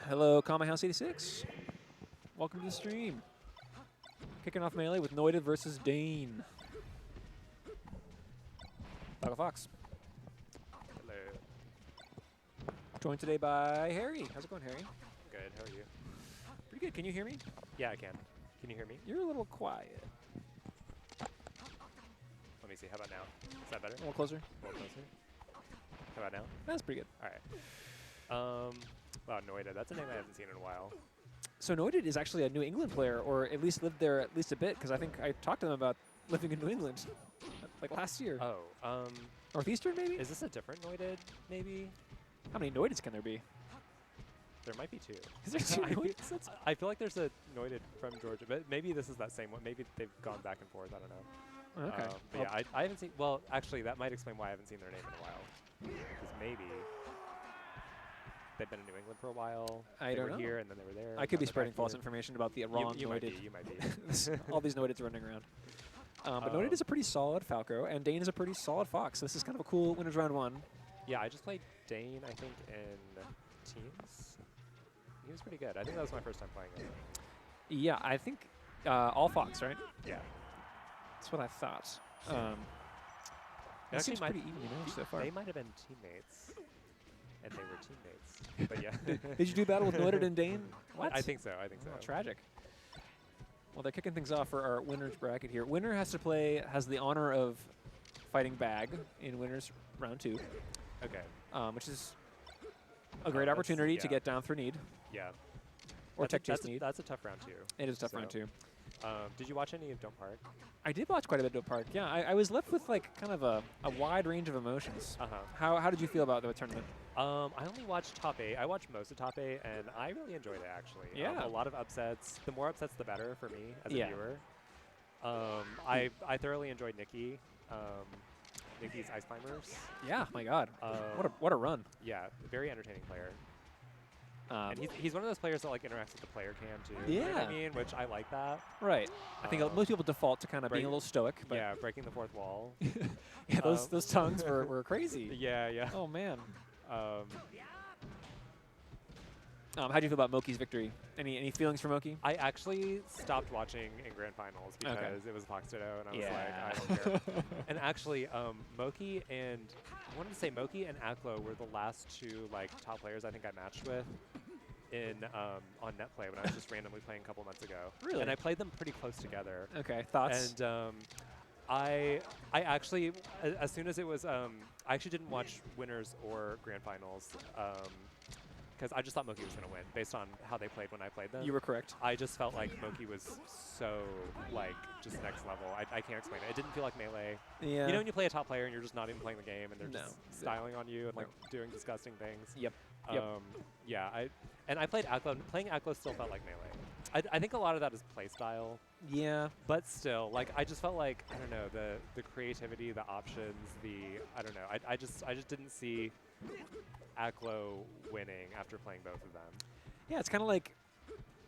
Hello, Kame House 86. Welcome to the stream. Kicking off melee with Noided versus Deign. Falco Fox. Hello. Joined today by Harry. How's it going, Harry? Good. How are you? Pretty good. Can you hear me? Yeah, I can. Can you hear me? You're a little quiet. Let me see. How about now? Is that better? A little closer. A little closer. How about now? That's pretty good. All right. Wow, Noided. That's a name I haven't seen in a while. So Noided is actually a New England player, or at least lived there at least a bit, because I think I talked to him about living in New England, like last year. Oh. Northeastern, maybe? Is this a different Noided, maybe? How many Noideds can there be? There might be two. Is there two Noideds? That's I feel like there's a Noided from Georgia, but maybe this is that same one. Maybe they've gone back and forth. I don't know. okay. But yeah, I haven't seen. Well, actually, that might explain why I haven't seen their name in a while. Because maybe they've been in New England for a while. I don't They know. were here and then they were there. I could be now they're spreading back false here. information about the wrong You might be. Noided. You might be. All these Noideds running around. But Noided is a pretty solid Falco, and Deign is a pretty solid Fox. So this is kind of a cool winners round one. Yeah, I just played Deign, I think, in teams. He was pretty good. I think that was my first time playing him. Yeah, I think all Fox, right? Yeah. That's what I thought. It actually seems might- pretty even, you know, so far. They might have been teammates. And they were teammates. But yeah. Did you do battle with Noided and Deign? What? I think so. I think so. Oh, tragic. Well, they're kicking things off for our winners bracket here. Winner has the honor of fighting Bag in winners round 2, Okay. which is a great that's- opportunity to yeah. get down for need Yeah. or tech chase that's need. That's a tough round too. It is a tough round so- 2. Did you watch any of Don't Park? I did watch quite a bit of Park. Yeah, I was left with like kind of a wide range of emotions. Uh-huh. How did you feel about the tournament? I only watched top 8. I watched most of top 8, and I really enjoyed it, actually. Yeah. A lot of upsets. The more upsets, the better for me as a Yeah. viewer. I thoroughly enjoyed Nikki. Nikki's Ice Climbers. Yeah, my God, Um, what a run. Yeah, very entertaining player. And he's one of those players that like interacts with the player cam too. You know what Yeah. I mean, which I like that. Right. I think most people default to kind of being a little stoic. But Yeah, breaking the fourth wall. yeah, those tongues were crazy. Yeah, yeah. Oh man. Um, How do you feel about Moki's victory? Any feelings for Moki? I actually stopped watching in grand finals because Okay. it was Fox Ditto, and I was Yeah. like, I don't care. And actually, Moki and I wanted to say Moki and Aklo were the last two like top players I think I matched with in on Netplay when I was just randomly playing a couple months ago. Really? And I played them pretty close together. Okay, thoughts? And I actually, as soon as it was, I actually didn't watch winners or grand finals because I just thought Moki was going to win based on how they played when I played them. You were correct. I just felt like Moki was so, like, just next level. I can't explain it. It didn't feel like Melee. Yeah. You know when you play a top player and you're just not even playing the game and they're No. just styling on you and, like, doing disgusting things? Yep. Yeah, I played Aklo. Playing Aklo still felt like Melee. I think a lot of that is play style. Yeah. But still, like, I just felt like, I don't know, the creativity, the options, I don't know. I just didn't see Aklo winning after playing both of them. Yeah, it's kind of like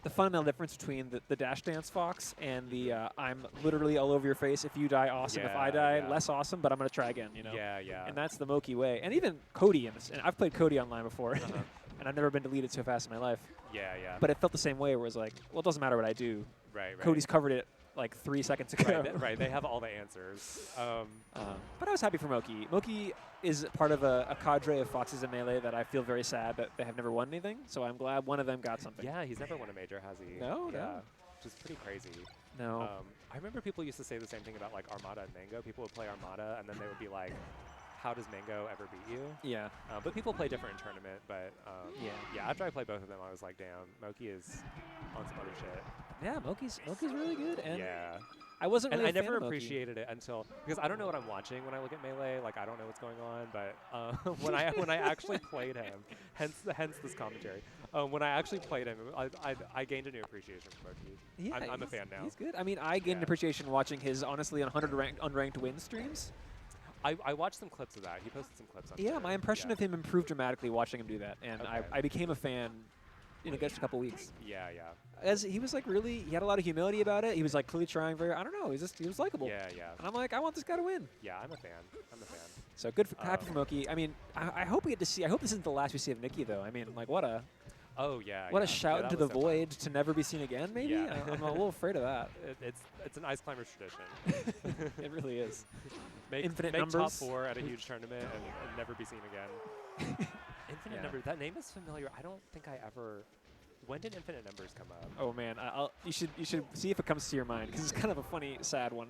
the fundamental difference between the Dash Dance Fox and the I'm literally all over your face. If you die, awesome. If I Yeah, die, yeah. less awesome, but I'm going to try again, you know? Yeah, yeah. And that's the Moki way. And even Cody, and I've played Cody online before, Uh-huh. and I've never been deleted so fast in my life. Yeah, yeah. But it felt the same way where it was like, well, it doesn't matter what I do. right. Cody's covered it like 3 seconds ago. Right, they have all the answers. But I was happy for Moki. Moki is part of a cadre of Foxes in Melee that I feel very sad that they have never won anything. So I'm glad one of them got something. Yeah, he's never won a major, has he? No, yeah, no. Which is pretty crazy. No. I remember people used to say the same thing about like Armada and Mango. People would play Armada and then they would be like, how does Mango ever beat you? Yeah. But people play different in tournament. But Yeah. after I played both of them, I was like, damn, Moki is on some other shit. Yeah, Moki's really good. And Yeah. I wasn't And really I a fan never of Moki. appreciated it until because I don't know what I'm watching when I look at Melee. Like I don't know what's going on. But when I actually played him, hence this commentary. When I actually played him, I gained a new appreciation for Moki. Yeah, I'm a he's- fan now. He's good. I mean, I gained Yeah. appreciation watching his honestly 100 unranked win streams. I watched some clips of that. He posted some clips on Yeah, Twitter. my impression of him improved dramatically watching him do that, and Okay. I became a fan in just a couple weeks. Yeah, yeah. As he was like he had a lot of humility about it. He was like clearly trying very. I don't know. He was likable. Yeah, yeah. And I'm like, I want this guy to win. Yeah, I'm a fan. So good, happy for Moki. I mean, I hope we get to see. I hope this isn't the last we see of Nikki, though. I mean, like, what a Oh yeah. What yeah. a shout yeah, into that the was so fun. void to never be seen again, maybe? Yeah. I'm a little afraid of that. It's an Ice Climbers tradition. It really is. Make Infinite top numbers. 4 at a huge tournament and never be seen again. Infinite Yeah. Numbers. That name is familiar. I don't think I ever. When did Infinite Numbers come up? Oh man, you should see if it comes to your mind because it's kind of a funny, sad one.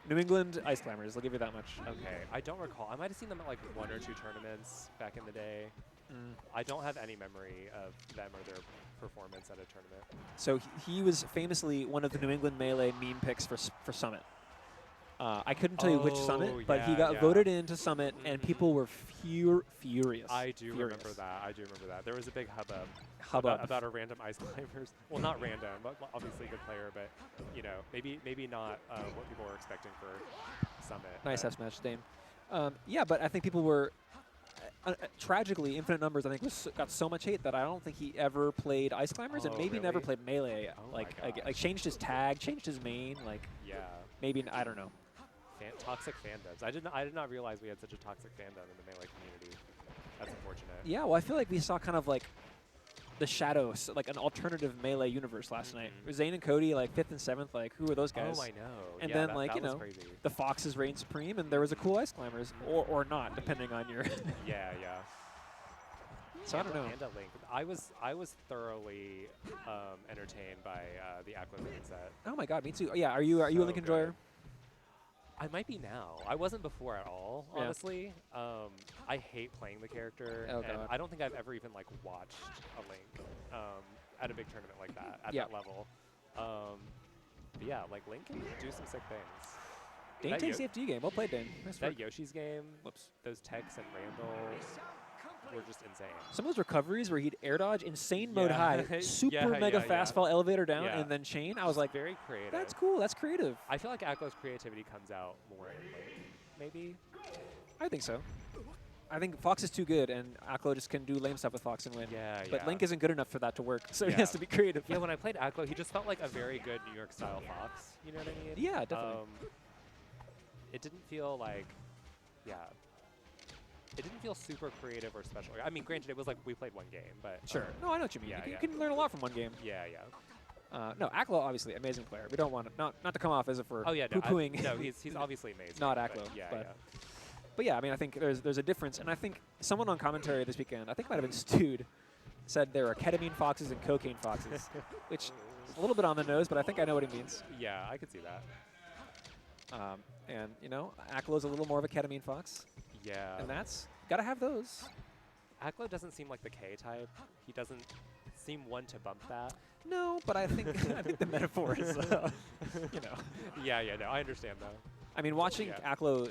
New England Ice Climbers. I'll give you that much. Okay, I don't recall. I might have seen them at like 1 or 2 tournaments back in the day. I don't have any memory of them or their performance at a tournament. So he was famously one of the New England Melee meme picks for Summit. I couldn't tell you which Summit, but he got voted into Summit, and people were furious. I do remember that. I do remember that. There was a big hubbub about a random Ice Climbers. Well, not random, but obviously a good player, but you know, maybe not what people were expecting for Summit. Nice F smash, Deign. Yeah, but I think people were tragically Infinite Numbers. I think got so much hate that I don't think he ever played Ice Climbers, and maybe never played Melee. Oh like changed his tag, changed his main. Like maybe I don't know. Toxic fandoms. I did not realize we had such a toxic fandom in the Melee community. That's unfortunate. Yeah, well, I feel like we saw kind of like the shadows, like an alternative Melee universe last night. Zane and Cody, like 5th and 7th, like who are those guys? Oh, I know. And yeah, then that, like that you know, crazy. the Foxes reigned supreme, and there was a cool Ice Climbers, or not, depending on your. yeah. So I don't know. And a Link. I was thoroughly entertained by the Aqua Link set. Oh my god, me too. Yeah, are you a Link enjoyer? I might be now. I wasn't before at all, honestly. I hate playing the character, and I don't think I've ever even like watched a Link at a big tournament like that at that level. But yeah, like Link can do some sick things. Deign takes the FD game. Well played, Deign. Nice that work. Yoshi's game, those techs and Randall were just insane. Some of those recoveries where he'd air dodge, insane mode high, super mega fast fall elevator down, and then chain. I was like, very creative. That's cool. That's creative. I feel like Aklo's creativity comes out more in Link, maybe. I think so. I think Fox is too good, and Aklo just can do lame stuff with Fox and win. But Link isn't good enough for that to work, so he has to be creative. Yeah, when I played Aklo, he just felt like a very good New York style Fox. You know what I mean? Yeah, definitely. It didn't feel like, it didn't feel super creative or special. I mean, granted, it was like we played one game, but sure. No, I know what you mean. You can learn a lot from one game. Yeah. No, Aklo obviously amazing player. We don't want to not to come off as if we're poo-pooing. No, he's obviously amazing. Not Aklo. But yeah, I mean, I think there's a difference, and I think someone on commentary this weekend, I think it might have been Stewed, said there are ketamine foxes and cocaine foxes, which is a little bit on the nose, but I think I know what he means. Yeah, I could see that. And you know, Aklo's a little more of a ketamine fox. Yeah. And that's gotta have those. Aklo doesn't seem like the K type. He doesn't seem one to bump that. No, but I think I think the metaphor is, you know. Yeah, no, I understand though. I mean, watching Aklo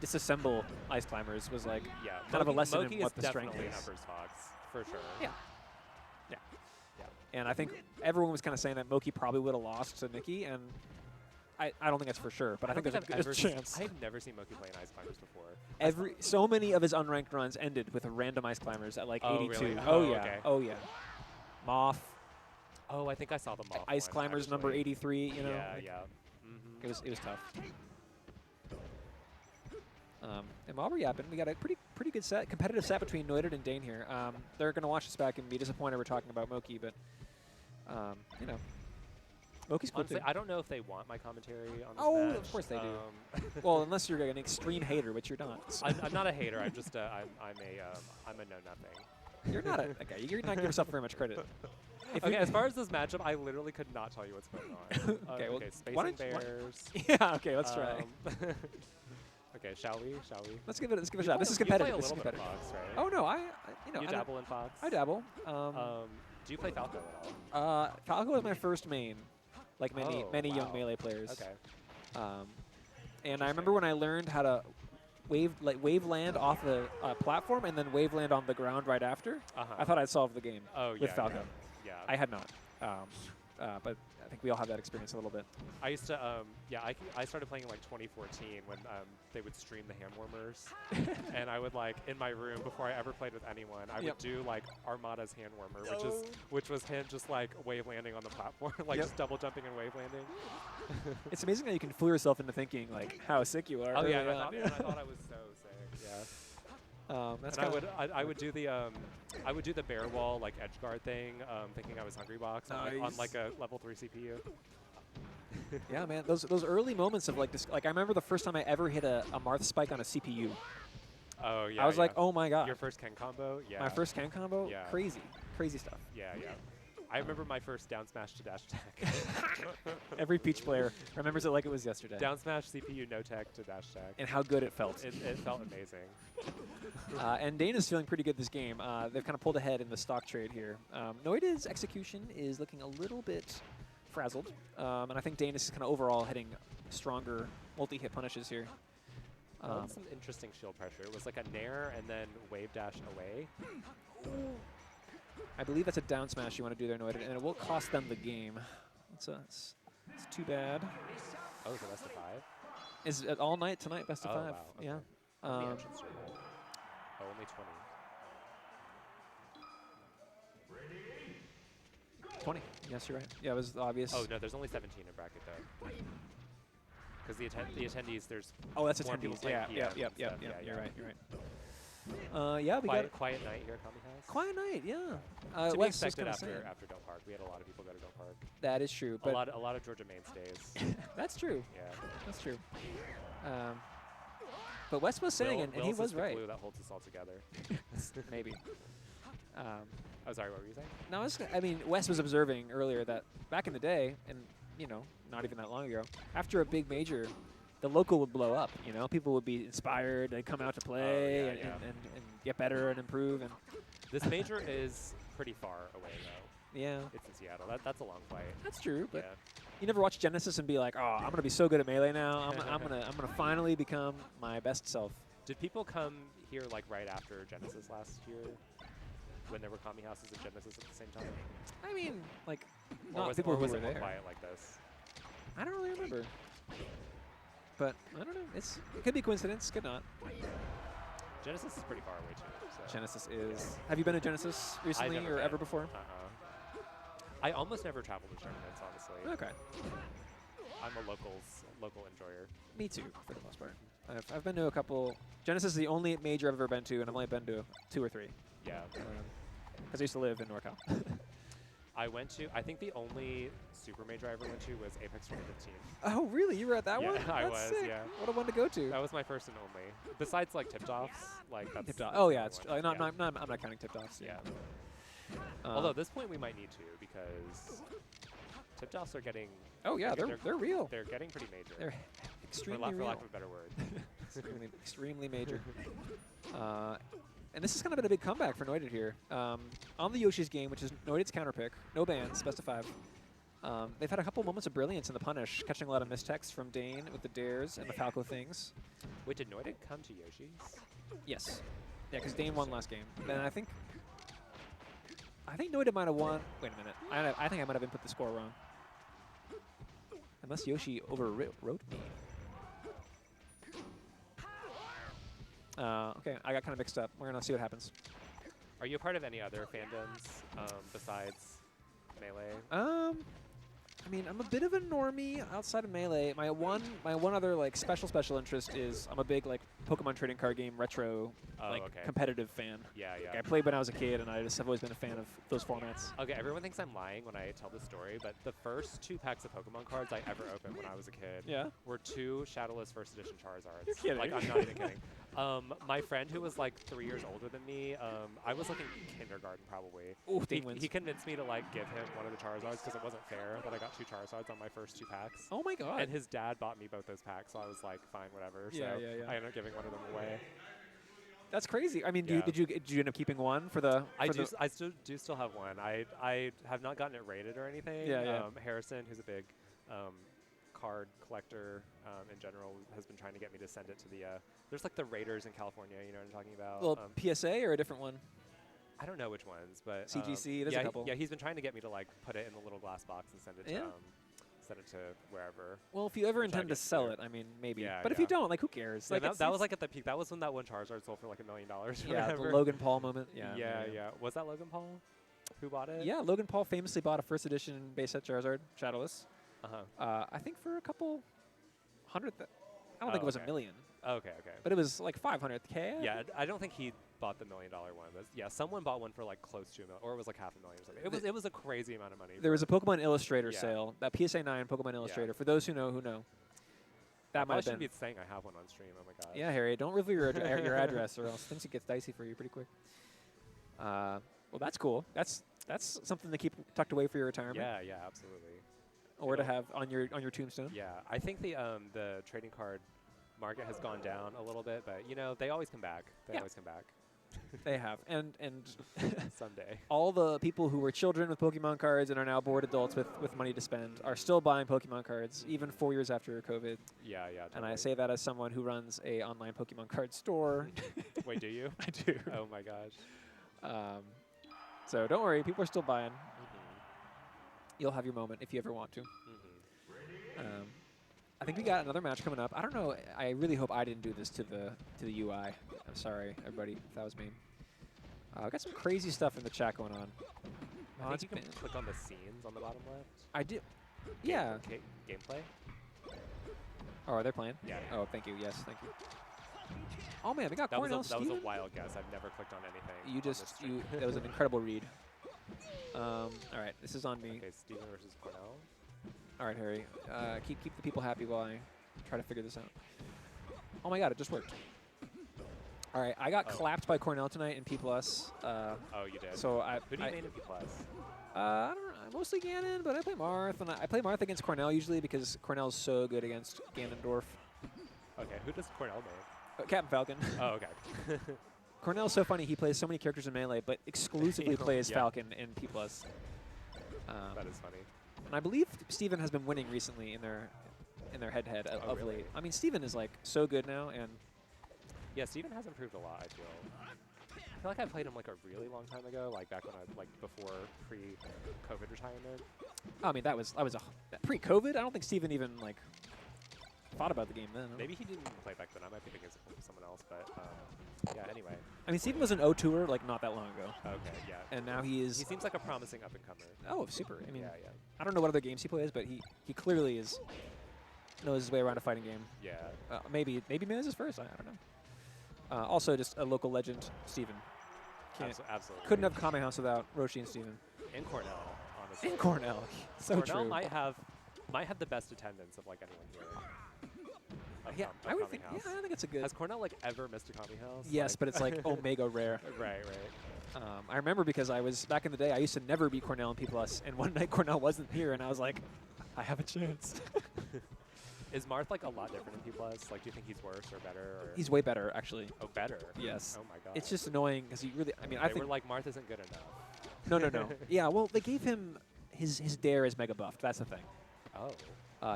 disassemble Ice Climbers was like kind of a lesson in what the strength is. Numbers fox for sure. Yeah. And I think everyone was kind of saying that Moki probably would have lost to Nikki, and I don't think that's for sure, but I think there's a chance. I've never seen Moki play in Ice Climbers before. So many of his unranked runs ended with a random Ice Climbers at like 82. Really? Oh yeah. Moth. Oh, I think I saw the Moth Ice one, Climbers actually. number 83. You know. Yeah. It was tough. And while we're yapping, we got a pretty good set, competitive set between Noided and Deign here. They're gonna watch this back and be disappointed we're talking about Moki, but you know. Moki's cool. Honestly, too. I don't know if they want my commentary on this match. Of course they do. Well, unless you're an extreme hater, which you're not. So. I'm not a hater. I'm just I'm a know nothing. You're not okay. You're not giving yourself very much credit. Okay, as far as this matchup, I literally could not tell you what's going on. Okay, well, Spacing Bears. Yeah. Okay, let's try. Okay, shall we? Let's give it a shot. This is competitive. You play a this is little bit competitive. of Fox, right? Oh no, you know. You dabble in Fox. I dabble. Do you play Falco at all? Falco was my first main, like many young Melee players. Okay. And I remember when I learned how to wave land off the platform and then wave land on the ground right after. I thought I'd solved the game with Falco. Yeah. I had not. But I think we all have that experience a little bit. I used to, I started playing in like 2014 when they would stream the hand warmers, and I would like in my room before I ever played with anyone, I would do like Armada's hand warmer, which was him just like wave landing on the platform, like just double jumping and wave landing. It's amazing how you can fool yourself into thinking like how sick you are. Oh yeah, and I thought I was so sick. That's And kind of I would do the bear wall like edge guard thing, thinking I was hungry box on like a level 3 CPU. yeah, man. Those early moments of like this, like I remember the first time I ever hit a Marth spike on a CPU. Oh yeah. I was like, oh my god. Your first Ken combo? Yeah. My first Ken combo? Yeah. Crazy stuff. Yeah. I remember my first down smash to dash attack. Every Peach player remembers it like it was yesterday. Down smash CPU no tech to dash attack. And how good it felt. It felt amazing. And Deign is feeling pretty good this game. They've kind of pulled ahead in the stock trade here. Noided's execution is looking a little bit frazzled. And I think Deign is kind of overall hitting stronger multi-hit punishes here. Some interesting shield pressure. It was like a nair and then wave dash away. I believe that's a down smash you want to do there, Noided, and it will cost them the game. It's too bad. Oh, it's a best of 5? Is it all night tonight, best of 5? Wow, okay. Yeah. The entrance circle. Oh, only 20. 20. Yes, you're right. Yeah, it was obvious. Oh, no, there's only 17 in bracket, though. Because the attendees, there's oh, that's more people attendees. playing Yeah. PM and stuff. You're right. Yeah, we got quiet night here at Kame House. quiet night. Yeah. To be Wes was expected kinda after saying. Don't Park. We had a lot of people go to Don't Park. That is true. But A lot of Georgia mainstays. that's true. Yeah. That's true. But Wes was saying, and he Will's was is the right. glue that holds us all together. Maybe. Oh, sorry, what were you saying? No, I mean, Wes was observing earlier that back in the day, and not even that long ago, after a big major, the local would blow up. People would be inspired. They'd come out to play and get better and improve. And This major is pretty far away, though. yeah, It's in Seattle. That's a long flight. that's true. But Yeah. you never watch Genesis and be like, "Oh, I'm gonna be so good at Melee now. I'm gonna finally become my best self." Did people come here like right after Genesis last year? When there were Kame houses and Genesis at the same time? I mean, like, Or not was, people or who was were it more there. quiet like this? I don't really remember. But I don't know. It could be coincidence. Could not. Genesis is pretty far away too. So. Genesis is. Have you been to Genesis recently never or been. ever before? I almost never travel to tournaments, honestly. Okay. I'm a local enjoyer. Me too, for the most part. I've been to a couple. Genesis is the only major I've ever been to, and I've only been to 2 or 3. Yeah. Because I used to live in NorCal. I think the only super major I ever went to was Apex 2015. Oh, really? You were at that Yeah, one? I That's was, sick. yeah. What a one to go to. That was my first and only. Besides like tip-offs, like that's Tip-off. that's Oh, the yeah. only It's, one. I'm not counting tip-offs. Yeah. Although at this point we might need to because tip-offs are getting. Oh, yeah. They're real. They're getting pretty major. They're for extremely real. lack of a better word. extremely major. And this has kind of been a big comeback for Noided here. On the Yoshi's game, which is Noided's counter pick, no bans, best of 5. They've had a couple moments of brilliance in the punish, catching a lot of mistext from Deign with the dares and the Falco things. Wait, did Noided come to Yoshi's? Yes. Yeah, because Deign won last game. Then I think Noided might have won. Wait a minute. I think I might have input the score wrong. Unless Yoshi overwrote me. Okay, I got kind of mixed up. We're going to see what happens. Are you a part of any other fandoms besides Melee? I mean, I'm a bit of a normie outside of Melee. My one other like special interest is I'm a big like Pokemon trading card game retro competitive fan. Yeah, yeah. Like, I played when I was a kid, and I just have always been a fan of those formats. Okay, everyone thinks I'm lying when I tell this story, but the first 2 packs of Pokemon cards I ever opened when I was a kid were 2 Shadowless First Edition Charizards. You're kidding. Like, I'm not even kidding. My friend who was like 3 years older than me, I was like in kindergarten probably. Ooh, Deign wins. He convinced me to like give him one of the Charizards because it wasn't fair that I got 2 Charizards on my first 2 packs. Oh my god. And his dad bot me both those packs, so I was like, fine, whatever. Yeah, so yeah. I ended up giving one of them away. That's crazy. I mean, Yeah. did you end up keeping one for the? I still have one. I have not gotten it rated or anything. Yeah, yeah. Harrison, who's a big card collector in general, has been trying to get me to send it to the. There's like the Raiders in California. You know what I'm talking about? Well, PSA or a different one? I don't know which ones, but CGC. There's yeah, a couple. Yeah, he's been trying to get me to like put it in the little glass box and send it to wherever. Well, if you ever Which I intend to guess sell there. it, I mean, maybe. Yeah, but if yeah. you don't, like, who cares? Yeah, Like, that was like at the peak. That was when that one Charizard sold for like $1 million. Yeah, the whatever. Logan Paul moment. Yeah. Yeah. Was that Logan Paul? Who bought it? Yeah, Logan Paul famously bought a first edition base set Charizard, Shadowless. Uh-huh. I think for a couple hundred. I don't think it was okay. $1 million. Okay. But it was like 500K. Yeah, I don't think he bought the $1 million one. But yeah, someone bought one for like close to $1 million, or it was like $500,000 or something. It was a crazy amount of money. There was a Pokemon Illustrator Yeah. sale, that PSA 9 Pokemon Illustrator. For those who know. That might have should been. be saying I have one on stream. Oh my god. Yeah, Harry, don't reveal your your address, or else things get dicey for you pretty quick. Well, that's cool. That's something to keep tucked away for your retirement. Yeah, absolutely. Or to have on your tombstone. Yeah, I think the trading card market has gone down a little bit, but you know they always come back. They always come back. They have, and someday all the people who were children with Pokemon cards and are now bored adults with money to spend are still buying Pokemon cards even 4 years after COVID. Yeah. Totally. And I say that as someone who runs a online Pokemon card store. Wait, do you? I do. Oh my gosh. So don't worry, people are still buying. You'll have your moment if you ever want to. I think we got another match coming up. I don't know. I really hope I didn't do this to the UI. I'm sorry, everybody, if that was me. I got some crazy stuff in the chat going on. I think you can click on the scenes on the bottom left. I did. Yeah. Gameplay. Oh, are they playing? Yeah. Oh, thank you. Yes, thank you. Oh man, we got Cornell That was Steven. a wild guess. I've never clicked on anything. That was an incredible read. All right, this is on me. Okay, Steven versus Cornell. All right, Harry. Keep the people happy while I try to figure this out. Oh my God, it just worked. All right, I got clapped by Cornell tonight in P+. Oh, you did. So Who do you main in P+? I don't know, mostly Ganon, but I play Marth, and I play Marth against Cornell usually because Cornell's so good against Ganondorf. Okay, who does Cornell main? Captain Falcon. Oh, okay. Cornell's so funny. He plays so many characters in Melee, but exclusively plays Falcon in P+. That is funny. And I believe Steven has been winning recently in their head-to-head of really? late. I mean, Steven is like so good now, and yeah, Steven has improved a lot. I feel like I played him like a really long time ago, like back when before pre-COVID retirement. I mean that was pre-COVID. I don't think Steven even like thought about the game then. Maybe he didn't play back then. I might be thinking of someone else, but yeah. Anyway. I mean, Steven was an O2er like not that long ago. Okay, yeah. And now he is. He seems like a promising up-and-comer. Oh, super. I mean, yeah. I don't know what other games he plays, but he clearly knows his way around a fighting game. Yeah. Maybe Miz is first. I don't know. Also, just a local legend, Steven. Absolutely. Couldn't have Kame House without Roshi and Steven. And Cornell, honestly. And Cornell. So Cornell true. might have the best attendance of like anyone here. Yeah, I would think. House. Yeah, I think it's a good. Has Cornell like ever missed a Kame House? Yes, but it's like omega rare. Right. I remember because I was back in the day. I used to never beat Cornell in P+, and one night Cornell wasn't here, and I was like, I have a chance. Is Marth like a lot different in P+? Like, do you think he's worse or better? Or? He's way better, actually. Oh, better. Yes. Oh my god. It's just annoying because he really. I mean, I think. They were like Marth isn't good enough. No. Yeah, well, they gave him his dare is mega buffed. That's the thing. Oh.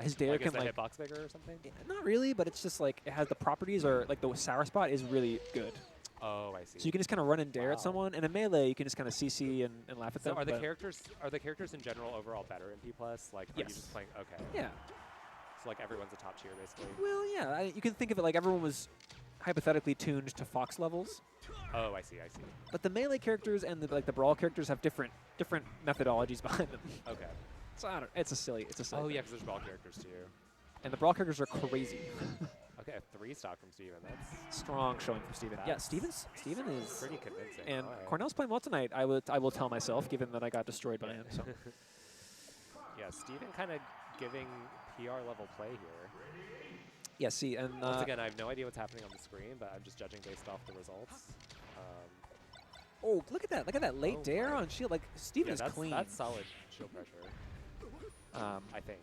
His dare can is the like hitbox bigger or something? Not really, but it's just like it has the properties, or like the sour spot is really good. Oh, I see. So you can just kind of run and dare at someone, and in Melee you can just kind of CC and laugh at them. So are the characters in general overall better in P+? Like, are you just playing? Okay. Yeah. So like everyone's a top tier basically. Well, yeah. You can think of it like everyone was hypothetically tuned to Fox levels. Oh, I see. But the Melee characters and the Brawl characters have different methodologies behind them. Okay. So I don't. It's a silly. Oh yeah, because there's Brawl characters too. And the Brawl characters are crazy. Okay, a 3-stock from Steven. That's strong showing from Steven. Yeah, Steven is pretty convincing. And Cornell's playing well tonight. I will tell myself, given that I got destroyed by him. So. Yeah, Steven kind of giving PR level play here. Yeah, see, and once again, I have no idea what's happening on the screen, but I'm just judging based off the results. Oh, look at that! Look at that late dare on shield. Like Steven is clean. That's solid shield pressure. I think.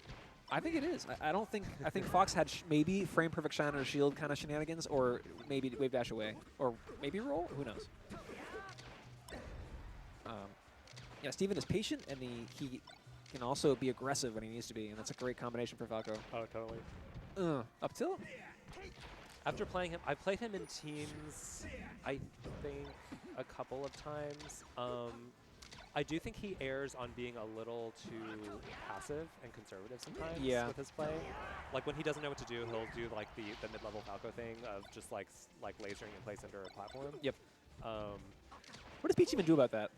I think it is. I don't think. I think Fox had maybe frame perfect shine or shield kind of shenanigans, or maybe wave dash away, or maybe roll. Who knows? Yeah, Steven is patient, and he can also be aggressive when he needs to be, and that's a great combination for Falco. Oh, totally. Up tilt. After playing him, I played him in teams, I think, a couple of times. I do think he errs on being a little too passive and conservative sometimes with his play. Like when he doesn't know what to do, he'll do like the mid-level Falco thing of just like lasering in place under a platform. Yep. What does Peach even do about that?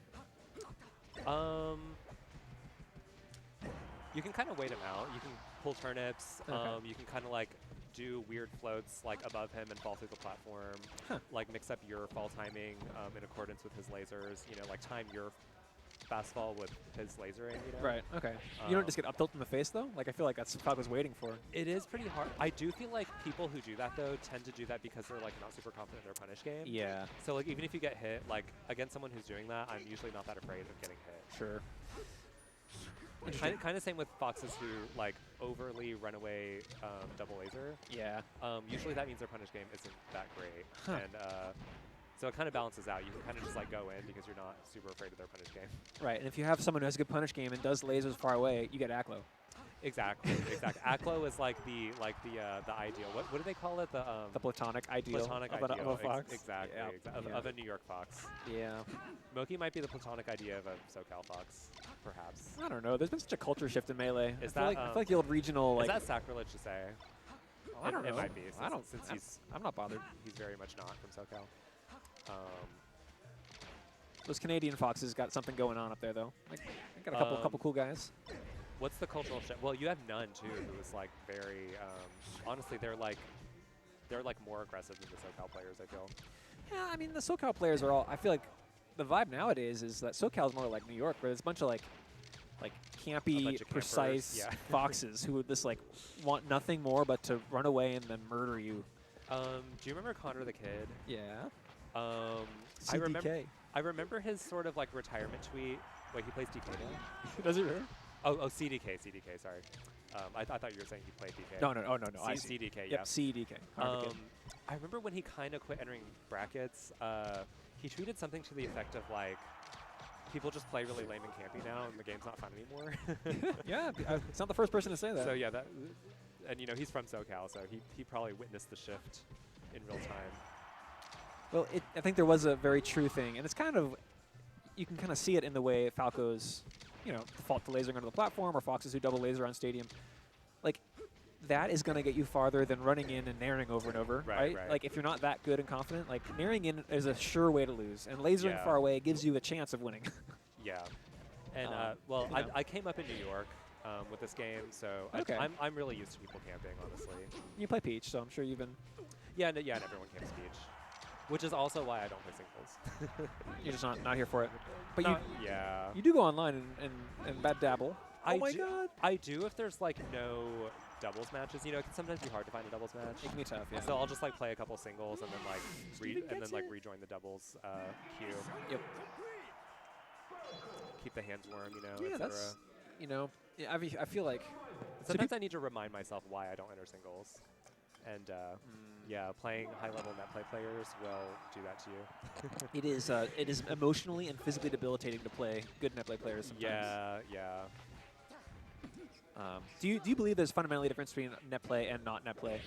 You can kind of wait him out. You can pull turnips. Okay. You can kind of like do weird floats like above him and fall through the platform, like mix up your fall timing in accordance with his lasers. You know, like time your fast fall with his lasering. You know? Right. Okay. You don't just get up tilt in the face though. Like I feel like that's what Falco's waiting for. It is pretty hard. I do feel like people who do that though tend to do that because they're like not super confident in their punish game. Yeah. So like even if you get hit, like against someone who's doing that, I'm usually not that afraid of getting hit. Sure. Kind of same with foxes who like overly run away double laser. Yeah. Usually that means their punish game isn't that great, and so it kind of balances out. You can kind of just like go in because you're not super afraid of their punish game. Right. And if you have someone who has a good punish game and does lasers far away, you get Aklo. Exactly. Exactly. Aklo is like the ideal. What do they call it? The platonic ideal. Platonic of ideal. A fox. Exactly. Yeah. Of a New York fox. Yeah. Moki might be the platonic idea of a SoCal fox, perhaps. I don't know. There's been such a culture shift in Melee. Is I feel like the old regional. Is Like, that sacrilege to say? I don't know. It might be. I'm not bothered. He's very much not from SoCal. Those Canadian foxes got something going on up there, though. Like, they got a couple cool guys. What's the cultural shift? Well, you have None too, who is like very. Honestly, they're like more aggressive than the SoCal players. I feel. Yeah, I mean the SoCal players are all. I feel like the vibe nowadays is that SoCal is more like New York, where there's a bunch of like campy, precise foxes who just like want nothing more but to run away and then murder you. Do you remember Connor the Kid? Yeah. CDK. I remember his sort of like retirement tweet. Wait, he plays DK now? Does he really? Oh, CDK, sorry. I thought you were saying he played DK. No. CDK, yep, yeah. CDK. I remember when he kind of quit entering brackets, he tweeted something to the effect of like, people just play really lame and campy now and the game's not fun anymore. Yeah, it's not the first person to say that. So yeah, and you know, he's from SoCal, so he probably witnessed the shift in real time. Well, I think there was a very true thing, and it's kind of, you can kind of see it in the way Falco's, default to lasering onto the platform, or foxes who double laser on stadium. Like, that is going to get you farther than running in and nairing over and over, right? Like, if you're not that good and confident, like, nairing in is a sure way to lose, and lasering far away gives you a chance of winning. Yeah. And, I came up in New York with this game, so I'm really used to people camping, honestly. You play Peach, so I'm sure you've been... Yeah, and everyone camps Peach. Which is also why I don't play singles. You're just not here for it. But you do go online and bad dabble. Oh my god! I do if there's like no doubles matches. You know, it can sometimes be hard to find a doubles match. It can be tough, yeah. So I'll just like play a couple singles and then like rejoin the doubles queue. Yep. Keep the hands warm, yeah, etc. That's, I feel like sometimes I need to remind myself why I don't enter singles. And yeah, playing high-level netplay players will do that to you. It is emotionally and physically debilitating to play good netplay players sometimes. Yeah. Do you believe there's fundamentally a difference between netplay and not netplay?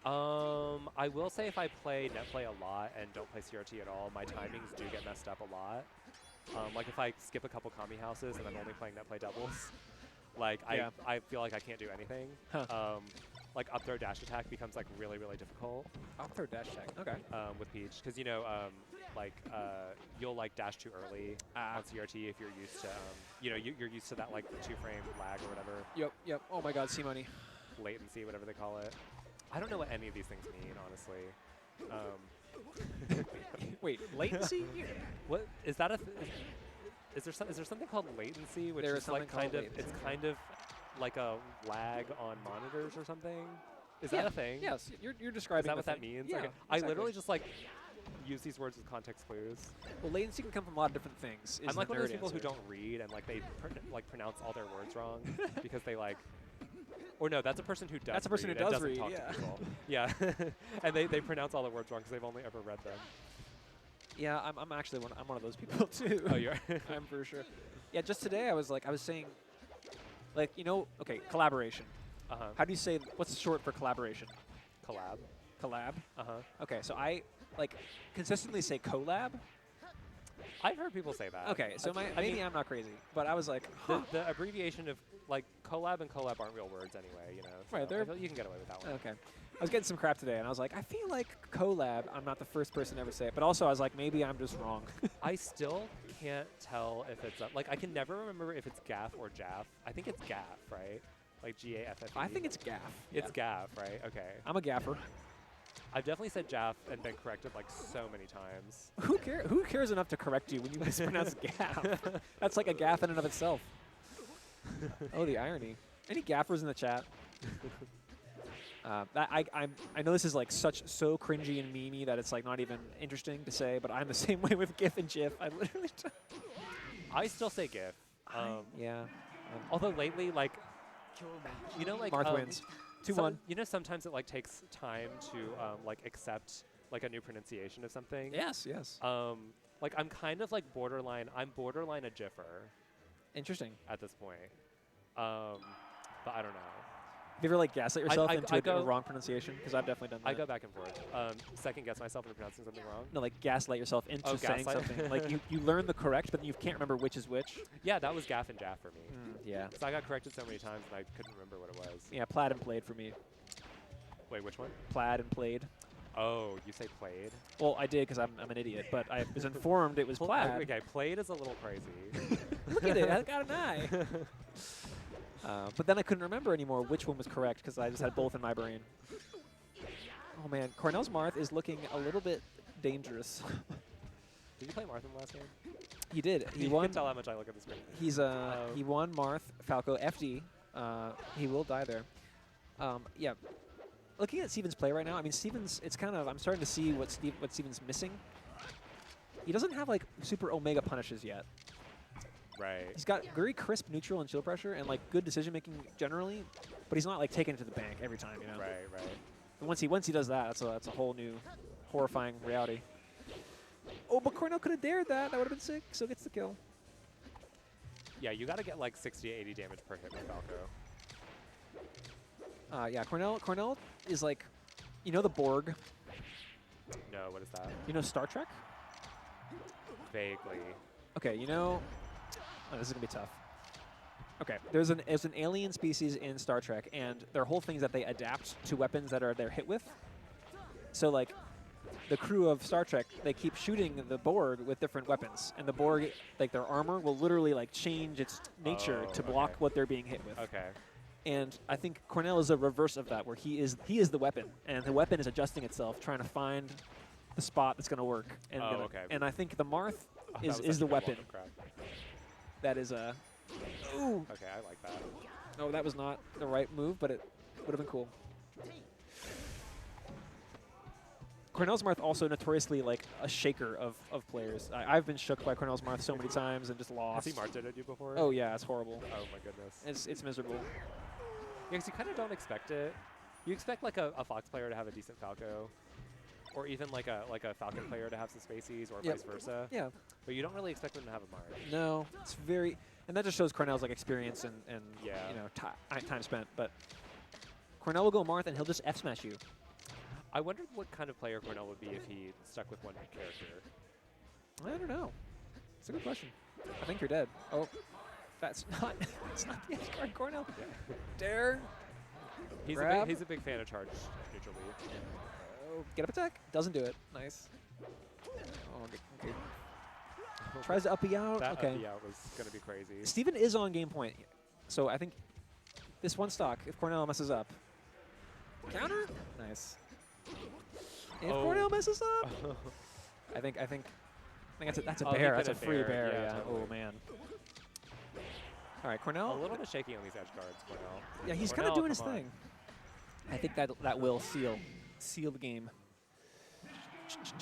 I will say if I play netplay a lot and don't play CRT at all, my timings do get messed up a lot. Like if I skip a couple Kame houses and I'm only playing netplay doubles, like I feel like I can't do anything. Like up throw dash attack becomes like really, really difficult. Up throw dash attack. Okay. With Peach, because you'll like dash too early on CRT if you're used to you're used to that like the 2-frame lag or whatever. Yep. Oh my God, C-money. Latency, whatever they call it. I don't know what any of these things mean, honestly. Wait, latency? What is that? Is there something called latency, which is like kind of like a lag on monitors or something? Is that a thing? Yes, you're describing. Is that what that means? Yeah, okay. exactly. I literally just like use these words as context clues. Well, latency can come from a lot of different things. I'm like one of those people who don't read and like they pronounce all their words wrong because they like. Or no, that's a person who does. That's a person who does read. Yeah. And they pronounce all the words wrong because they've only ever read them. Yeah, I'm actually one of those people too. Oh, you are? I'm for sure. Yeah, just today I was saying, like, collaboration. How do you say, what's short for collaboration? Collab. Collab? Okay, so I consistently say collab. I've heard people say that. Okay, so maybe I'm not crazy, but I was like, the abbreviation of like collab and collab aren't real words anyway, So right, you can get away with that one. Okay. I was getting some crap today, and I was like, I feel like collab. I'm not the first person to ever say it, but also I was like, maybe I'm just wrong. I still can't tell if it's like I can never remember if it's gaff or jaff. I think it's gaff, right? Like G-A-F-F-E? I think it's gaff. It's Yeah. gaff, right? Okay. I'm a gaffer. I've definitely said Jaff and been corrected like so many times. Who cares enough to correct you when you mispronounce gaff? That's like a gaff in and of itself. Oh, the irony. Any gaffers in the chat? I know this is like so cringy and memey that it's like not even interesting to say, but I'm the same way with GIF and GIF. I literally. I still say GIF. Yeah. Although lately, like, you know, like Marth wins. 2-1. You know, sometimes it like takes time to like accept like a new pronunciation of something. Yes. Yes. Like I'm kind of like borderline. I'm borderline a GIFer Interesting. at this point. But I don't know. Have you ever like gaslit yourself I into a go- wrong pronunciation? Because I've definitely done that. I go back and forth. Second guess myself into pronouncing something wrong. No, like gaslight yourself into saying gaslight. something. Like you learn the correct, but you can't remember which is which. Yeah, that was gaff and jaff for me. Yeah. So I got corrected so many times and I couldn't remember what it was. Yeah, plaid and played for me. Wait, which one? Plaid and played. Oh, you say played? Well, I did because I'm an idiot, but I was informed it was plaid. Okay, played is a little crazy. Look at it, I got an eye. But then I couldn't remember anymore which one was correct because I just had both in my brain. Oh man, Cornell's Marth is looking a little bit dangerous. Did you play Marth in the last game? He did. He You won. can tell how much I look at the screen. He's he won Marth, Falco, FD. He will die there. Yeah. Looking at Steven's play right now, I mean Steven's. It's kind of I'm starting to see what Steven's missing. He doesn't have like super Omega punishes yet. Right. He's got very crisp neutral and shield pressure and like good decision making generally, but he's not like taking it to the bank every time, you know. Right, right. And once he does that, that's a whole new horrifying reality. Oh, but Cornell could have dared that. That would have been sick. So gets the kill. Yeah, you got to get like 60 to 80 damage per hit with Falco. Yeah, Cornell is like, you know the Borg? No, what is that? You know Star Trek? Vaguely. Okay, you know, oh, this is gonna be tough. Okay, there's an alien species in Star Trek, and their whole thing is that they adapt to weapons that they're hit with. So like, the crew of Star Trek, they keep shooting the Borg with different weapons, and the Borg, like their armor, will literally like change its nature to block what they're being hit with. Okay. And I think Cornell is the reverse of that, where he is the weapon, and the weapon is adjusting itself, trying to find the spot that's going to work. And and I think the Marth is the weapon. That is a. Ooh. Okay, I like that. Oh, that was not the right move, but it would have been cool. Cornell's Marth also notoriously like a shaker of players. I've been shook by Cornell's Marth so many times and just lost. Has he Marthed at you before? Oh yeah, it's horrible. Oh my goodness. It's miserable. Yeah, because you kind of don't expect it. You expect like a Fox player to have a decent Falco, or even like a Falcon player to have some spacies, or vice versa. Yeah. But you don't really expect them to have a Marth. No, it's very, and that just shows Cornell's like experience and Yeah. you know time spent. But Cornell will go Marth and he'll just F smash you. I wondered what kind of player Cornell would be if he stuck with one character. I don't know. It's a good question. I think you're dead. Oh, that's not. It's not the edge guard, Cornell. Yeah. Dare. He's a big fan of charged neutral B. Oh, get up attack. Doesn't do it. Nice. Oh, okay. Tries to uppy out. That okay. uppy out was going to be crazy. Steven is on game point, so I think this one stock. If Cornell messes up, counter. Nice. If Cornell messes up, I think that's a bear. That's a free bear. Yeah. Totally. Oh man. All right, Cornell. A little bit shaky on these edge guards, Cornell. Yeah, he's kind of doing his thing. I think that will seal the game.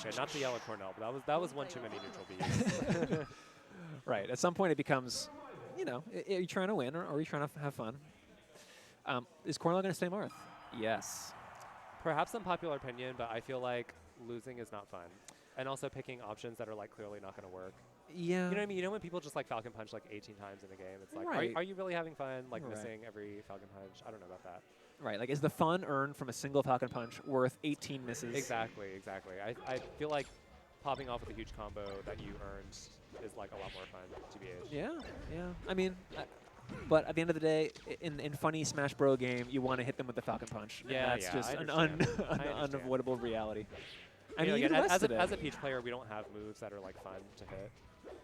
Okay, not the yellow Cornell, but that was one too many neutral Bs. Right. At some point, it becomes, you know, are you trying to win or are you trying to have fun? Is Cornell going to stay Marth? Yes. Perhaps unpopular opinion, but I feel like losing is not fun. And also picking options that are like clearly not going to work. Yeah. You know what I mean? You know when people just like Falcon Punch like 18 times in a game? It's like, are you really having fun like missing every Falcon Punch? I don't know about that. Right. Like, is the fun earned from a single Falcon Punch worth 18 misses? Exactly. I feel like popping off with a huge combo that you earned is like a lot more fun, TBH. Yeah. I mean, but at the end of the day, in funny Smash Bro game, you want to hit them with the Falcon Punch. Yeah, that's just an understand. unavoidable reality. I You mean, know, even again, the rest of it. as a Peach player, we don't have moves that are like fun to hit,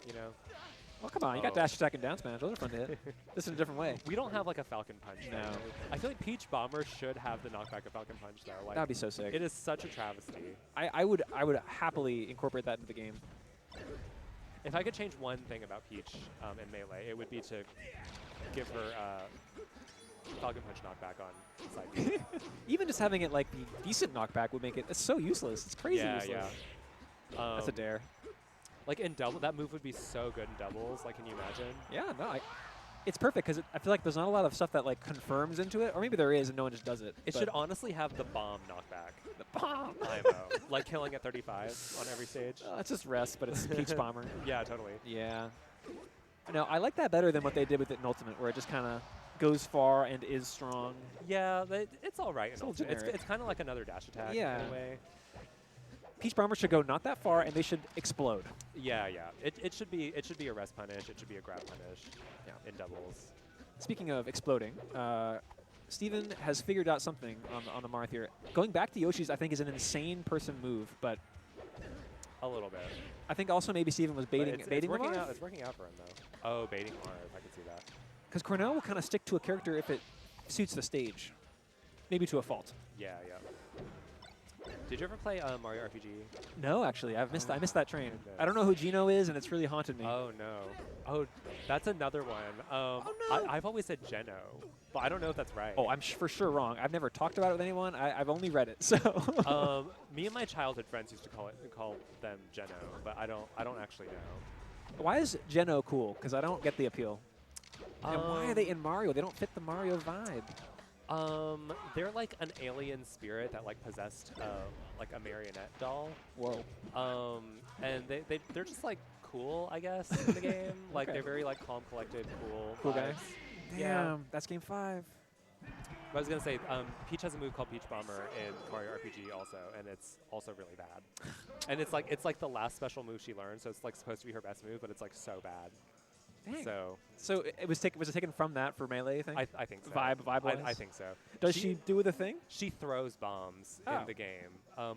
you know? Oh, come on. You got Oh. dash attack and down smash. Those are fun to hit. This in a different way. We don't have like a Falcon Punch. No. though. I feel like Peach Bomber should have the knockback of Falcon Punch though. Like, That would be so sick. it is such a travesty. I would happily incorporate that into the game. If I could change one thing about Peach in Melee, it would be to give her Falcon Punch knockback on side B. Even just having it like be decent knockback would make it. It's so useless. It's crazy yeah, useless. yeah. That's a dare. Like in double, that move would be so good in doubles. Like, can you imagine? Yeah, no, it's perfect because I feel like there's not a lot of stuff that like confirms into it, or maybe there is and no one just does it. It but should honestly have the bomb knockback. the bomb. IMO. Like killing at 35 on every stage. It's just rest, but it's Peach Bomber. Yeah, totally. Yeah. No, I like that better than what they did with it in Ultimate, where it just kind of goes far and is strong. Yeah, it's all right. It's in a little Ultimate. generic. It's kind of like another dash attack Yeah. in a way. Peach Bomber should go not that far, and they should explode. Yeah, yeah. It should be a rest punish. It should be a grab punish. Yeah. In doubles. Speaking of exploding, Steven has figured out something on the Marth here. Going back to Yoshi's, I think, is an insane person move, but A little bit. I think also maybe Steven was But baiting it's the working Marth. out. It's working out for him though. Oh, baiting Marth. I can see that. Because Cornell will kind of stick to a character if it suits the stage, maybe to a fault. Yeah, yeah. Did you ever play Mario RPG? No, actually, I missed that train. goodness. I don't know who Gino is, and it's really haunted me. Oh no. Oh, that's another one. no. I've always said Geno, but I don't know if that's right. Oh, I'm for sure wrong. I've never talked about it with anyone. I've only read it. So Me and my childhood friends used to call them Geno, but I don't actually know. why is Geno cool? Because I don't get the appeal. And why are they in Mario? They don't fit the Mario vibe. They're like an alien spirit that like possessed like a marionette doll. Whoa. And they're just like cool, I guess, in the game. Like Okay. they're very like calm, collected, Cool vibes. guys. Damn, Yeah. that's game 5. But I was gonna say, Peach has a move called Peach Bomber in Mario RPG also, and it's also really bad. And it's like the last special move she learned, so it's like supposed to be her best move, but it's like so bad. Dang. So was it taken from that for Melee, you think? I think so. Vibe-wise? I think so. Does she do the thing? She throws bombs Oh. in the game,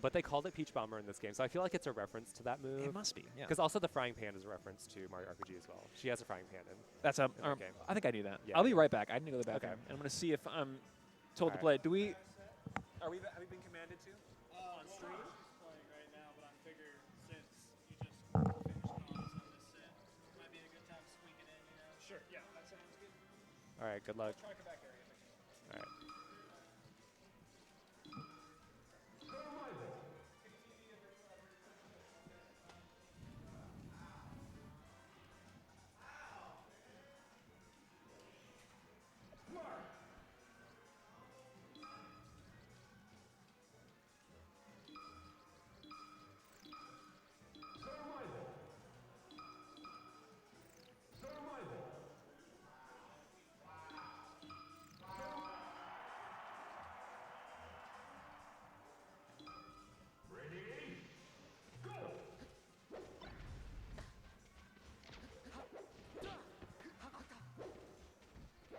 but they called it Peach Bomber in this game, so I feel like it's a reference to that move. It must be, yeah. Because also the frying pan is a reference to Mario RPG as well. She has a frying pan in. That's a. the game. I think I knew that. Yeah. I'll be right back. I need to go to the bathroom. Okay. And I'm going to see if I'm told to Alright. play. Have we been commanded to? On stream? Playing right now, but I figure since you just finished on this set, might be a good time to squeak it in, you know? Sure, yeah, that sounds good. All right, good luck. Try to come back area. All right.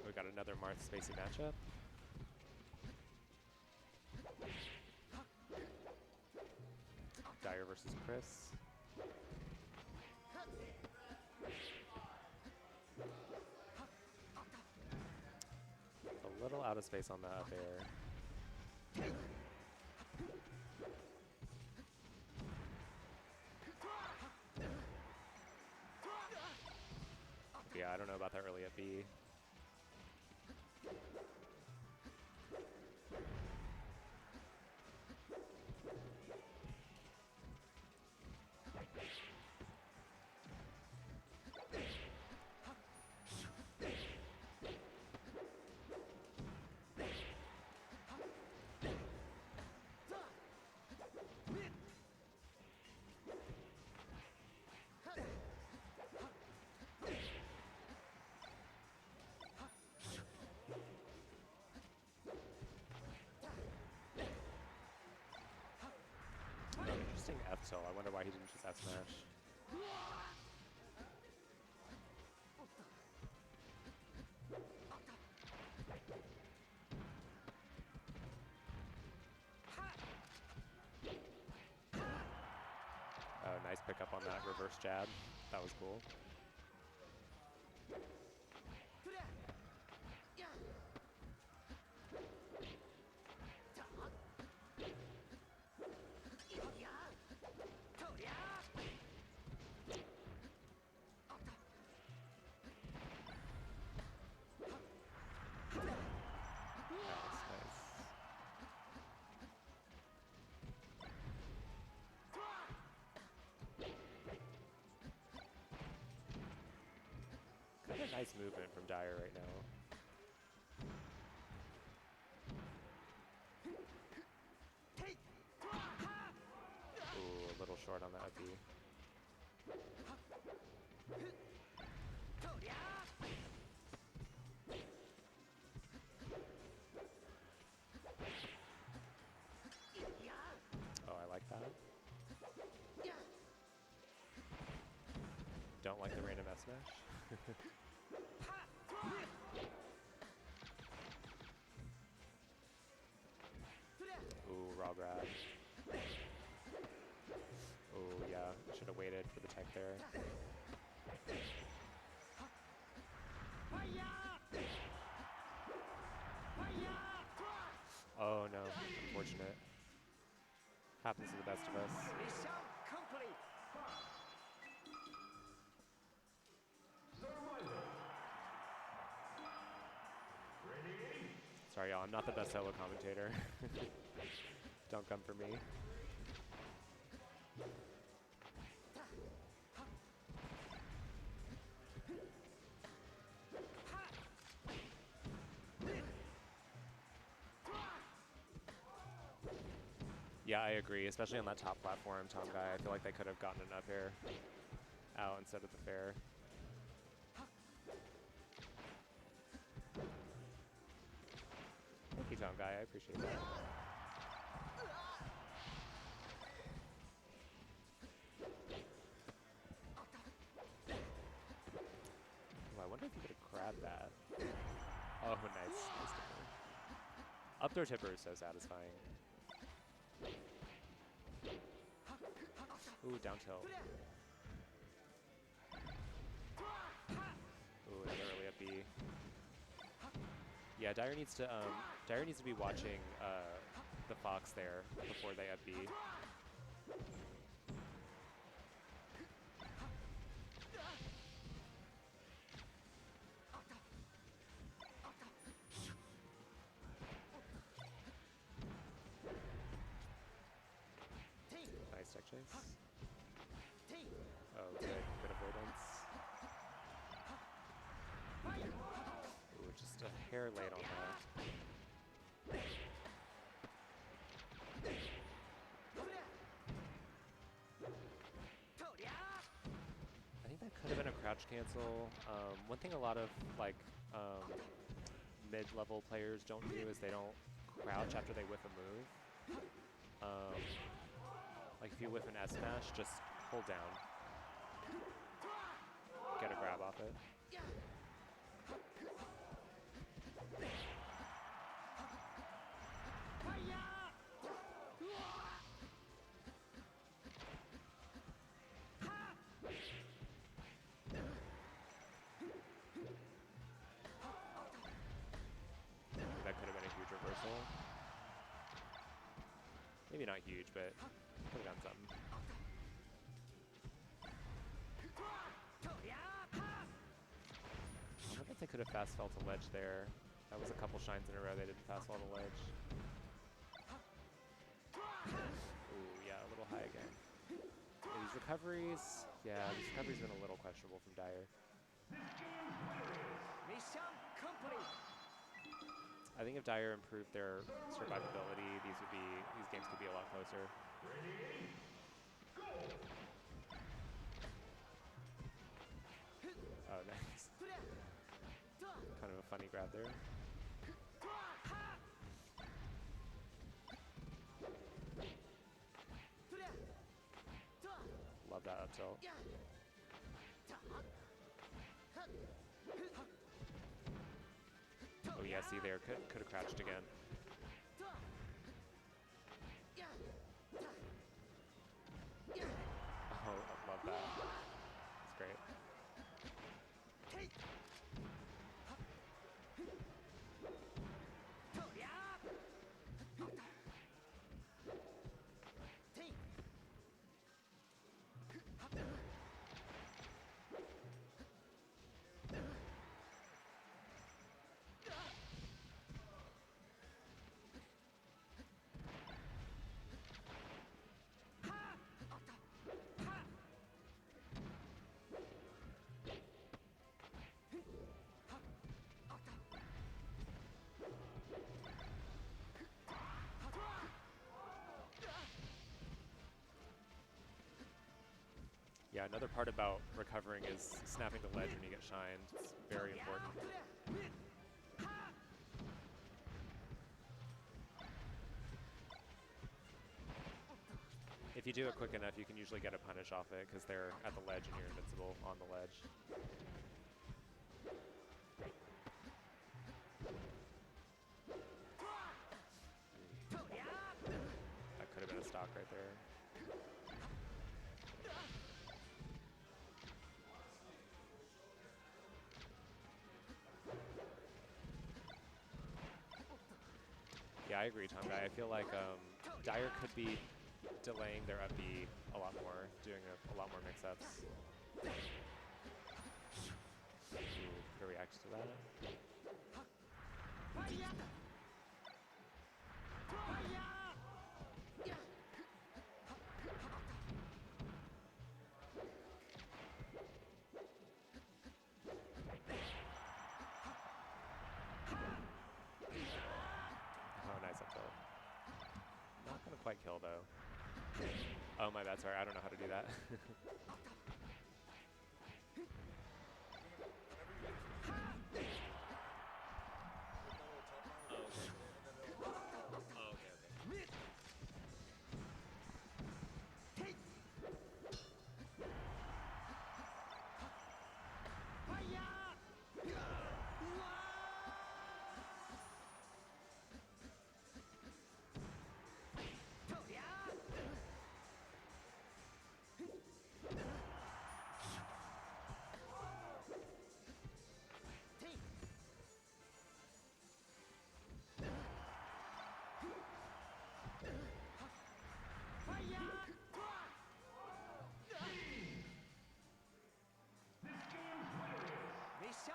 We got another Marth Spacey matchup. Dyer versus Chris. A little out of space on that up air. Yeah, I don't know about that early at B. Interesting F tilt. I wonder why he didn't just F smash. Oh, nice pickup on that reverse jab. That was cool. Nice movement from Dire right now. Ooh, a little short on the up B. Oh, I like that. Don't like the random S smash. Ooh, raw grab. Ooh, yeah, should have waited for the tech there. Oh no, unfortunate. Happens to the best of us. Sorry, y'all, I'm not the best solo commentator. Don't come for me. Yeah, I agree, especially on that top platform, Tom Guy. I feel like they could have gotten an up air out instead of the fair. Thank you, Tom Guy. I appreciate that. Oh, I wonder if you could have grabbed that. Oh, nice. Nice tipper. Up throw tipper is so satisfying. Ooh, down tilt. Ooh, another early up B. Yeah, Dire needs to be watching the Fox there before they up B. Nice tech chase. Oh, good avoidance. Ooh, just a hair late on that. I think that could have been a crouch cancel. One thing a lot of like mid-level players don't do is they don't crouch after they whiff a move. Like if you whiff an S smash, just hold down. Get a grab off it. That could have been a huge reversal. Maybe not huge, but could have done something. I wonder if they could have fast fell to ledge there. That was a couple shines in a row they didn't fast fall to ledge. Ooh, yeah, a little high again. Yeah, these recoveries been a little questionable from Dire. I think if Dire improved their survivability, these games could be a lot closer. Oh, nice. Kind of a funny grab there. Love that up tilt. Oh yeah, see there, could have crouched again. Oh, I love that. That's great. Yeah, another part about recovering is snapping the ledge when you get shined. It's very important. If you do it quick enough, you can usually get a punish off it because they're at the ledge and you're invincible on the ledge. That could have been a stock right there. Yeah, I agree, Tom Guy. I feel like Dire could be delaying their up B a lot more, doing a lot more mix-ups. Could react to that. Oh, nice up tilt. Not gonna quite kill though. Oh my bad, sorry, I don't know how to do that.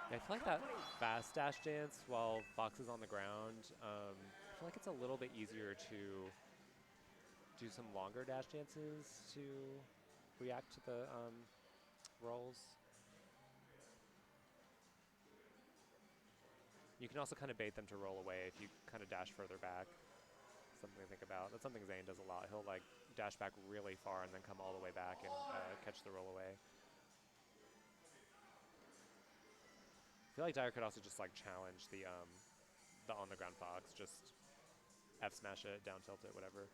I feel like that fast dash dance while Fox is on the ground, I feel like it's a little bit easier to do some longer dash dances to react to the rolls. You can also kind of bait them to roll away if you kind of dash further back. Something to think about. That's something Zane does a lot. He'll like dash back really far and then come all the way back and catch the roll away. I feel like Dire could also just like challenge the on the ground Fox, just F smash it, down tilt it, whatever.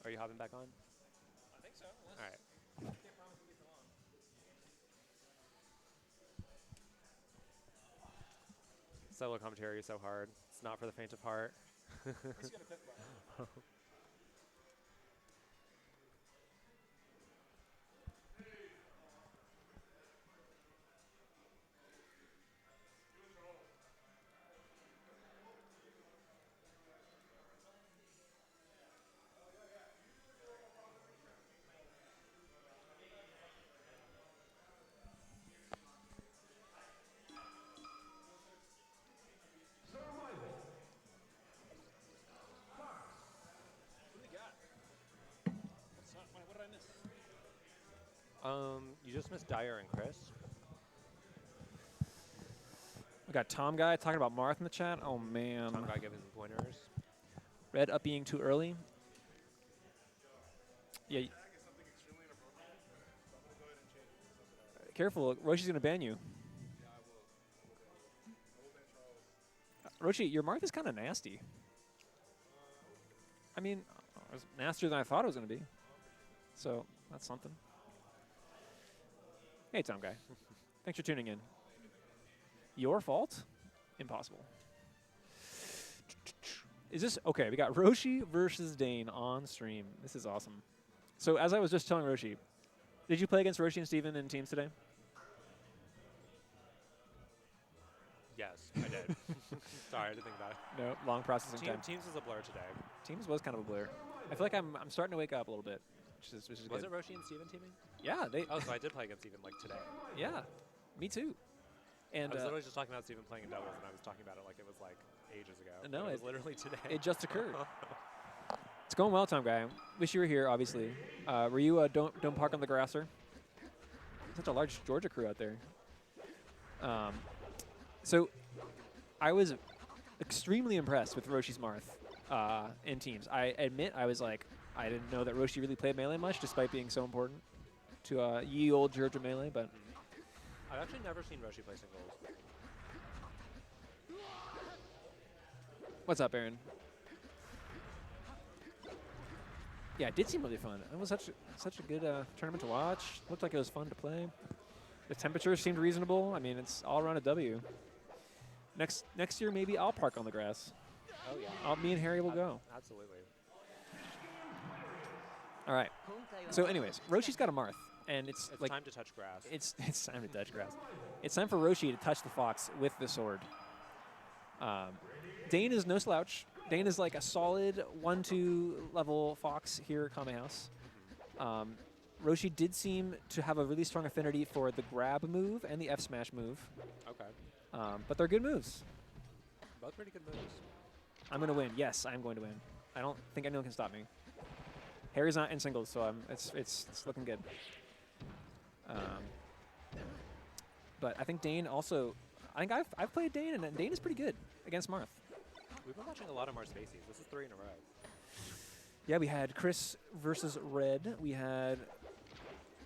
Are you hopping back on? I think so. All right. Can't promise to get them on. Solo commentary is so hard. It's not for the faint of heart. He's gonna pick one. What do we got? What's up? What did I miss? You just missed Dire and Chris. We got Tom Guy talking about Marth in the chat. Oh, man. Tom Guy giving some pointers. Red up being too early. Yeah. Careful. Roshi's going to ban you. Roshi, your Marth is kind of nasty. I mean, it was nastier than I thought it was going to be. So, that's something. Hey, Tom Guy. Thanks for tuning in. Your fault? Impossible. Is this... Okay, we got Roshi versus Deign on stream. This is awesome. So, as I was just telling Roshi, did you play against Roshi and Steven in teams today? I did. Sorry, I didn't think that. No, long processing time. Teams was a blur today. Teams was kind of a blur. I feel like I'm starting to wake up a little bit, which is Was good. it Roshi and Steven teaming? Yeah, they. Oh, so I did play against Steven like today. Yeah, me too. And I was literally just talking about Steven playing in doubles, and I was talking about it like it was like ages ago. No, but it was literally today. it just occurred. It's going well, Tom Guy. Wish you were here, obviously. Were you don't park on the grasser? Such a large Georgia crew out there. So I was extremely impressed with Roshi's Marth in teams. I admit I was like, I didn't know that Roshi really played Melee much, despite being so important to ye old Georgia Melee, but I've actually never seen Roshi play singles. what's up, Aaron? Yeah, it did seem really fun. It was such a good tournament to watch. Looked like it was fun to play. The temperature seemed reasonable. I mean, it's all around a W. Next year, maybe I'll park on the grass. Oh yeah. Me and Harry will go. Absolutely. All right. So, anyways, Roshi's got a Marth, and it's like time to touch grass. it's time to touch grass. It's time for Roshi to touch the fox with the sword. Deign is no slouch. Deign is like a solid 1-2 level fox here at Kame House. Roshi did seem to have a really strong affinity for the grab move and the F smash move. Okay. But they're good moves. Both pretty good moves. I'm going to win. Yes, I'm going to win. I don't think anyone can stop me. Harry's not in singles, so it's looking good. But I think Deign also... I think I've played Deign, and Deign is pretty good against Marth. We've been watching a lot of Marth Spacies. This is 3 in a row. Yeah, we had Chris versus Red.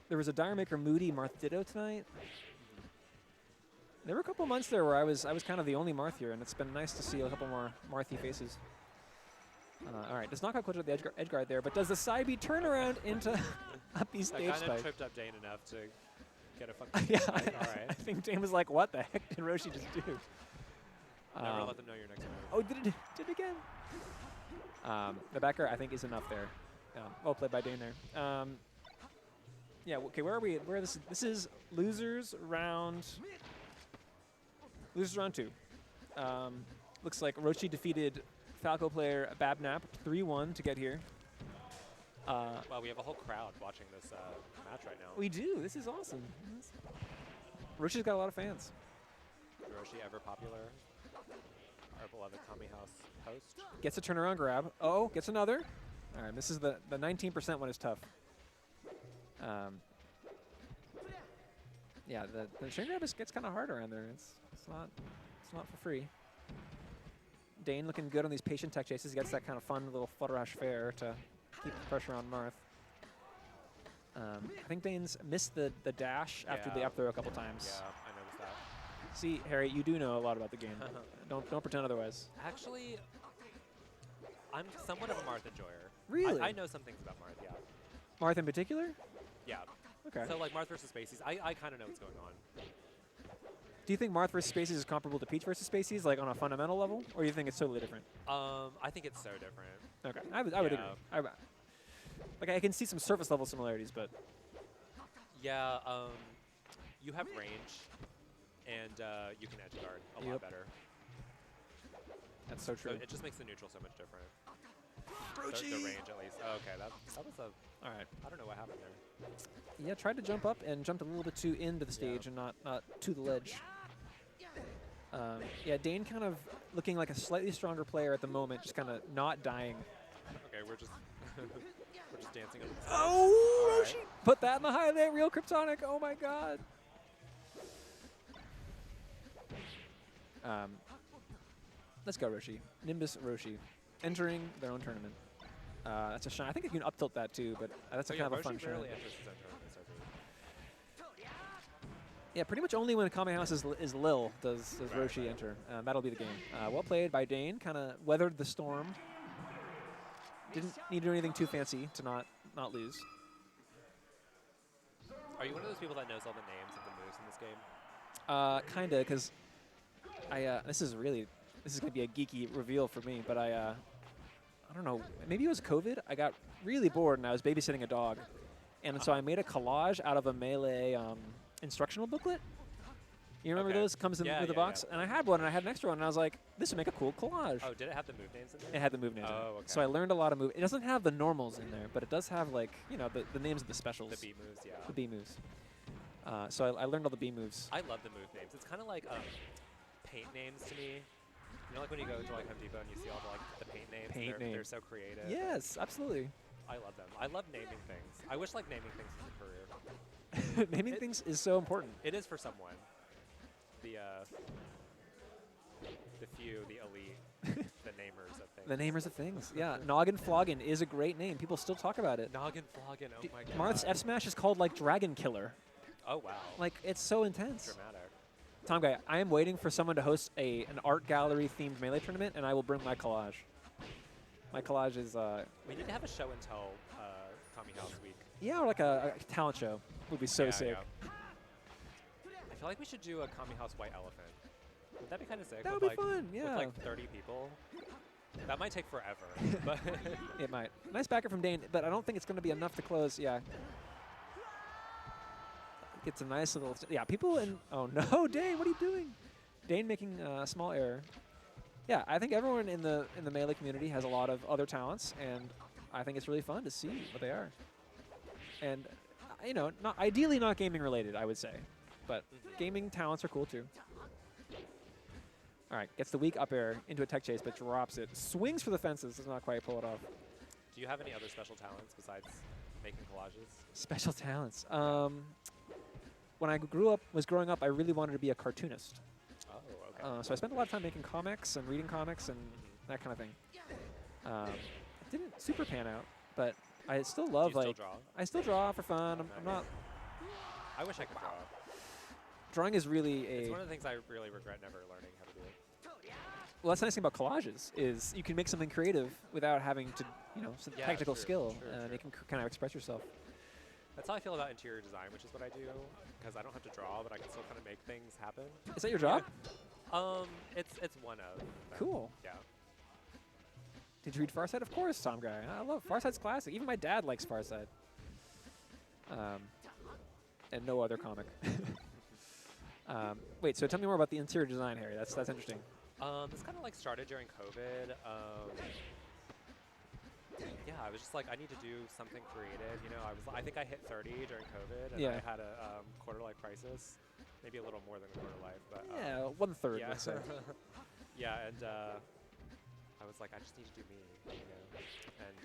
There was a Diremaykr Moody Marth Ditto tonight. There were a couple months there where I was kind of the only Marth here, and it's been nice to see a couple more Marthy faces. All right, does not quite close to the edge guard there, but does the side B turn around into a B stage I kind spike? of tripped up Deign enough to get a fucking Yeah, spike. All right. I think Deign was like, what the heck did Roshi just do? Never let them know your next move. Oh, did it again? The backer, I think, is enough there. Well played by Deign there. Yeah, okay, where are we? This is losers round 2. Looks like Roshi defeated Falco player Babnap 3-1 to get here. Wow, we have a whole crowd watching this match right now. We do. This is awesome. Roshi's got a lot of fans. Roshi, ever popular, our beloved Kame House host. Gets a turnaround grab. Oh, gets another. All right, this is the 19% one is tough. Yeah, the string grab gets kind of hard around there. It's not for free. Deign looking good on these patient tech chases. He gets that kind of fun little flutter rush fair to keep the pressure on Marth. I think Dane's missed the dash after the up throw a couple times. Yeah, I noticed that. See, Harry, you do know a lot about the game. Don't pretend otherwise. Actually, I'm somewhat of a Marth enjoyer. Really? I know some things about Marth, yeah. Marth in particular? Yeah. Okay. So like Marth versus Spacies, I kind of know what's going on. Do you think Marth versus Spacies is comparable to Peach versus Spacies, like on a fundamental level, or do you think it's totally different? I think it's so different. Okay, I would agree. Like I can see some surface level similarities, but Yeah, you have range, and you can edge guard a lot better. That's so true. So it just makes the neutral so much different. The range, at least. Oh, okay, that was a... All right. I don't know what happened there. Yeah, tried to jump up and jumped a little bit too into the stage and not to the ledge. Yeah, Deign kind of looking like a slightly stronger player at the moment, just kind of not dying. Okay, we're just we're just dancing on the stage. Oh, All Roshi! right. Put that in the highlight reel, Kryptonic. Oh my God. Let's go, Roshi. Nimbus Roshi, entering their own tournament. That's a shine. I think you can up tilt that too, but that's a kind of a fun shine. Rarely enters his own tournament, so Yeah, pretty much only when Kame House is Lil does Roshi enter. That'll be the game. Well played by Deign. Kind of weathered the storm. Didn't need to do anything too fancy to not lose. Are you one of those people that knows all the names of the moves in this game? Kinda, because this is gonna be a geeky reveal for me, but I don't know, maybe it was COVID. I got really bored and I was babysitting a dog, and so I made a collage out of a Melee instructional booklet. You remember Okay. those? Comes in Yeah, with the yeah, box, and I had one, and I had an extra one, and I was like, this would make a cool collage. Oh, did it have the move names in there? It had the move names. in it. Oh, okay. So I learned a lot of move. It doesn't have the normals in there, but it does have like the names of the specials. The B moves, yeah. The B moves. So I learned all the B moves. I love the move names. It's kind of like paint names to me. You know, like when you go to like Home Depot and you see all the paint names. Paint They're names. so creative. Yes, absolutely. I love them. I love naming things. I wish like naming things was a career. Naming things is so important. It is for someone. The few, the elite, the namers of things. The namers of things. Yeah, Noggin Floggin is a great name. People still talk about it. Noggin Floggin, oh my god. Marth's F Smash is called like Dragon Killer. Oh wow. Like it's so intense. Dramatic. Tom Guy, I am waiting for someone to host an art gallery themed Melee tournament, and I will bring my collage. My collage is We need to have a show and tell Kame House Week. yeah, or like a talent show would be so Yeah, sick. yeah. I feel like we should do a Kame House White Elephant. Would that be kind of sick? That would with be like, fun. Yeah, With like 30 people. That might take forever, but it might. Nice backer from Deign, but I don't think it's going to be enough to close. Yeah. It's a nice little, people in, oh no, Deign, what are you doing? Deign making a small error. Yeah, I think everyone in the Melee community has a lot of other talents, and I think it's really fun to see what they are. And, not ideally not gaming related, I would say, but gaming talents are cool too. All right, gets the weak up air into a tech chase, but drops it. Swings for the fences, does not quite pull it off. do you have any other special talents besides making collages? Special talents. When I was growing up, I really wanted to be a cartoonist. Oh, okay. So I spent a lot of time making comics and reading comics and that kind of thing. It didn't super pan out, but I still love do you like still draw? I still draw for fun. I'm not I wish I could draw. drawing is really It's a one of the things I really regret never learning how to do it. well. That's the nice thing about collages is you can make something creative without having to some Yeah, technical true, skill, true, and true. you can kind of express yourself. That's how I feel about interior design, which is what I do, because I don't have to draw, but I can still kind of make things happen. Is that your job? It's one of them. Cool. Yeah. Did you read Farside? Of course, Tom Guy. I love Farside's classic. Even my dad likes Farside. And no other comic. Wait, so tell me more about the interior design, Harry. That's interesting. This kind of like started during COVID. Yeah, I was just like, I need to do something creative. I think I hit 30 during COVID, and Yeah. I had a quarter-life crisis, maybe a little more than a quarter-life, but Yeah, 1/3, yeah. let's say. Yeah, and I was like, I just need to do me, and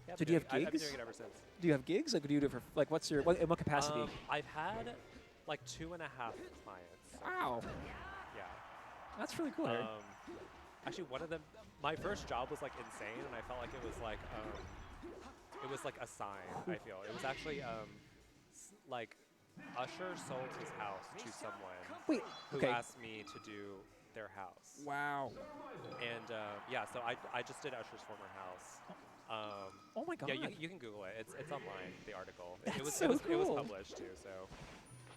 yeah. So do you have I've been gigs? doing it ever since. Do you have gigs? Like, do you do it for like what's your in what capacity? I've had like 2.5 clients. Wow, Yeah. that's really cool. Harry. Actually, one of them, my first job was like insane, and I felt like it was like a sign. I feel it was actually like Usher sold his house to someone Wait, who okay. asked me to do their house. Wow. And yeah, so I just did Usher's former house. Oh my God. Yeah, you can Google it. It's online. The article. That's it was so it was cool. published too. So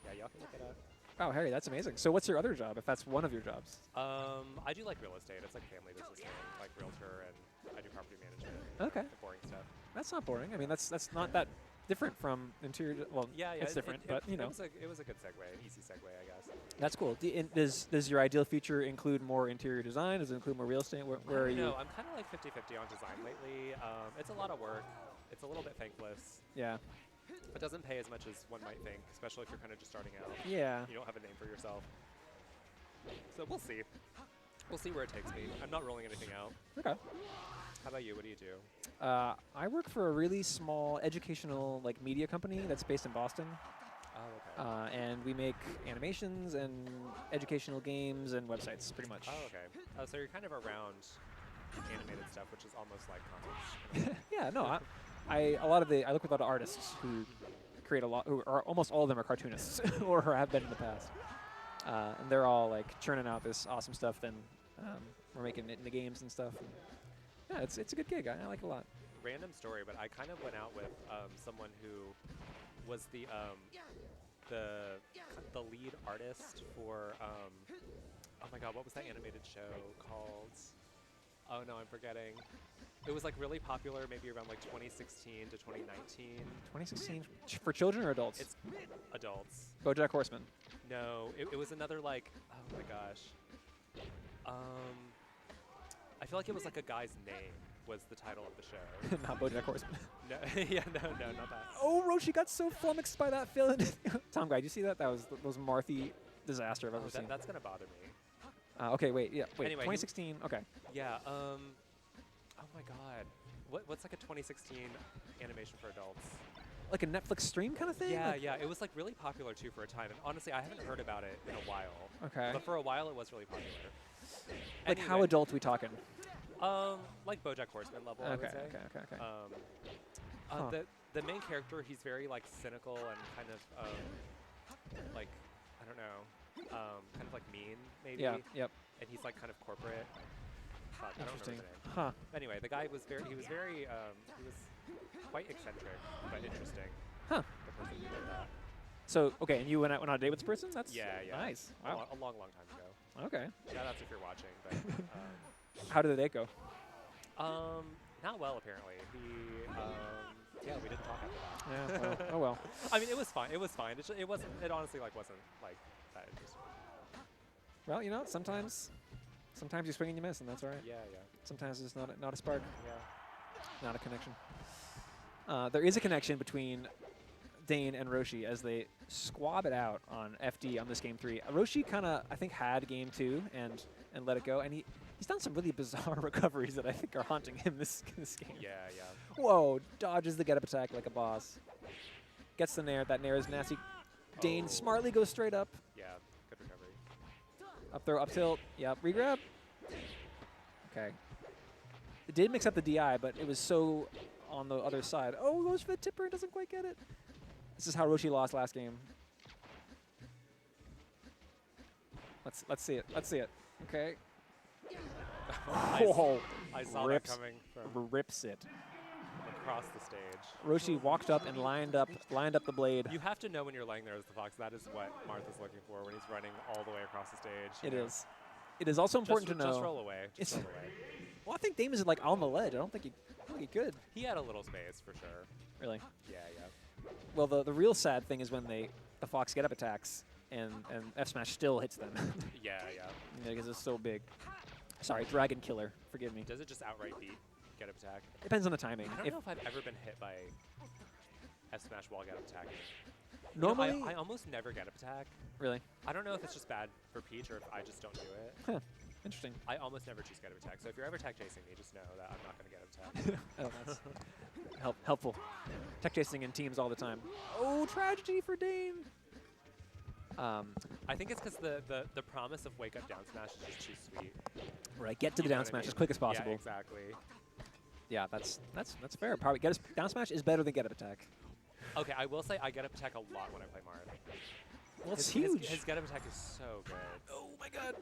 yeah, y'all can look it up. Wow, Harry, that's amazing. So what's your other job, if that's one of your jobs? I do like real estate. It's like family business thing, like realtor, and I do property management. Okay. The boring stuff. That's not boring. I mean, that's not that different from interior. Well, Yeah, it's different, but it was a good segue, an easy segue, I guess. that's cool. Does your ideal future include more interior design? Does it include more real estate? Where are you? No, I'm kind of like 50-50 on design lately. It's a lot of work. It's a little bit thankless. Yeah. It doesn't pay as much as one might think, especially if you're kind of just starting out. Yeah. You don't have a name for yourself. So we'll see. We'll see where it takes me. I'm not rolling anything out. Okay. How about you? What do you do? I work for a really small educational media company that's based in Boston. Oh, okay. And we make animations and educational games and websites, pretty much. Oh, okay. Oh, so you're kind of around animated stuff, which is almost like comics. Yeah, no, I look with a lot of artists who create a lot, who are almost all of them are cartoonists or have been in the past, and they're all like churning out this awesome stuff. Then we're making it into games and stuff. And yeah, it's a good gig. I like it a lot. Random story, but I kind of went out with someone who was the lead artist for oh my god, what was that animated show called? Oh no, I'm forgetting. It was like really popular maybe around like 2016 to 2019. 2016 for children or adults? It's adults. BoJack Horseman. No, it was another like, oh my gosh. I feel like it was like a guy's name was the title of the show. Not BoJack Horseman. No, yeah, no, not that. Oh, Roshi got so flummoxed by that fill. Tom, guy, did you see that? That was the most Marthy disaster I've ever seen. That's gonna bother me. Okay, wait, yeah, wait. Anyway, 2016. Okay. Yeah. Oh my God. What's like a 2016 animation for adults? Like a Netflix stream kind of thing? Yeah, Like, yeah. It was like really popular too for a time, and honestly, I haven't heard about it in a while. Okay. But for a while, it was really popular. Like Anyway, how adult we talking? Like BoJack Horseman level, I would Okay, say. okay. Huh. The main character, he's very like cynical and kind of like I don't know, kind of like mean maybe. Yeah. Yep. And he's like kind of corporate. Fuck, I don't remember Interesting. his name. Huh. Anyway, the guy was he was quite eccentric, but interesting. Huh. The person who did that. So okay, and you went on a date with this person? That's Yeah. nice. Wow. A long time ago. Okay. Shout outs if you're watching, but How did the date go? not well apparently. Yeah, we didn't talk after that. Yeah. Well, oh well. I mean, it was fine. It was fine. It wasn't. It honestly wasn't like that interesting. Well, you know, sometimes you swing and you miss, and that's all right. Yeah. Sometimes it's not a spark, Yeah. not a connection. There is a connection between Deign and Roshi as they squab it out on FD on this game 3. Roshi kind of, I think, had game 2 and let it go, and he's done some really bizarre recoveries that I think are haunting him this game. Yeah. Whoa, dodges the get-up attack like a boss. Gets the nair. That nair is nasty. Deign smartly goes straight up. Yeah. Good recovery. Up throw, up tilt. Yep, regrab. Okay. It did mix up the DI, but it was so on the other side. Oh, goes for the tipper and doesn't quite get it. This is how Roshi lost last game. Let's see it. Let's see it. Okay. I saw Rips. that coming from Rips it. across the stage. Roshi walked up and lined up the blade. You have to know when you're laying there as the fox. That is what Marth is looking for when he's running all the way across the stage. It is. It is also important to know. Just roll away. Just roll away. Well, I think Dame is like on the ledge. I don't think he could. He had a little space for sure. Really. Yeah. Well, the real sad thing is when the Fox get up attacks and F smash still hits them. Yeah. Because it's so big. Sorry, Dragon Killer. Forgive me. Does it just outright beat get up attack? Depends on the timing. I don't know if I've ever been hit by F smash while get up attack. Normally, You know, I almost never get up attack. really. I don't know if it's just bad for Peach or if I just don't do it. Huh. Interesting. I almost never choose get up attack. So if you're ever tech chasing me, just know that I'm not going to get up attack. Oh, that's helpful. Tech chasing in teams all the time. Oh, tragedy for Dame. I think it's because the promise of wake up down smash is just too sweet. Right, get to the You know down what I smash mean? as quick as possible. Yeah, exactly. Yeah, that's fair. Probably down smash is better than get up attack. Okay, I will say I get up attack a lot when I play Marth. Well, it's His huge. get up attack is so good. Oh my god.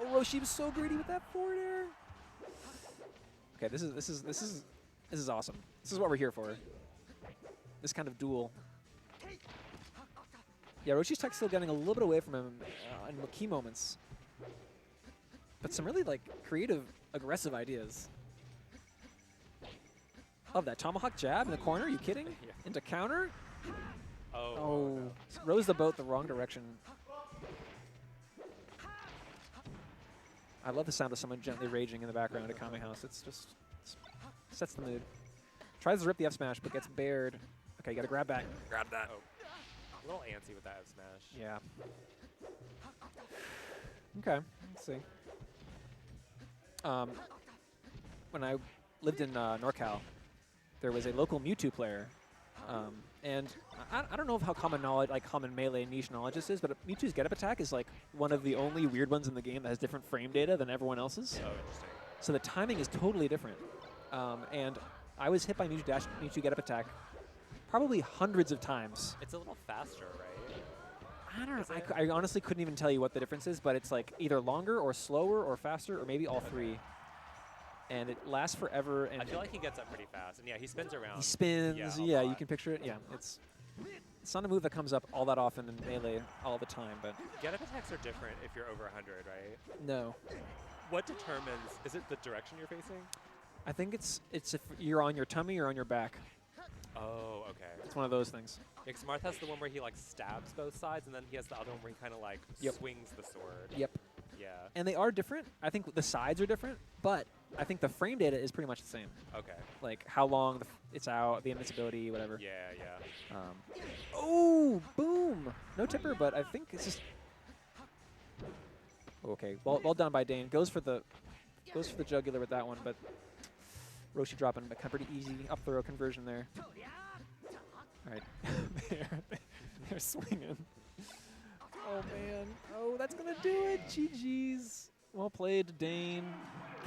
Oh, Roshi was so greedy with that forward air. Okay, this is awesome. This is what we're here for. This kind of duel. Yeah, Roshi's tech still getting a little bit away from him in key moments. But some really like creative, aggressive ideas. Love that tomahawk jab in the corner. Are you kidding? Yeah. Into counter. Oh. Oh, rose the boat the wrong direction. I love the sound of someone gently raging in the background at Kame House. It's just sets the mood. Tries to rip the F smash, but gets bared. Okay, you gotta grab back. Grab that. Oh. A little antsy with that F smash. Yeah. Okay, let's see. When I lived in NorCal, there was a local Mewtwo player. And I don't know how common knowledge, like common melee niche knowledge this is, but Mewtwo's get-up attack is like one of the only weird ones in the game that has different frame data than everyone else's. Oh, interesting. So the timing is totally different. And I was hit by Mewtwo get-up attack probably hundreds of times. It's a little faster, right? I don't Is know. it? I honestly couldn't even tell you what the difference is, but it's like either longer or slower or faster or maybe all three. And it lasts forever. And I feel like he gets up pretty fast. And yeah, he spins around. he spins. Yeah, Yeah, a you lot. can picture it. Yeah, it's not a move that comes up all that often in Melee all the time, but Get up attacks are different if you're over 100, right? no. What determines, is it the direction you're facing? I think it's if you're on your tummy or on your back. Oh, okay. It's one of those things. Yeah, 'cause Marth has the one where he like stabs both sides, and then he has the other one where he kind of like Yep. swings the sword. Yep. Yeah. And they are different. I think the sides are different, but I think the frame data is pretty much the same. Okay. Like how long it's out, the invincibility, whatever. Yeah, yeah. Oh, boom! No tipper, but I think it's just. Okay, well done by Deign. Goes for the jugular with that one, but Roshi dropping a kind of pretty easy up throw conversion there. All right, they're swinging. Oh man! Oh, that's gonna do it. GG's. Well played, Deign.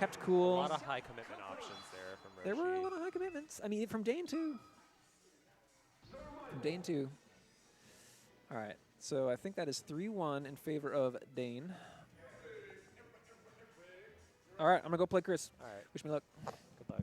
Kept cool. A lot of high commitment options there from Roshi. There were a lot of high commitments. I mean, from Deign too. From Deign too. All right, so I think that is 3-1 in favor of Deign. All right, I'm gonna go play Chris. All right. Wish me luck. Good luck.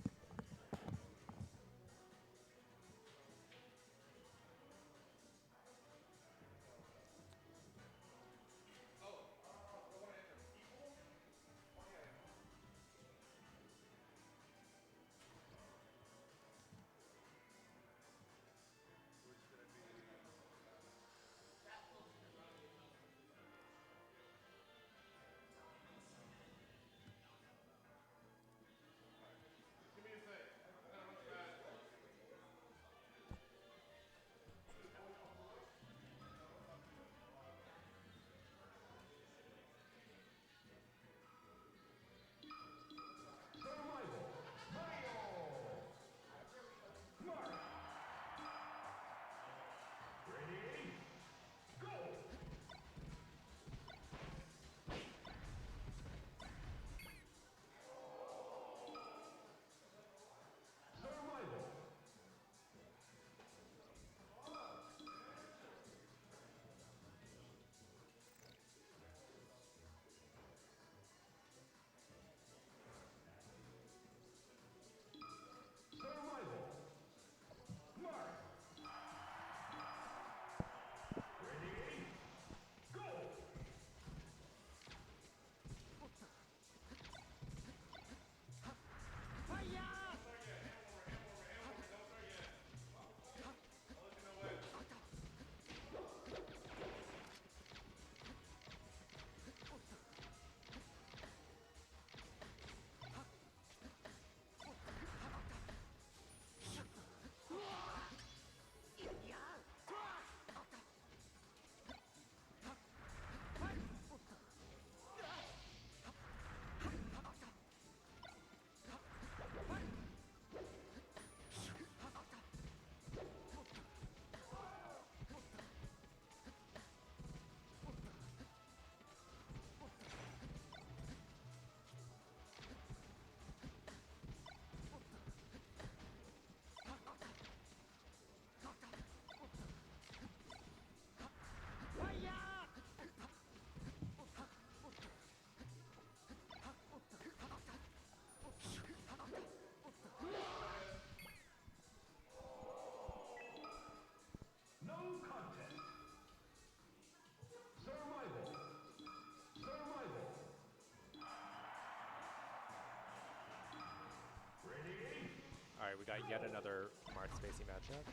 All right, we got yet another Marth spacey matchup.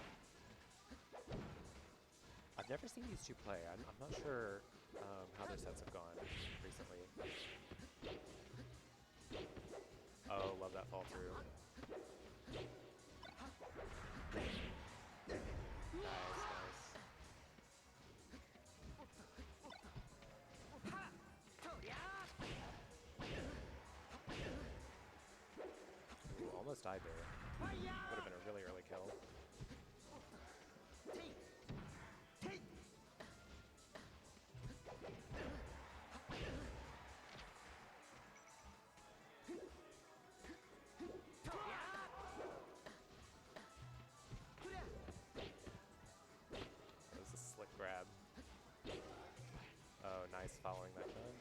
I've never seen these two play. I'm not sure how their sets have gone recently. Oh, love that fall through. Nice, nice. Ooh, almost died there. Would have been a really early kill. That was a slick grab. Oh, nice following that gun.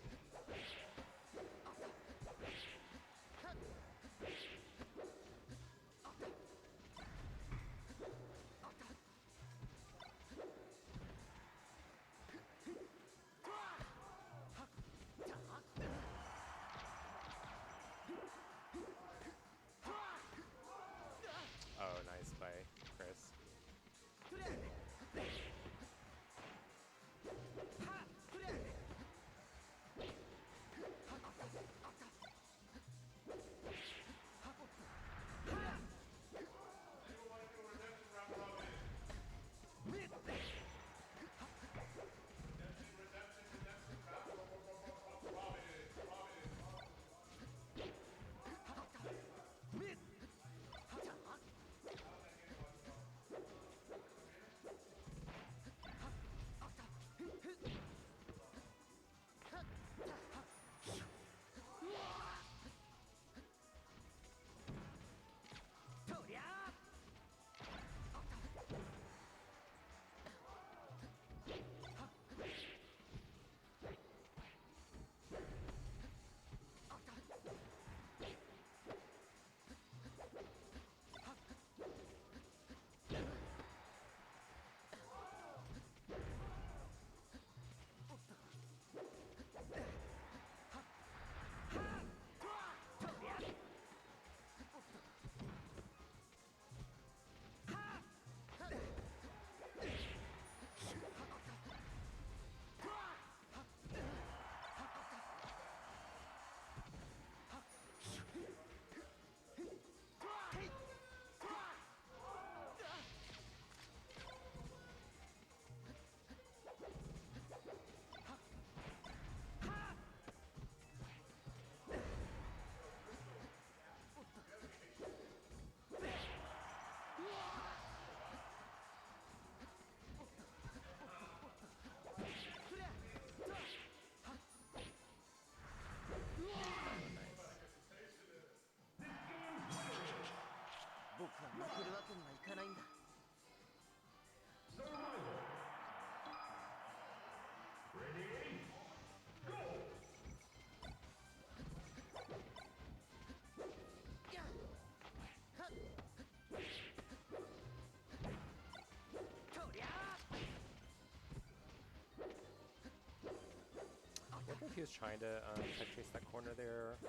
he was trying to tech chase that corner there,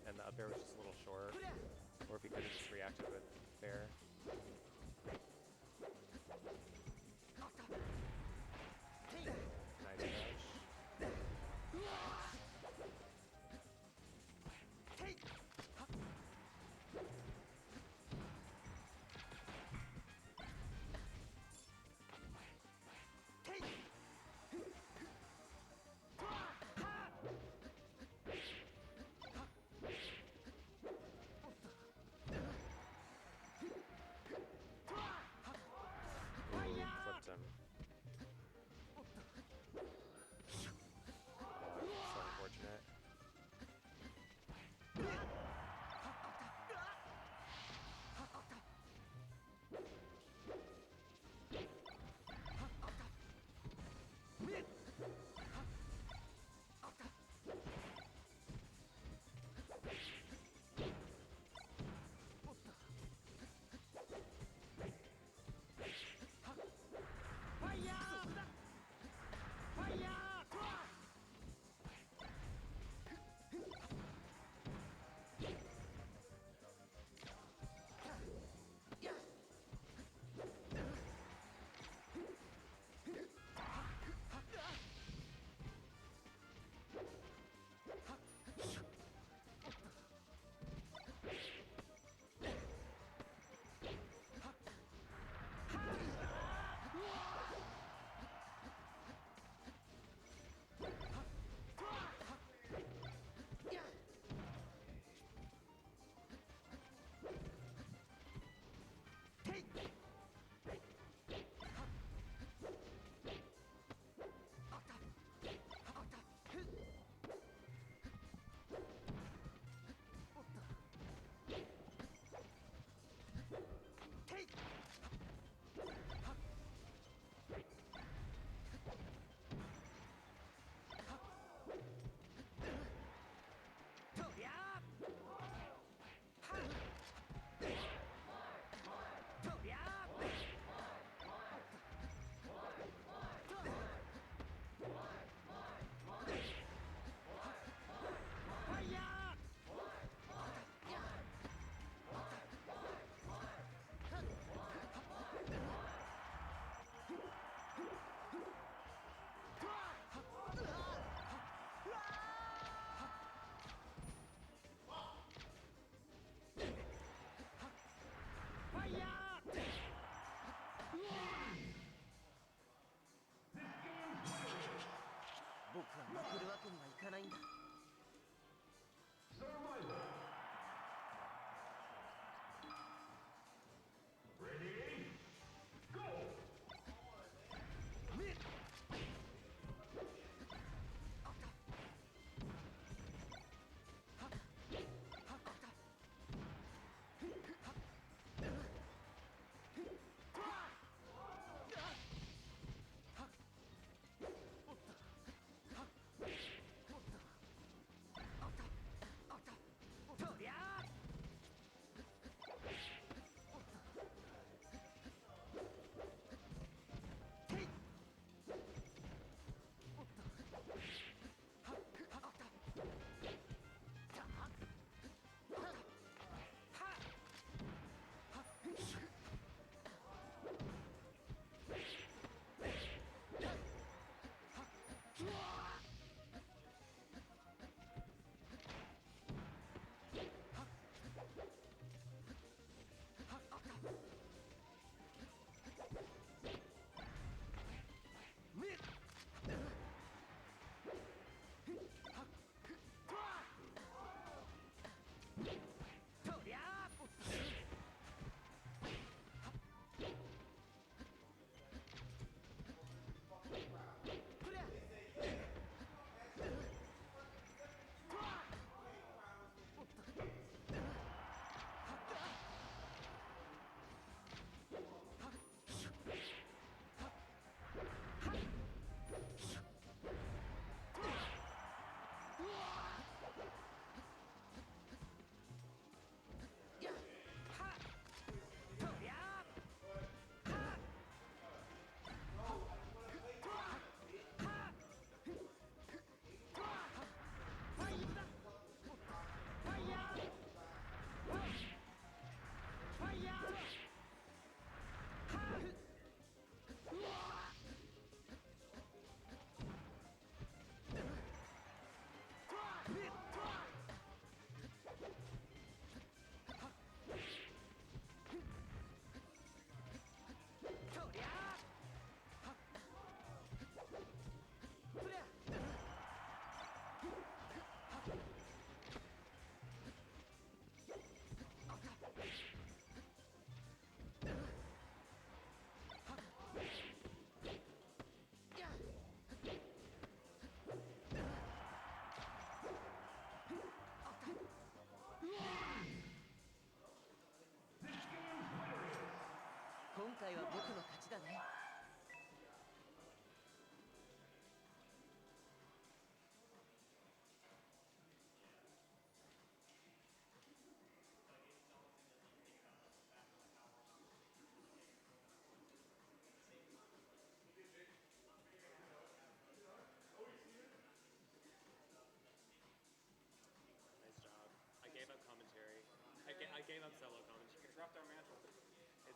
and the up air was just a little short, or if he could have just reacted with fair. Nice dash.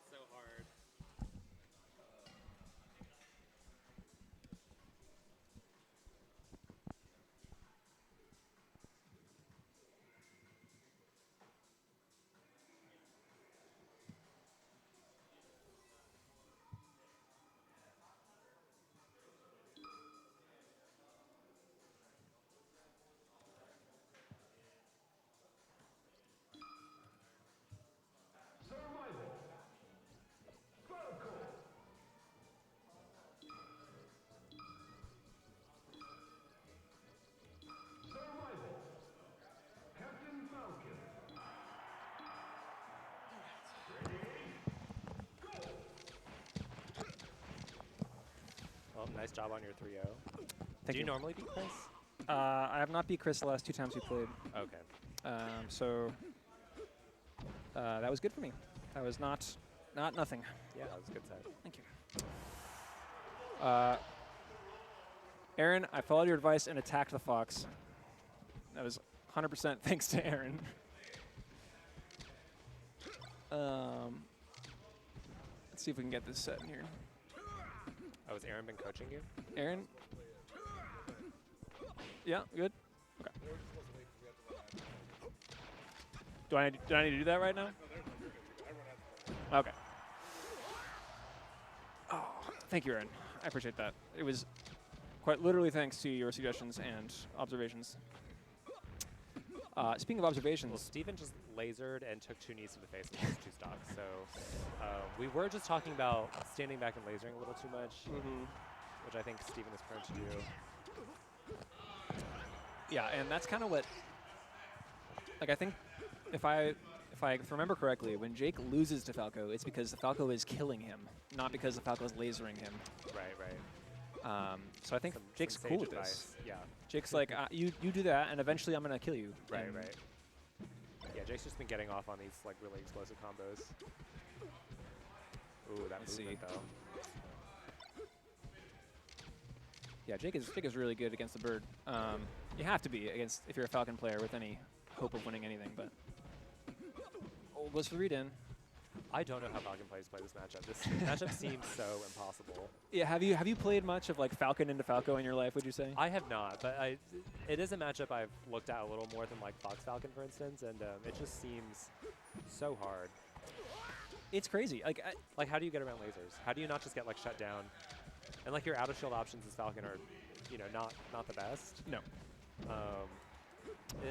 so hard. Well, nice job on your 3-0. Do you normally beat Chris? I have not beat Chris the last 2 times we played. Okay. So that was good for me. That was not nothing. Yeah, that was a good set. Thank you. Aaron, I followed your advice and attacked the fox. That was 100% thanks to Aaron. Let's see if we can get this set in here. Oh, has Aaron been coaching you? Aaron? Yeah, good. Okay. Do I need to do that right now? Okay. Oh, thank you, Aaron. I appreciate that. It was quite literally thanks to your suggestions and observations. Speaking of observations, Well, Steven just lasered and took 2 knees to the face with his 2 stocks. So we were just talking about standing back and lasering a little too much, which I think Steven is prone to do. yeah, and that's kind of what. Like, I think if I remember correctly, when Jake loses to Falco, it's because the Falco is killing him, not because the Falco is lasering him. Right. So I think Jake's some cool sage with this. advice. Yeah. Jake's like, you do that, and eventually I'm gonna kill you. Right. And Right. Yeah, Jake's just been getting off on these like really explosive combos. Ooh, that Let's movement see. though. Yeah, Jake is really good against the bird. You have to be against if you're a Falcon player with any hope of winning anything. But goes for the read-in. I don't know how Falcon players play this matchup. This matchup seems so impossible. Yeah, have you played much of like Falcon into Falco in your life? Would you say? I have not, but it is a matchup I've looked at a little more than like Fox Falcon, for instance, and it just seems so hard. It's crazy. Like, how do you get around lasers? How do you not just get like shut down? And like your out of shield options as Falcon are, not the best. No.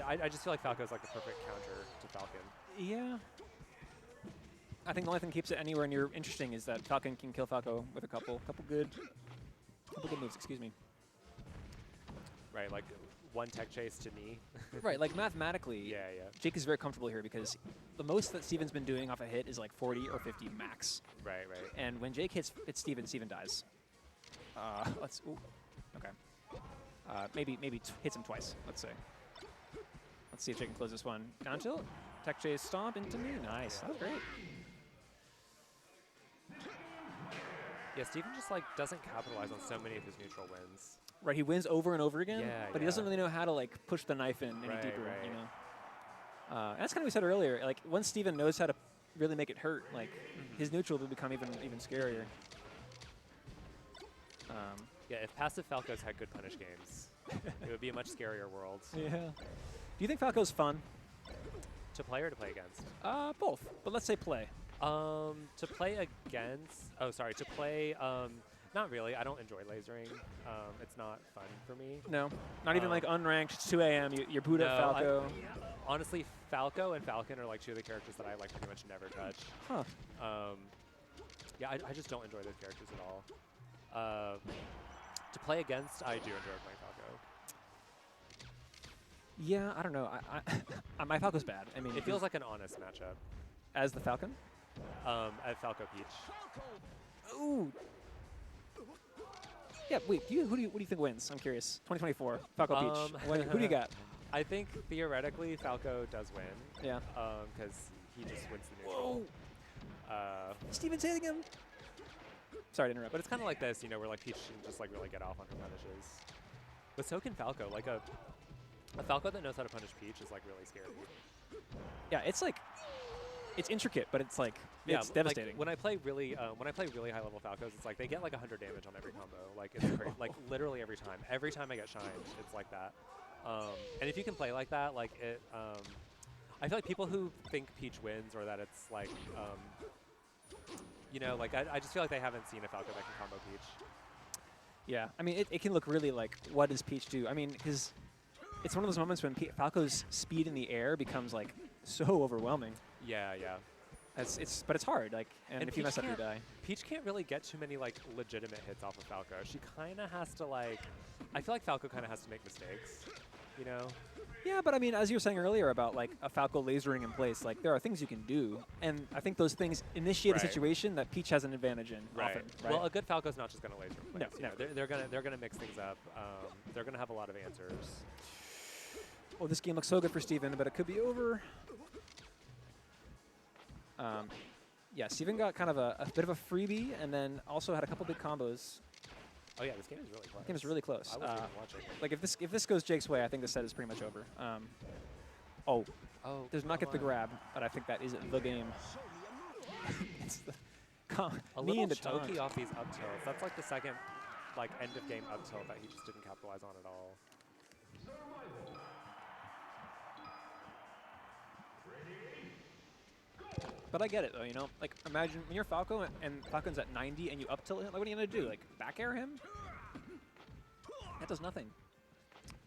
I just feel like Falco is like the perfect counter to Falcon. Yeah. I think the only thing that keeps it anywhere near interesting is that Falcon can kill Falco with a couple good moves. Excuse me. Right, like one tech chase to knee. Right, like mathematically, Yeah. Jake is very comfortable here because the most that Steven's been doing off a hit is like 40 or 50 max. Right. And when Jake hits Steven dies. Okay. Maybe hits him twice, let's say. Let's see if Jake can close this one. Down tilt, tech chase, stomp into me. Nice, that was great. Yeah, Steven just like doesn't capitalize on so many of his neutral wins. Right, he wins over and over again, Yeah, but he doesn't really know how to like push the knife in any Right, deeper, right. you know. That's kind of what we said earlier. Like once Steven knows how to really make it hurt, like his neutral will become even scarier. Yeah, if passive Falcos had good punish games, it would be a much scarier world. Yeah. Do you think Falco's fun? To play or to play against? Both, but let's say play. To play against, to play, not really. I don't enjoy lasering. It's not fun for me. No, not even like unranked. It's 2 a.m. You're boot up Falco. Honestly, Falco and Falcon are like 2 of the characters that I like pretty much never touch. Huh. Yeah, I just don't enjoy those characters at all. To play against, I do enjoy playing Falco. Yeah, I don't know. My Falco's bad. I mean, It feels like an honest matchup. as the Falcon. At Falco Peach. Ooh. Yeah. Wait. What do you think wins? I'm curious. 2024 Falco Peach. Who do you got? I think theoretically Falco does win. Yeah. Because he just wins the neutral. Steven's hitting him. Sorry to interrupt. But it's kind of like this, where like Peach can just like really get off on her punishes. But so can Falco. Like a Falco that knows how to punish Peach is like really scary. Yeah, it's like it's intricate, but it's like yeah, it's devastating. Like when I play really high level Falcos, it's like they get like 100 damage on every combo. Like it's great. Like literally every time. Every time I get shined, it's like that. And if you can play like that, like it, I feel like people who think Peach wins or that it's like, you know, like I just feel like they haven't seen a Falco that can combo Peach. Yeah, I mean, it can look really like, what does Peach do? I mean, because it's one of those moments when Falco's speed in the air becomes like so overwhelming. Yeah, yeah. But it's hard, like, and if you mess up, you die. Peach can't really get too many like legitimate hits off of Falco. She kind of has to like, I feel like Falco kind of has to make mistakes, you know? Yeah, but I mean, as you were saying earlier about like a Falco lasering in place, like there are things you can do, and I think those things initiate a situation that Peach has an advantage in. Often, right? Well, a good Falco's not just gonna laser in place. No, you know, they're gonna mix things up. They're gonna have a lot of answers. Oh, this game looks so good for Phteven, but it could be over. Yeah, Phteven got kind of a bit of a freebie, and then also had a couple big combos. Oh yeah, this game is really close. This game is really close. I wasn't even watching. Like if this goes Jake's way, I think the set is pretty much over. Does not get the grab, but I think that is the game. It's the a little choky off these up tilts. That's like the second like end of game up tilt that he just didn't capitalize on at all. But I get it though, you know. Like imagine when you're Falco and Falcon's at 90 and you up tilt him. Like what are you gonna do? Like back air him? That does nothing.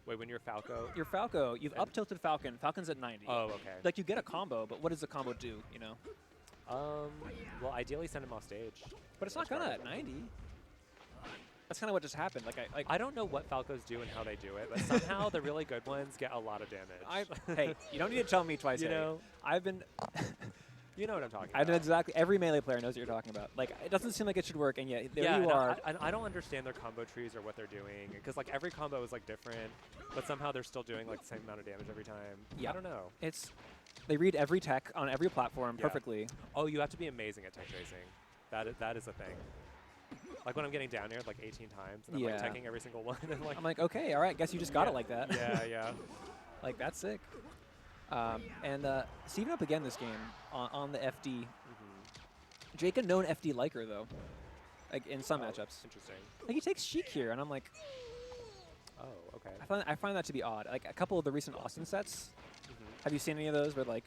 Wait, when you're Falco? You're Falco. You've up tilted Falcon. Falcon's at 90. Oh, okay. Like you get a combo, but what does the combo do? You know. Well, ideally send him off stage. But it's not gonna at 90. That's kind of what just happened. I don't know what Falcos do and how they do it, but somehow the really good ones get a lot of damage. Hey, you don't need to tell me twice. You know, I've been. You know what I'm talking about. I know exactly. Every Melee player knows what you're talking about. Like, it doesn't seem like it should work, and yet there you are. I don't understand their combo trees or what they're doing, because like every combo is like different, but somehow they're still doing like the same amount of damage every time. Yeah. I don't know. They read every tech on every platform perfectly. Oh, you have to be amazing at tech tracing. That is a thing. Like when I'm getting down here like 18 times, and I'm like teching every single one. And like I'm like, okay, all right, guess you just got it like that. Yeah. Like, that's sick. And Phteven up again this game on the FD. Jake a known FD liker, though, like in some matchups. Interesting. Like, he takes Sheik here, and I'm like... Oh, okay. I find that to be odd. Like, a couple of the recent Austin sets, have you seen any of those where, like,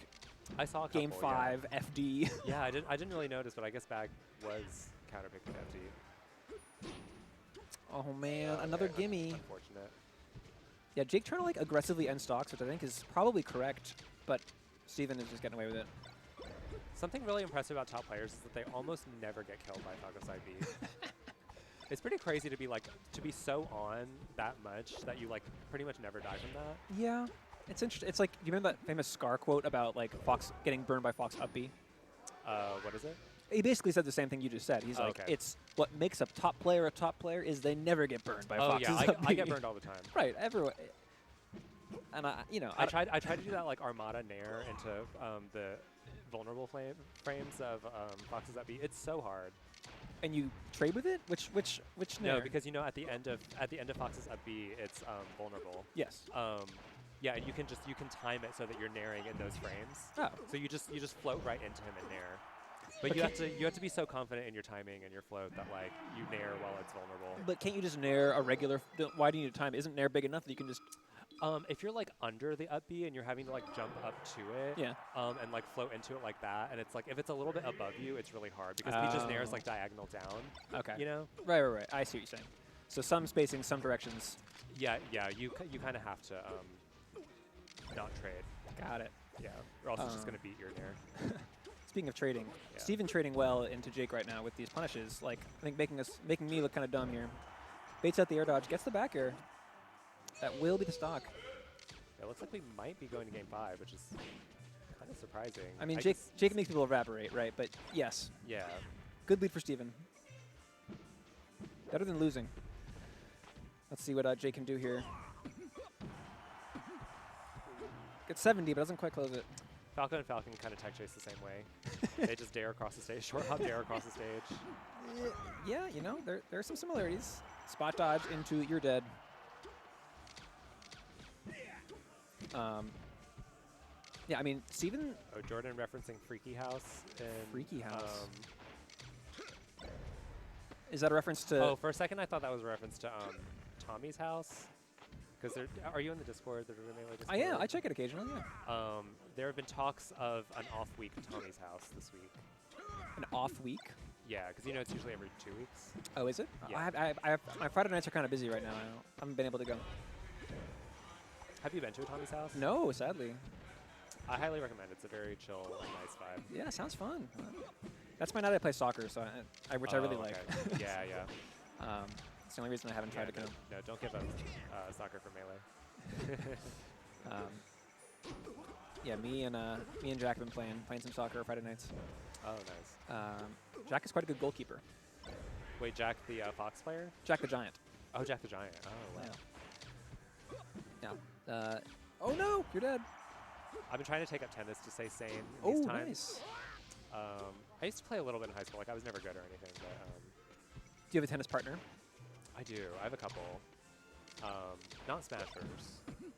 I saw a couple, Game 5, FD? Yeah, I didn't really notice, but I guess Bag was counterpicking FD. Oh, man, another gimme. Unfortunate. Yeah, Jake trying to, like, aggressively end stocks, which I think is probably correct, but Phteven is just getting away with it. Something really impressive about top players is that they almost never get killed by Falco side B. It's pretty crazy to be so on that much that you like pretty much never die from that. Yeah, it's interesting. It's like, do you remember that famous Scar quote about like Fox getting burned by Fox up B? What is it? He basically said the same thing you just said. He's like, it's what makes a top player is they never get burned by Fox's yeah, up B. I get burned all the time. Right, everyone. And I tried to do that like Armada Nair into the vulnerable frames of Fox's up B. It's so hard. And you trade with it? Which Nair? No, because you know at the end of Fox's up B, it's vulnerable. Yes. Yeah, and you can time it so that you're nairing in those frames. Oh. So you just float right into him and nair. But you have to be so confident in your timing and your float that like you nair while it's vulnerable. But can't you just nair a regular? Why do you need to time? Isn't nair big enough that you can just? If you're like under the up B and you're having to like jump up to it, and like float into it like that, and it's like if it's a little bit above you, it's really hard because Peach's nair is like diagonal down. Okay. You know? Right. I see what you're saying. So some spacing, some directions. Yeah. You kind of have to not trade. Got it. Yeah. Or else it's just gonna beat your nair. Speaking of trading, Phteven trading well into Jake right now with these punishes. Like I think making me look kind of dumb here. Baits out the air dodge, gets the back air. That will be the stock. It looks like we might be going to Game 5, which is kind of surprising. I mean, Jake makes people evaporate, right? But yes. Yeah. Good lead for Phteven. Better than losing. Let's see what Jake can do here. Gets 70, but doesn't quite close it. Falco and Falcon kind of tech chase the same way. They just dare across the stage, short hop dare across the stage. Yeah, you know, there are some similarities. Spot dodge into you're dead. Yeah, I mean, Steven, Oh, Jordan referencing Freaky House. And, Freaky House. Is that a reference to? Oh, for a second I thought that was a reference to Tommy's house. Because are you in the Discord? The Melee Discord? I am. I check it occasionally. Yeah. There have been talks of an off week at Tommy's house this week. An off week. Yeah, because you know it's usually every 2 weeks. Oh, is it? Yeah. I have my Friday nights are kind of busy right now. I haven't been able to go. Have you been to a Tommy's house? No, sadly. I highly recommend. It's a very chill, nice vibe. Yeah, sounds fun. That's my night I play soccer, so which I really like. Okay. Yeah, yeah. It's the only reason I haven't tried to come. No, don't give up soccer for Melee. Yeah, me and Jack have been playing some soccer Friday nights. Oh, nice. Jack is quite a good goalkeeper. Wait, Jack the Fox player? Jack the Giant. Oh, Jack the Giant. Oh, wow. Yeah. Oh no, you're dead. I've been trying to take up tennis to stay sane in Oh, these times. nice. I used to play a little bit in high school. Like, I was never good or anything, but Do you have a tennis partner? I do. I have a couple. Not Smashers. No.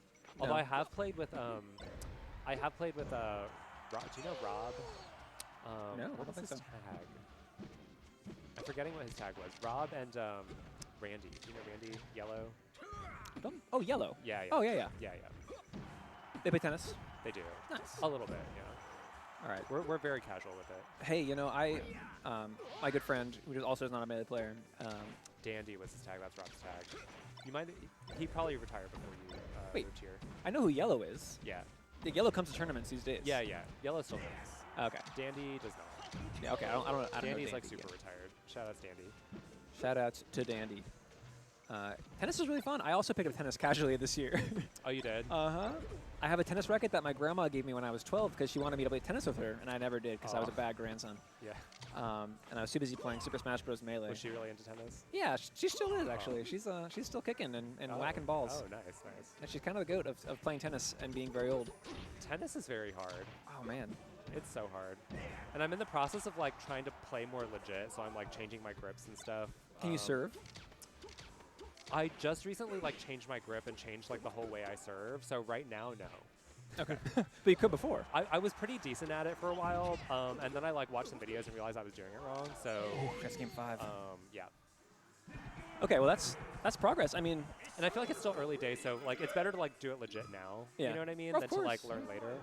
Although I have played with Rob. Do you know Rob? No, I what don't was think his so. tag? I'm forgetting what his tag was. Rob and Randy. Do you know Randy? Yellow? Oh, Yellow. Yeah, yeah. Oh, yeah, yeah. Yeah, yeah. They play tennis? They do. Nice. A little bit, yeah. All right. We're very casual with it. Hey, you know, my good friend, who also is not a Melee player, Dandy was his tag. That's Rob's tag. You might. He probably retired before you Wait. moved here. I know who Yellow is. Yeah. The Yellow comes to tournaments these days. Yeah, yeah. Yellow still does. Okay. Dandy does not. Yeah, okay. I don't know Dandy's like Dandy super yet. retired. Shout out Dandy. Shout out to Dandy. Tennis is really fun. I also picked up tennis casually this year. Oh, you did? Uh-huh. I have a tennis racket that my grandma gave me when I was 12 because she wanted me to play tennis with her, and I never did because I was a bad grandson. Yeah. And I was too busy playing Super Smash Bros. Melee. Was she really into tennis? Yeah, she still is, actually. She's still kicking and whacking balls. Oh, nice, nice. And she's kind of the goat of playing tennis and being very old. Tennis is very hard. Oh, man. It's so hard. And I'm in the process of like trying to play more legit, so I'm like changing my grips and stuff. Can you serve? I just recently like changed my grip and changed like the whole way I serve. So right now, no. Okay. But you could before. I was pretty decent at it for a while, and then I like watched some videos and realized I was doing it wrong. So That's game 5. yeah. Okay, well that's progress. I mean, And I feel like it's still early days, so like it's better to like do it legit now. Yeah. You know what I mean? Of Than to like course. learn later.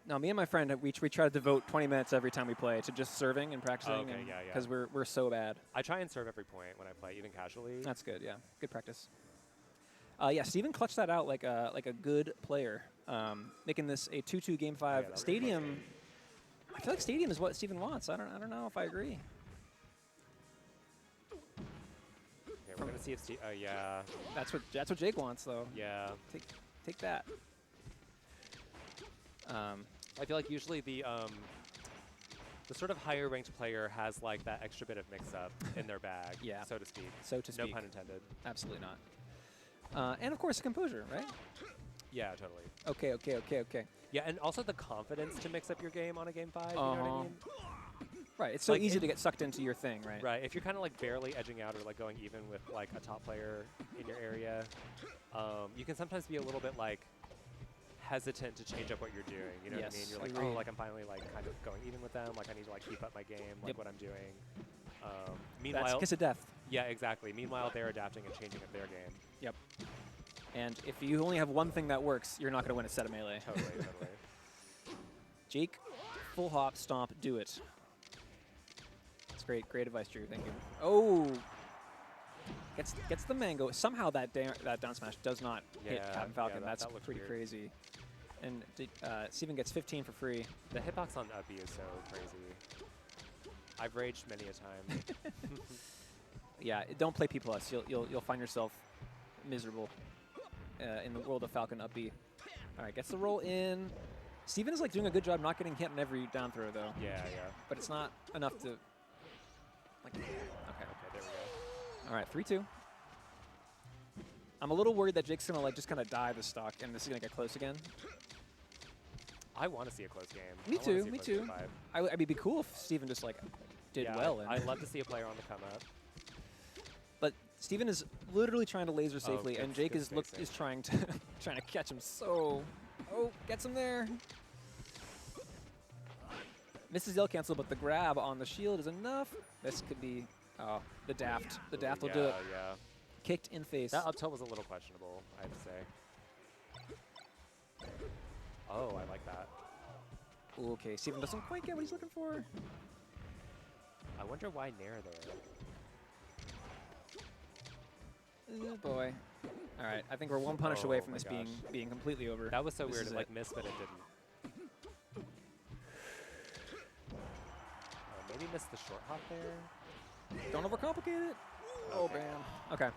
no, me and my friend we try to devote 20 minutes every time we play to just serving and practicing. Okay, yeah, yeah. Because we're so bad. I try and serve every point when I play, even casually. That's good. Yeah, good practice. Yeah, Steven clutched that out like a good player, making this a 2-2 game 5. that was a close Stadium. game. I feel like Stadium is what Steven wants. I don't know if I agree. Okay, we're gonna see if Steve. Oh yeah, That's what Jake wants though. yeah. Take that. I feel like usually the sort of higher ranked player has like that extra bit of mix up in their bag, Yeah. so to speak. So to speak. No pun intended. Absolutely not. And of course, composure, right? Yeah, totally. Okay. Yeah, and also the confidence to mix up your game on a game 5. You know what I mean? Right. It's so Like easy in- to get sucked into your thing, right? Right. If you're kind of like barely edging out or like going even with like a top player in your area, you can sometimes be a little bit like hesitant to change up what you're doing. You know what I mean? Yes, You're like, agreed. oh, like I'm finally like kind of going even with them. Like I need to like keep up my game, like Yep. what I'm doing. That's Meanwhile, kiss of death. yeah, exactly. Meanwhile, they're adapting and changing up their game. Yep. And if you only have one thing that works, you're not going to win a set of melee. Totally, totally. Jake, full hop, stomp, do it. That's great. Great advice, Drew. Thank you. Oh. Gets the mango. Somehow that down smash does not hit Yeah, Captain Falcon. yeah, That's that looks pretty weird. crazy. And Steven gets 15 for free. The hitbox on up B is so crazy. I've raged many a time. Yeah, don't play P+. You'll find yourself miserable in the world of Falcon up B. All right, gets the roll in. Steven is like doing a good job not getting hit on every down throw though, Yeah, yeah. but it's not enough to. Like, okay. Okay, there we go. All right, 3-2. I'm a little worried that Jake's gonna like just kind of die the stock, and this is gonna get close again. I want to see a close game. Me I wanna see too, a me close too. game 5. It'd be cool if Steven just like did Yeah, well. I'd love to see a player on the come up. But Steven is literally trying to laser Oh, safely, and good- Jake good is spacing. trying to catch him so Oh, gets him there. Misses yell cancel, but the grab on the shield is enough. This could be, oh, the daft. The daft will do it. Yeah. Kicked in face. That up tilt was a little questionable, I have to say. Oh, I like that. Ooh, okay, Steven doesn't quite get what he's looking for. I wonder why Nair there. Oh boy. All right, I think we're one punish away from this being completely over. That was so This weird. is It like missed, but it didn't. Maybe missed the short hop there. Don't overcomplicate it. Oh, bam. Okay.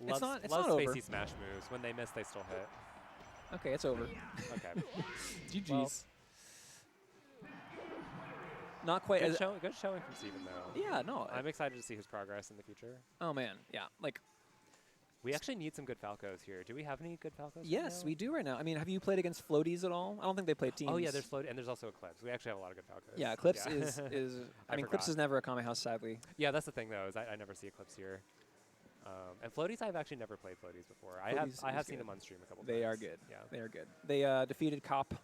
Loves, not loves over. spacey smash moves. When they miss, they still hit. Okay, it's over. Okay. GG's. Well, not quite good, as. good showing from Steven, though. Yeah, no. I'm excited to see his progress in the future. Oh man, yeah. Like, We actually need some good Falcos here. Do we have any good Falcos? yes, right now? we do right now. I mean, have you played against floaties at all? I don't think they play teams. Oh yeah, there's float, and there's also Eclipse. We actually have a lot of good Falcos. Yeah, Eclipse Yeah. is I mean, Eclipse forgot. is never a Kame house, sadly. Yeah, that's the thing though. Is I never see Eclipse here. And floaties, I've actually never played floaties before. I Floaties have is seen good. them on stream a couple They times. are good. Yeah. They are good. They defeated Cop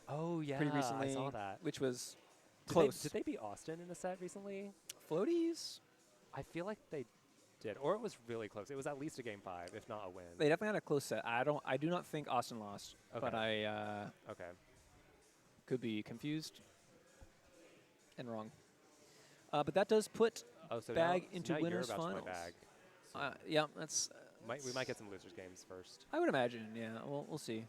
Oh yeah. pretty recently, I saw that. which was Did close. Did they beat Austin in a set recently? Floaties? I feel like they did, or it was really close. It was at least a game 5, if not a win. They definitely had a close set. I do not think Austin lost, but Okay. I Okay. could be confused and wrong. But that does put Oh, so Bag now, into so now winners you're about finals. to play Bag. So yeah, that's. we might get some losers games first. I would imagine. Yeah, we'll see.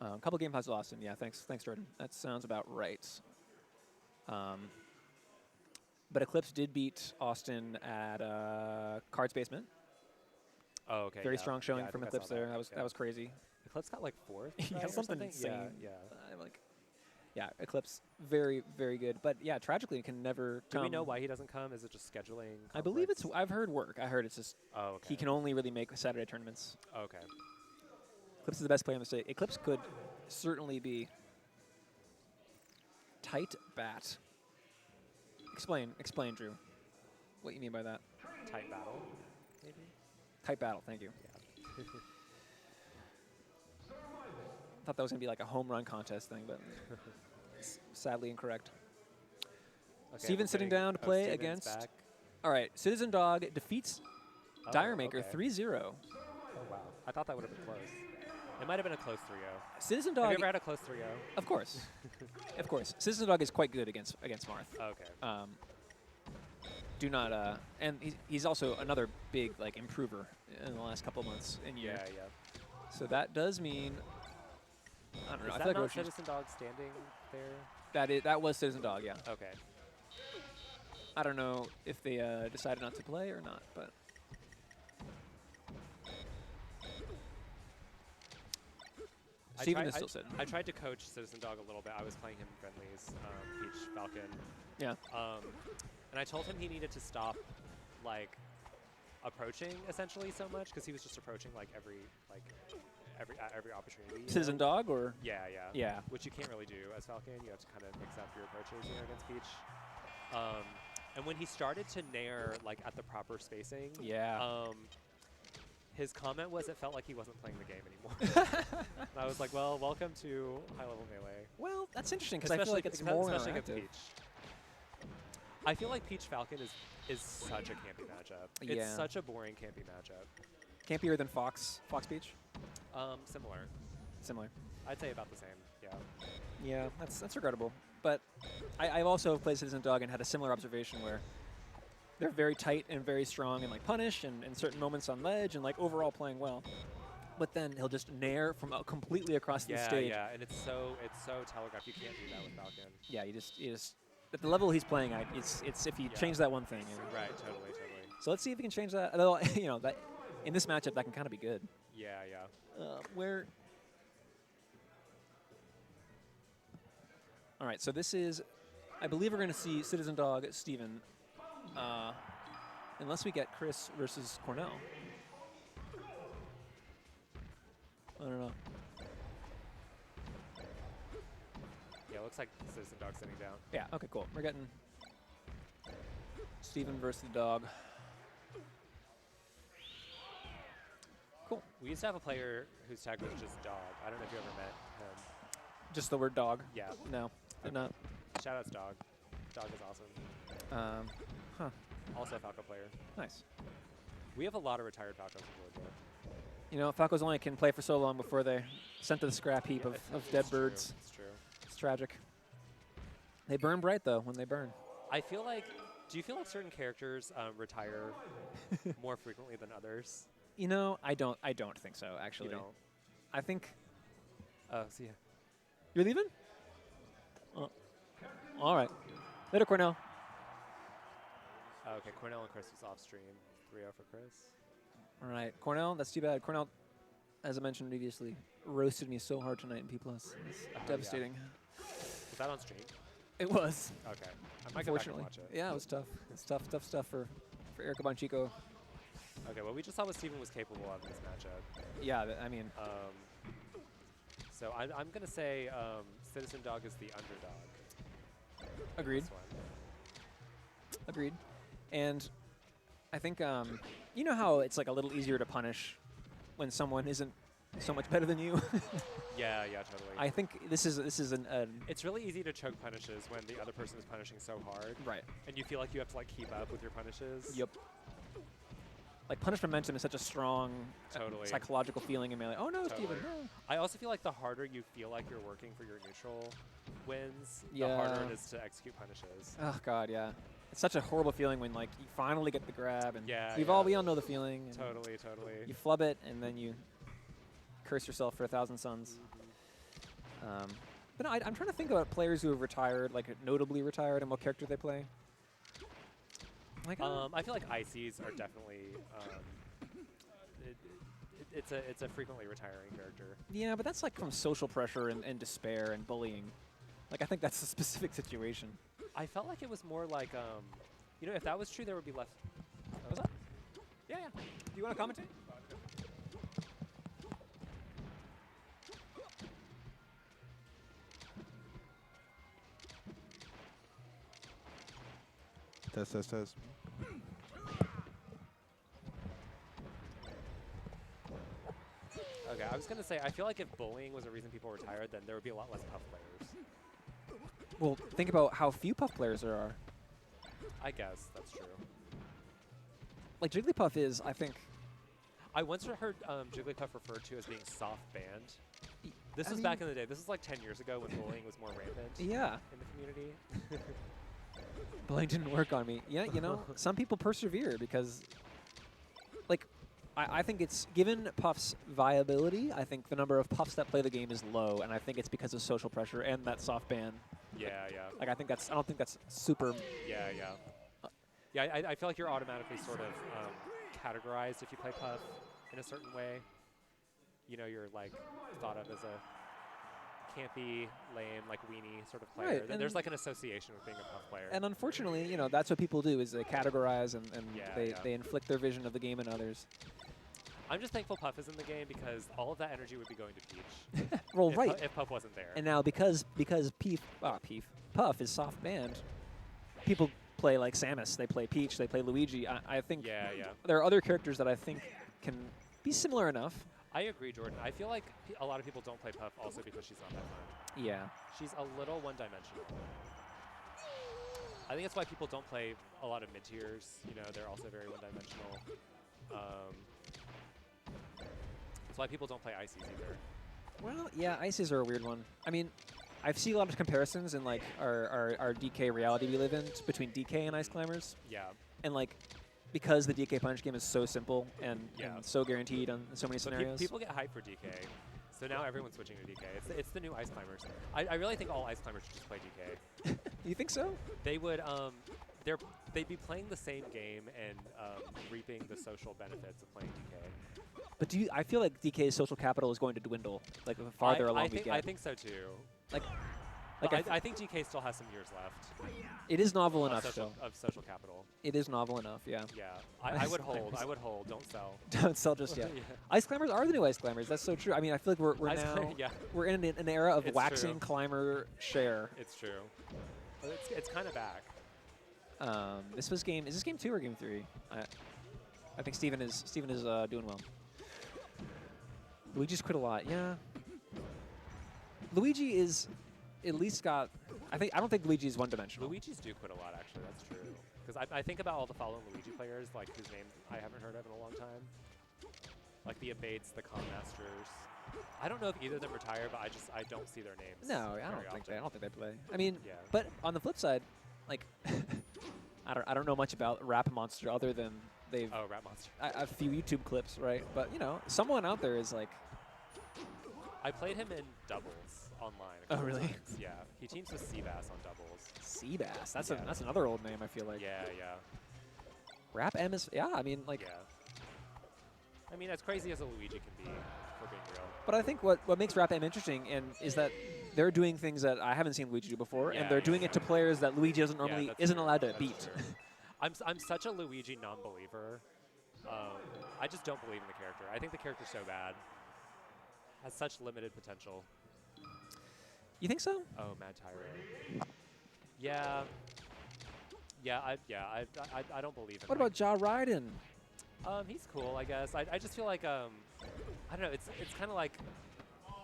A couple game fives with Austin. Yeah, thanks, Jordan. That sounds about right. But Eclipse did beat Austin at Cards Basement. Oh, okay. Very yeah. strong showing Yeah, I from think I Eclipse saw there. That was crazy. Eclipse got like 4th. Yeah, right, or something Yeah, insane. yeah. I'm like, yeah, Eclipse, very, very good. But yeah, tragically, it can never Do come. we know why he doesn't come? Is it just scheduling? I believe it's. conflicts? I've heard work. I heard it's just Oh, okay. he can only really make Saturday tournaments. Okay. Eclipse is the best player in the state. Eclipse could certainly be tight bat. Explain, Drew. What you mean by that? Tight battle, maybe. Tight battle. Thank you. Yeah. Thought that was gonna be like a home run contest thing, but sadly incorrect. Okay, Steven we're sitting getting- down to oh, play Steven's against. back. All right, Citizen Dog defeats Oh, Diremaykr okay. 3-0. Oh wow. I thought that would have been close. It might have been a close 3-0. Citizen Have Dog, you ever had a close 3-0? of course, of course. Citizen Dog is quite good against Marth. Okay. Do not, and he's also another big like improver in the last couple months and year. Yeah, yeah. So that does mean, I don't know. Is I that feel like not Roshi's- Citizen Dog standing there? that was Citizen Dog, yeah. Okay. I don't know if they decided not to play or not, but Steven is still sitting. I tried to coach Citizen Dog a little bit. I was playing him in friendlies, Peach, Falcon. Yeah. And I told him he needed to stop, like, approaching essentially so much because he was just approaching like every opportunity. you Citizen know? Dog or Yeah, yeah. yeah. Which you can't really do as Falcon. You have to kind of mix up your approaches, against Peach. And when he started to nair like at the proper spacing, Yeah. his comment was it felt like he wasn't playing the game anymore. And I was like, well, welcome to high-level melee. Well, that's interesting because I feel like it's more especially against interactive. Peach. I feel like Peach Falcon is such a campy matchup. It's Yeah. such a boring campy matchup. Campier than Fox Peach. Similar. Similar. I'd say about the same. Yeah. Yeah, that's regrettable. But I've also played Citizen Dog and had a similar observation where they're very tight and very strong and like punish and in certain moments on ledge and like overall playing well. But then he'll just nair from completely across the stage. Yeah, and it's so telegraphed. You can't do that with Falcon. Yeah, you just at the level he's playing at, it's if you Yeah. change that one thing. Right, totally. So let's see if we can change that. Although that in this matchup that can kind of be good. Yeah, yeah. Where? All right, so this is, I believe we're going to see Citizen Dog Steven, unless we get Chris versus Cornell. I don't know. Yeah, it looks like Citizen Dog sitting down. Yeah, okay, cool. We're getting Steven versus the dog. Cool. We used to have a player whose tag was just dog. I don't know if you ever met him. Just the word dog? Yeah. No, did not. Shout outs dog. Dog is awesome. Huh. Also a Falco player. Nice. We have a lot of retired Falcos in Georgia. You know, Falcos only can play for so long before they're sent to the scrap heap of dead It's true, birds. It's true. It's tragic. They burn bright, though, when they burn. I feel like, do you feel like certain characters retire more frequently than others? You know, I don't think so, actually. You don't? I think... See ya. You're leaving? Oh. All right. Later, Cornell. Okay, Cornell and Chris was off stream. 3-0 for Chris. All right. Cornell, that's too bad. Cornell, as I mentioned previously, roasted me so hard tonight in P+. It's devastating. Yeah. Was that on stream? It was. Okay. I might go back and watch it. Yeah, it was tough. It's tough stuff for Erika Bonchiko. Okay, well, we just saw what Phteven was capable of in this matchup. Yeah, I mean... So I'm going to say Citizen Dog is the underdog. Agreed. This one. Agreed. And I think, you know how it's like a little easier to punish when someone isn't so much better than you? Yeah, totally. I think this is an... It's really easy to choke punishes when the other person is punishing so hard. Right. And you feel like you have to like keep up with your punishes. Yep. Like, punish momentum is such a strong Totally. psychological feeling in Melee. Oh, no, Totally. Steven, no. I also feel like the harder you feel like you're working for your neutral wins, Yeah. the harder it is to execute punishes. Oh, God, yeah. It's such a horrible feeling when, like, you finally get the grab. And Yeah, we all know the feeling. And Totally. you flub it, and then you curse yourself for 1,000 suns. But no, I'm trying to think about players who have retired, like notably retired, and what character they play. Like, I feel like ICs are definitely it's a frequently retiring character. yeah, but that's like from social pressure and despair and bullying. Like, I think that's a specific situation. I felt like it was more like you know, if that was true, there would be less. What's that? Yeah. Do you want to commentate? Test. Okay, I was gonna say I feel like if bullying was a reason people retired, then there would be a lot less Puff players. Well, think about how few Puff players there are. I guess that's true. Like, Jigglypuff is, I think... I once heard Jigglypuff referred to as being soft banned. This I was mean- back in the day. This was like 10 years ago when bullying was more rampant Yeah. in the community. Bullying didn't work on me. Yeah, you know, some people persevere because, like, I think it's, given Puff's viability, I think the number of Puffs that play the game is low, and I think it's because of social pressure and that soft ban. Yeah. Like, I don't think that's super... Yeah. Yeah, I feel like you're automatically sort of categorized if you play Puff in a certain way. You know, you're like thought of as a campy, lame, like weenie sort of player. Right, Then there's like an association with being a Puff player. And unfortunately, you know, that's what people do, is they categorize and Yeah. they inflict their vision of the game on others. I'm just thankful Puff is in the game because all of that energy would be going to Peach. Well, if right. If Puff wasn't there. And now because Puff is soft banned, people play like Samus, they play Peach, they play Luigi. I think Yeah. there are other characters that I think can be similar enough. I agree, Jordan. I feel like a lot of people don't play Puff also because she's not that fun. Yeah. She's a little one-dimensional. I think that's why people don't play a lot of mid-tiers. You know, they're also very one-dimensional. That's why people don't play ICs either. Well, yeah, Ices are a weird one. I mean, I've seen a lot of comparisons in like our DK reality we live in between DK and Ice Climbers. Yeah. And like, because the DK punch game is so simple and so guaranteed on so many scenarios. People get hyped for DK, so now everyone's switching to DK. It's the new Ice Climbers. I really think all Ice Climbers should just play DK. You think so? They would they'd be playing the same game and reaping the social benefits of playing DK. But I feel like DK's social capital is going to dwindle, like the farther along we get. I think so too. I think DK still has some years left. It is novel enough still. Of social capital. It is novel enough, yeah. Yeah, I would hold. I would hold. Don't sell. Don't sell just yet. Yeah. Ice Climbers are the new Ice Climbers. That's so true. I mean, I feel like we're in an era of It's waxing true. climber share. It's true. But it's kind of back. Is this game 2 or game 3? I think Steven is doing well. Luigi's quit a lot, yeah. Luigi is at least got... I don't think Luigi is one-dimensional. Luigi's do quit a lot, actually. That's true. Because I think about all the following Luigi players, like whose names I haven't heard of in a long time. Like the Abates, the Con Masters. I don't know if either of them retire, but I don't see their names. No, I don't think they play. I mean, Yeah. but on the flip side, like, I don't know much about Rap Monster other than they've Oh, Rat Monster. a few YouTube clips, right? But you know, someone out there is like, I played him in doubles online. Oh, really? Times. Yeah, he teams with Seabass on doubles. Seabass. That's Yeah. that's another old name. I feel like. Yeah, yeah, Rap M is I mean like. yeah. I mean, as crazy as a Luigi can be, for being real. But I think what makes Rap M interesting is that they're doing things that I haven't seen Luigi do before, Yeah, and they're doing yeah. it to players that Luigi doesn't normally that's isn't true. allowed to That's beat. true. I'm such a Luigi non-believer. I just don't believe in the character. I think the character's so bad. Has such limited potential. You think so? Oh, Mad Tyro. Yeah. Yeah, I don't believe in What like, about Ja Raiden? he's cool, I guess. I just feel like, I don't know, it's kind of like,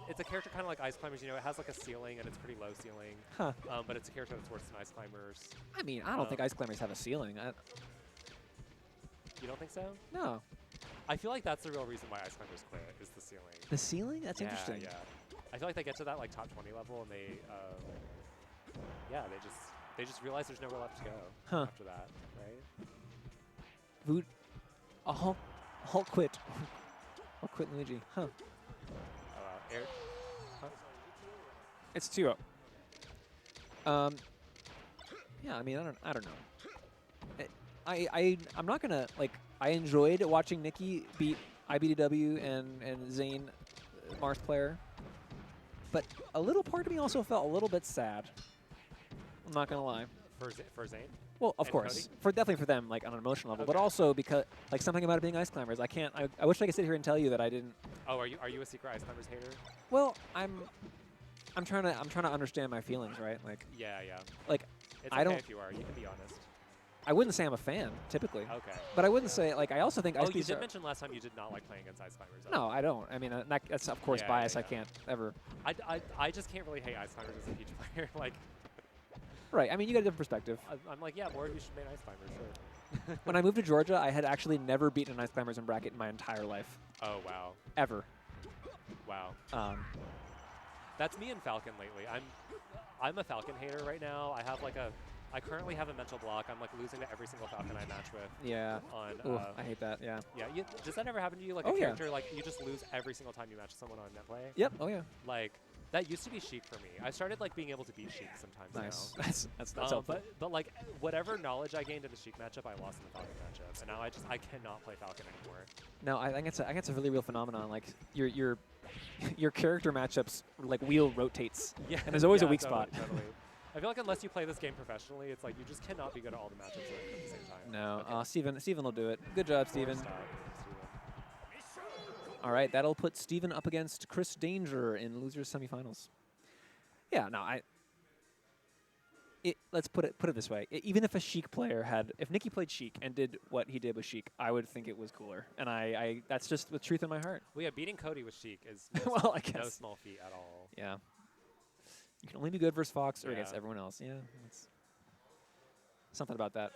it's a character kind of like Ice Climbers, you know, it has like a ceiling and it's pretty low ceiling. Huh. But it's a character that's worse than Ice Climbers. I mean, I don't think Ice Climbers have a ceiling. You don't think so? No. I feel like that's the real reason why Ice Climbers quit, is the ceiling. The ceiling? That's Yeah, interesting. Yeah. I feel like they get to that like top 20 level and they just realize there's nowhere left to go after that, right? Hulk quit. Hulk quit Luigi. Huh. Oh, wow. It's 2-0. Yeah, I mean, I don't know. I'm not gonna like. I enjoyed watching Nikki beat IBDW and Zane, Marth player, but a little part of me also felt a little bit sad. I'm not gonna lie. For Zane? Well, of And course, Cody? definitely for them, like on an emotional level, but Okay. also because like something about it being Ice Climbers. I wish I could sit here and tell you that I didn't. Oh, are you a secret Ice Climbers hater? Well, I'm trying to understand my feelings, right? Like, Yeah, yeah. like It's I okay don't. if you are. You can be honest. I wouldn't say I'm a fan typically, Okay. but I wouldn't say like I also think Oh, Ice you Climbers did are- mention last time you did not like playing against Ice Climbers. No, I don't. I mean, that's of course Yeah, bias. yeah, I yeah. can't ever. I just can't really hate Ice Climbers as a Peach player. Like, Right. I mean, you got a different perspective. I'm like, yeah, more of you should main Ice Climbers, sure. When I moved to Georgia, I had actually never beaten an Ice Climbers in bracket in my entire life, Oh, wow. ever. Wow. That's That's me and Falcon lately. I'm a Falcon hater right now. I currently have a mental block. I'm like losing to every single Falcon I match with. yeah. On Ooh, I hate that. Yeah. yeah, does that ever happen to you? Like Oh, a yeah. character, like you just lose every single time you match someone on net play? Yep. Oh yeah. Like that used to be Sheik for me. I started like being able to beat Sheik sometimes Nice. now. That's helpful. But like whatever knowledge I gained in the Sheik matchup, I lost in the Falcon matchup, and now I cannot play Falcon anymore. No, I think it's a really real phenomenon. Like your character matchups like wheel rotates. Yeah, And there's always a yeah, weak totally, spot. Totally. I feel like unless you play this game professionally, it's like you just cannot be good at all the matchups at the same time. No. Okay. Steven will do it. Good job, Steven. Stop. All right, that'll put Steven up against Chris Danger in losers semifinals. Yeah, no, let's put it this way. Even if a Sheik player if Nikki played Sheik and did what he did with Sheik, I would think it was cooler. And that's just the truth in my heart. Well, yeah, beating Cody with Sheik is Well, I no guess. small feat at all. Yeah. You can only be good versus Fox or against Yeah. everyone else. Yeah, it's something about that.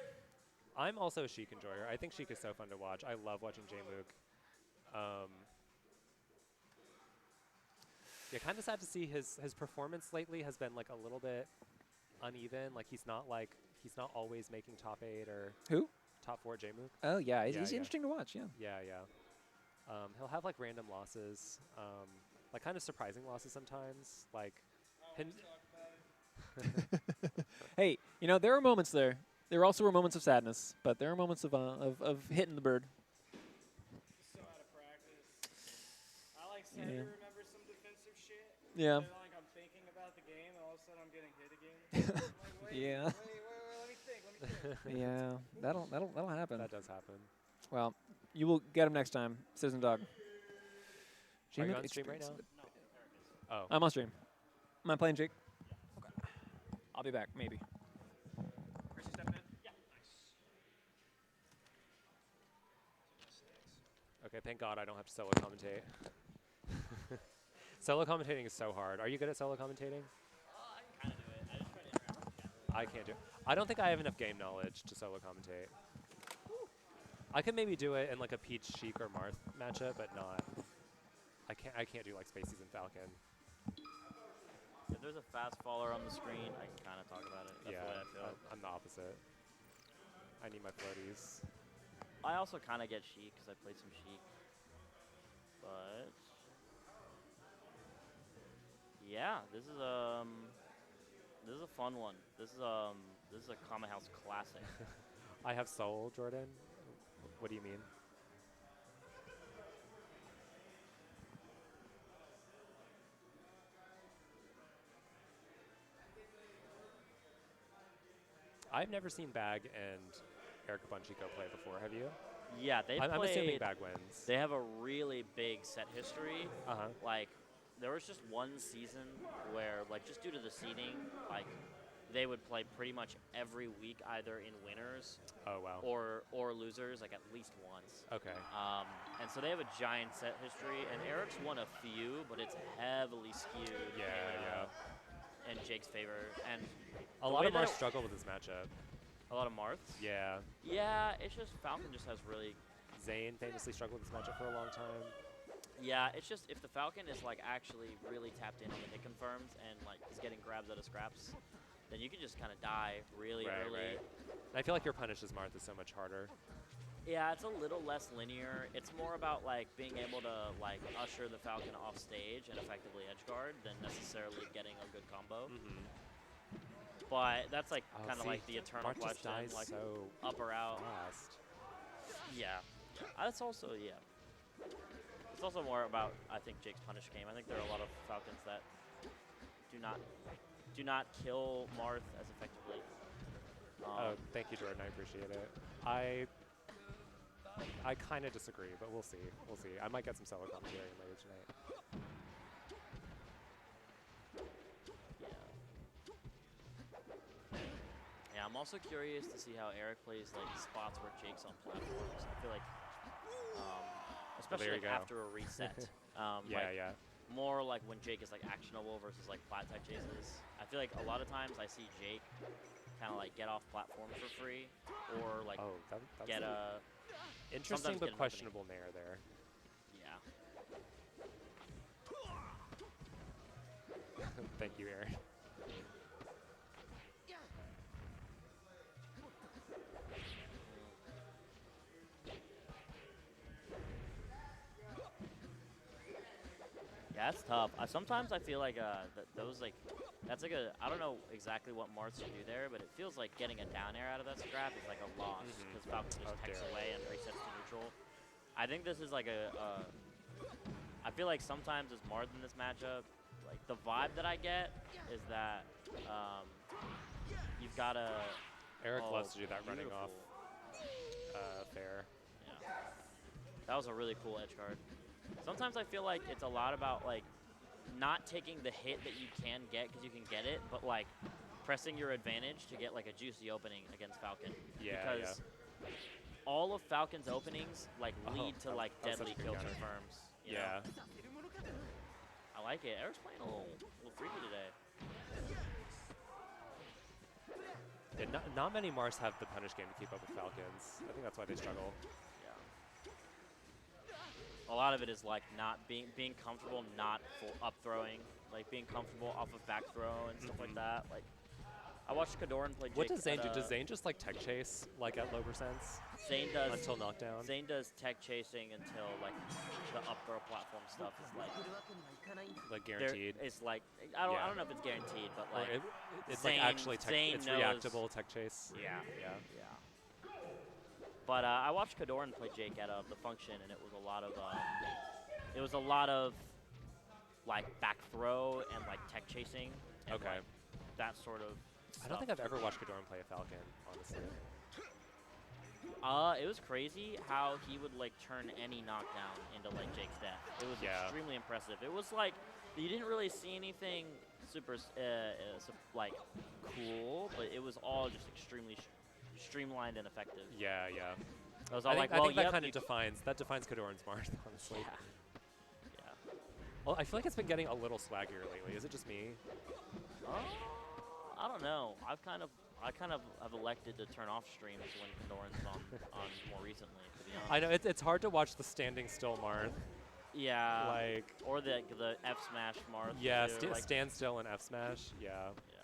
I'm also a Sheik enjoyer. I think Sheik is so fun to watch. I love watching J-Mook. Yeah, kind of sad to see his performance lately has been like a little bit uneven. Like he's not always making top 8 or Who? top 4 J-Mook. Oh, yeah, he's Yeah, yeah. interesting to watch, yeah. Yeah, yeah. He'll have like random losses, like kind of surprising losses sometimes. Like, Hey, there are moments there. There also were moments of sadness, but there are moments of hitting the bird. So out of practice. I like said Yeah. to remember some defensive shit. Yeah. And then, like I'm thinking about the game, and all of a sudden I'm getting hit again. Like, wait, Yeah. wait, let me think. Yeah, that'll happen. that does happen. Well, you will get him next time, Citizen Dog. Are you J-Mook on stream right now? experience. Oh. I'm on stream. Am I playing Jake? Okay. I'll be back, maybe. Chris, you stepping in? Yeah. Nice. Okay, thank God I don't have to solo commentate. Solo commentating is so hard. Are you good at solo commentating? I can kind of do it. I just try to interact with chat. I can't do it. I don't think I have enough game knowledge to solo commentate. I could maybe do it in like a Peach, Sheik, or Marth matchup, but not. I can't do like Spaceys and Falcon. If there's a fast faller on the screen, I can kind of talk about it. That's Yeah, the way I feel. I'm the opposite. I need my floaties. I also kind of get Sheik because I played some Sheik. But yeah, this is a fun one. This is a Kame House classic. I have Soul, Jordan. What do you mean? I've never seen Bag and Erika Bonchiko play before. Have you? Yeah, they I'm played. assuming Bag wins. They have a really big set history. Uh-huh. Like, there was just one season where, like, just due to the seeding, like, they would play pretty much every week, either in winners Oh, wow. or losers, like at least once. Okay. And so they have a giant set history, and Eric's won a few, but it's heavily skewed in Jake's favor. And A the lot way of that Marth it- struggle with this matchup. a lot of Marths. Yeah. Yeah, it's just Falcon just has really. Zane famously struggled with this matchup for a long time. Yeah, it's just if the Falcon is like actually really tapped in on the hit confirms and like is getting grabs out of scraps, then you can just kind of die really Right, early. right. And I feel like your punish as Marth is so much harder. Yeah, it's a little less linear. It's more about like being able to like usher the Falcon off stage and effectively edge guard than necessarily getting a good combo. Mm-hmm. But that's like Oh, kind of see, like the eternal Marth just question, dies like so up or out. fast. Yeah, that's also It's also more about I think Jake's punish game. I think there are a lot of Falcons that do not kill Marth as effectively. Oh, thank you, Jordan. I appreciate it. I kind of disagree, but we'll see. We'll see. I might get some solo commentary later tonight. Yeah, I'm also curious to see how Eric plays like spots where Jake's on platforms. I feel like, especially you like, go. after a reset. Yeah, like, yeah. More like when Jake is like actionable versus like flat type chases. I feel like a lot of times I see Jake kind of like get off platform for free, or like Oh, that's get a interesting sometimes but get an questionable nair there. yeah. Thank you, Aaron. Yeah, that's tough. Sometimes I feel like those like that's like a I don't know exactly what Marth should do there, but it feels like getting a down air out of that scrap is like a loss because Falcon just Oh, techs dear. away and resets to neutral. I think this is like I feel like sometimes as Marth in this matchup, like the vibe that I get is that you've got to. Eric loves to do that running off beautiful. fair. Yeah. That was a really cool edge guard. Sometimes I feel like it's a lot about like not taking the hit that you can get because you can get it, but like pressing your advantage to get like a juicy opening against Falcon. Yeah, Because all of Falcon's openings like lead to that- like that was such deadly a good kill counter. confirms. you Yeah. know? I like it. Eric's playing a little freaky today. Yeah, not many Mars have the punish game to keep up with Falcons. I think that's why they struggle. A lot of it is like not being comfortable, not full up throwing, like being comfortable off of back throw and stuff like that. Like I watched Kadoran play Jake. What does Zane at, do? Does Zane just like tech chase like at low percents Zane does until knockdown? Zane does tech chasing until like the up throw platform stuff is Like there- guaranteed. It's like I Yeah. don't know if it's guaranteed, but Or like it's Zane- like actually tech, Zane it's knows- reactable tech chase. yeah. Yeah. But I watched Kadoran play Jake at the function, and it was a lot of like back throw and like tech chasing. And, Okay. like, that sort of. I don't stuff. think I've ever watched Kadoran play a Falcon, honestly. It was crazy how he would like turn any knockdown into like Jake's death. It was Yeah. extremely impressive. It was like you didn't really see anything super like cool, but it was all just extremely streamlined and effective. Yeah, yeah. I was all I like, think, well, I think that yep, kind you of defines Kadoran's Marth, honestly. yeah. Well, I feel like it's been getting a little swaggier lately. Is it just me? I don't know. I kind of have elected to turn off streams when Pandoran's on more recently, to be honest. I know it's hard to watch the standing still Marth. Yeah. Like or the F smash Marth. yeah, too, like, stand still and F smash. Yeah. Yeah.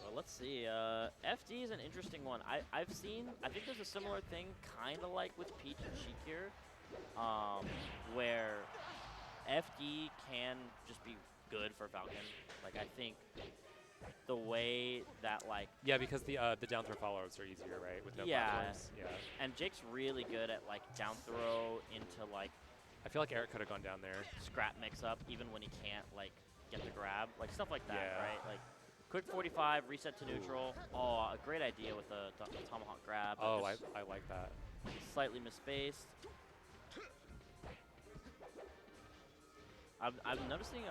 Well, let's see. FD is an interesting one. I think there's a similar thing, kind of like with Peach and Shikir, where FD can just be good for Falcon. Like, I think the way that, like... Yeah, because the down throw follow-ups are easier, right? With no platforms. Yeah. And Jake's really good at, like, down throw into, like... I feel like Eric could have gone down there. Scrap mix-up, even when he can't, like, get the grab. Like, stuff like that, Yeah. right? Like, quick 45, reset to neutral. Oh, a great idea with the tomahawk grab. Oh, just I like that. slightly misspaced. I'm noticing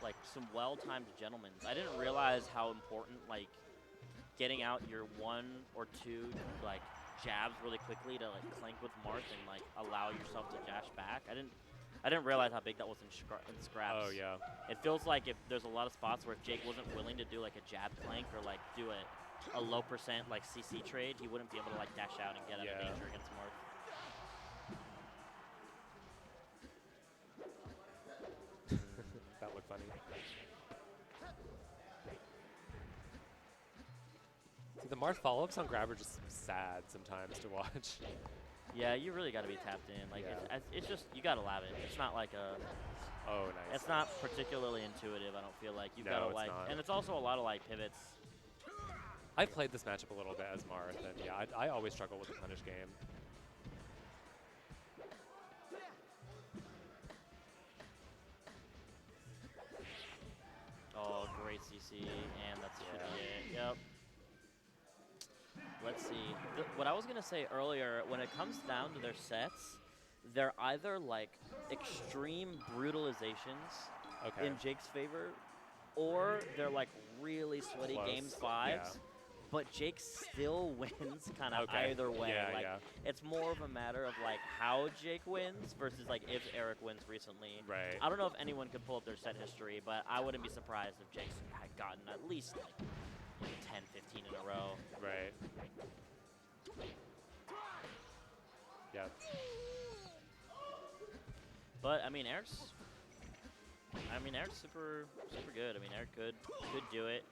like some well-timed gentlemen. I didn't realize how important like getting out your 1 or 2 like jabs really quickly to like clank with Marth and like allow yourself to dash back. I didn't realize how big that was in scraps. Oh yeah. It feels like if there's a lot of spots where if Jake wasn't willing to do like a jab clank or like do a low percent like CC trade, he wouldn't be able to like dash out and get out of danger against Marth. That looked funny. See, the Marth follow-ups on grab are just sad sometimes to watch. Yeah, you really got to be tapped in. Like it's just you got to lab it. It's not like a. Oh, nice. It's not particularly intuitive. I don't feel like you've No, got to it's like, not. and it's also a lot of like pivots. I played this matchup a little bit as Marth, and yeah, I always struggle with the punish game. Oh, great CC, and that's should be it. Yep. Let's see. What I was gonna say earlier, when it comes down to their sets, they're either like extreme brutalizations Okay. in Jake's favor, or they're like really sweaty Close. games 5s. Yeah. But Jake still wins kind of Okay. either way. Yeah, like, yeah. it's more of a matter of like how Jake wins versus like if Eric wins recently. Right. I don't know if anyone could pull up their set history, but I wouldn't be surprised if Jake had gotten at least like 10, 15 in a row. Right. Yeah. But I mean, Eric's super good. I mean, Eric could do it.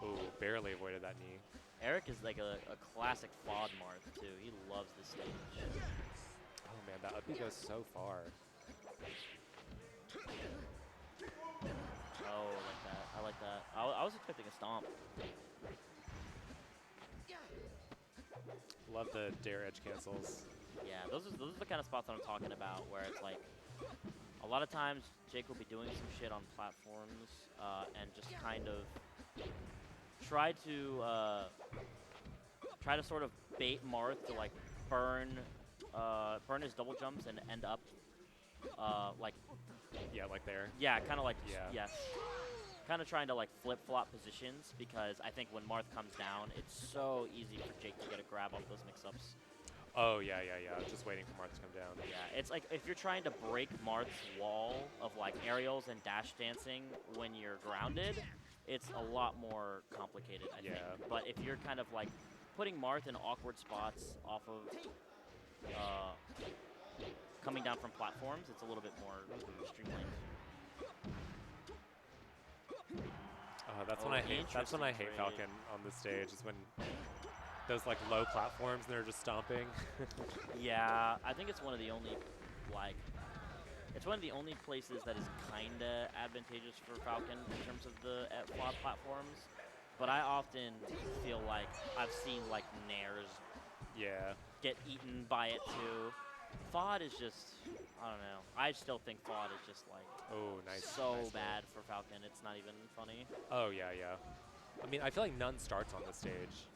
Ooh, barely avoided that knee. Eric is like a classic FOD Marth too. He loves this stage. Oh man, that up B goes so far. Oh, I like that. I was expecting a stomp. Love the dare edge cancels. Yeah, those are the kind of spots that I'm talking about, where it's like a lot of times Jake will be doing some shit on platforms and just kind of try to sort of bait Marth to like burn his double jumps and end up like Yeah, like there. yeah, kind of like Yeah. yes. Kind of trying to like flip-flop positions, because I think when Marth comes down, it's so easy for Jake to get a grab off those mix-ups. Oh yeah. Just waiting for Marth to come down. Yeah, it's like if you're trying to break Marth's wall of like aerials and dash dancing when you're grounded, it's a lot more complicated, I think. But if you're kind of like putting Marth in awkward spots off of coming down from platforms, it's a little bit more streamlined. That's Oh, when I hate. That's when I hate interesting Falcon on the stage. Is when those like low platforms and they're just stomping. Yeah, I think it's one of the only places that is kinda advantageous for Falcon in terms of the FOD platforms. But I often feel like I've seen like nairs Yeah. get eaten by it too. FOD is just, I don't know. I still think FOD is just like Oh, nice. so nice bad for Falcon. It's not even funny. Oh yeah. I mean, I feel like none starts on the stage.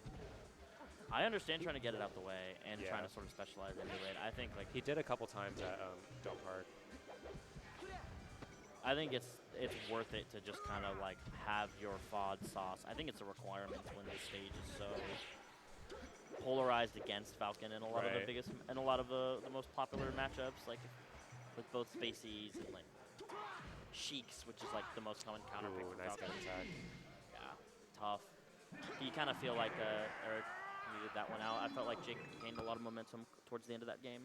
I understand trying to get it out the way and Yeah. trying to sort of specialize into it. I think like He did a couple times at Dome Park. I think it's worth it to just kind of like have your FOD sauce. I think it's a requirement when the stage is so polarized against Falcon in a lot of the biggest and a lot of the most popular matchups, like with both Spaceys and like Sheiks, which is like the most common counter pick for Nice Falcon. attack. Yeah, tough. You kind of feel like Eric needed that one out. I felt like Jake gained a lot of momentum towards the end of that game.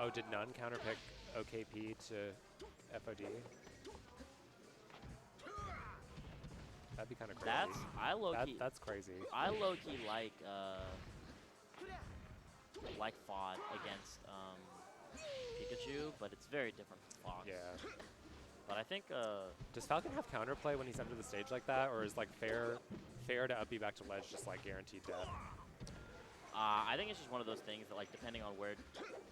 Oh, did none counterpick OKP to FOD? That'd be kind of crazy. That's crazy. I low-key like FOD against Pikachu, but it's very different from Fox. Yeah. But I think does Falcon have counterplay when he's under the stage like that, or is like fair to up B back to ledge just like guaranteed death? I think it's just one of those things that, like, depending on where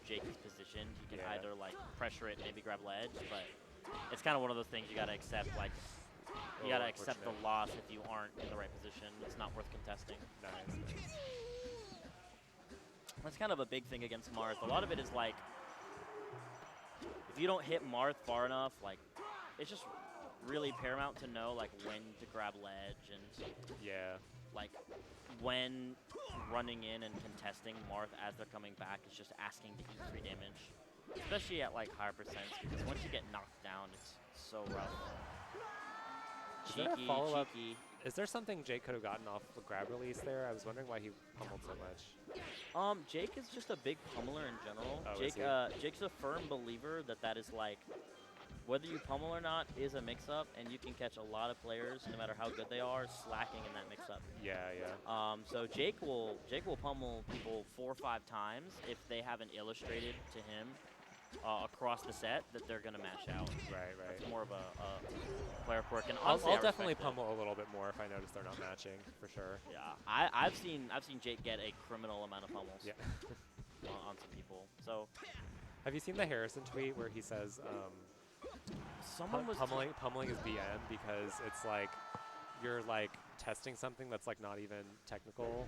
Jake is positioned, he can either like pressure it, maybe grab ledge, but it's kind of one of those things you gotta accept. Like, you gotta accept the loss if you aren't in the right position. It's not worth contesting. Nice. That's kind of a big thing against Marth. A lot of it is like, if you don't hit Marth far enough, like, it's just really paramount to know like when to grab ledge and like when running in and contesting Marth as they're coming back is just asking to eat 3 damage, especially at like higher percents, because once you get knocked down, it's so rough. Cheeky. Is there something Jake could have gotten off the grab release there? I was wondering why he pummeled so much. Jake is just a big pummeler in general. Oh, Jake's a firm believer that is like, whether you pummel or not is a mix-up, and you can catch a lot of players, no matter how good they are, slacking in that mix-up. Yeah. So Jake will pummel people 4 or 5 times if they haven't illustrated to him across the set that they're gonna mash out. Right. It's more of a player quirk, and I'll honestly, definitely pummel a little bit more if I notice they're not matching, for sure. Yeah, I've seen Jake get a criminal amount of pummels. Yeah. On some people. So, have you seen the Harrison tweet where he says? Someone was pummeling is BM because it's like you're like testing something that's like not even technical,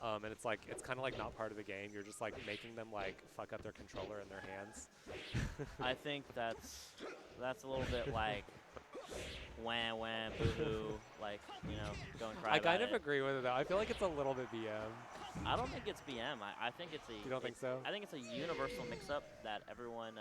and it's like it's kind of like not part of the game. You're just like making them like fuck up their controller in their hands. I think that's a little bit like wham wham boo hoo, like, you know, go and cry. I kind of agree with it though. I feel like it's a little bit BM. I don't think it's BM. I think it's a. You don't think so? I think it's a universal mix-up that everyone.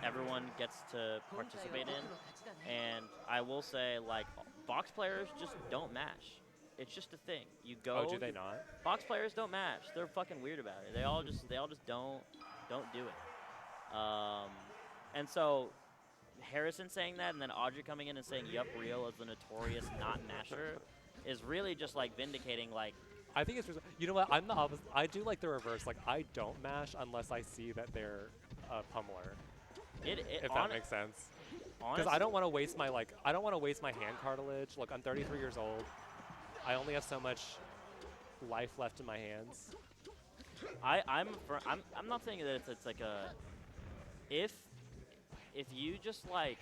Everyone gets to participate in, and I will say, like, box players just don't mash. It's just a thing. You go. Oh, do they not? Box players don't mash. They're fucking weird about it. They all just don't do it. And so Harrison saying that, and then Audrey coming in and saying, "Yup, Rio is the notorious not masher," is really just like vindicating, like. I think it's, you know what, I'm the opposite. I do like the reverse. Like, I don't mash unless I see that they're a pummeler. If that makes sense. Because I don't want to waste my hand cartilage. Look, I'm 33 years old. I only have so much life left in my hands. I'm not saying that it's like a, if you just like,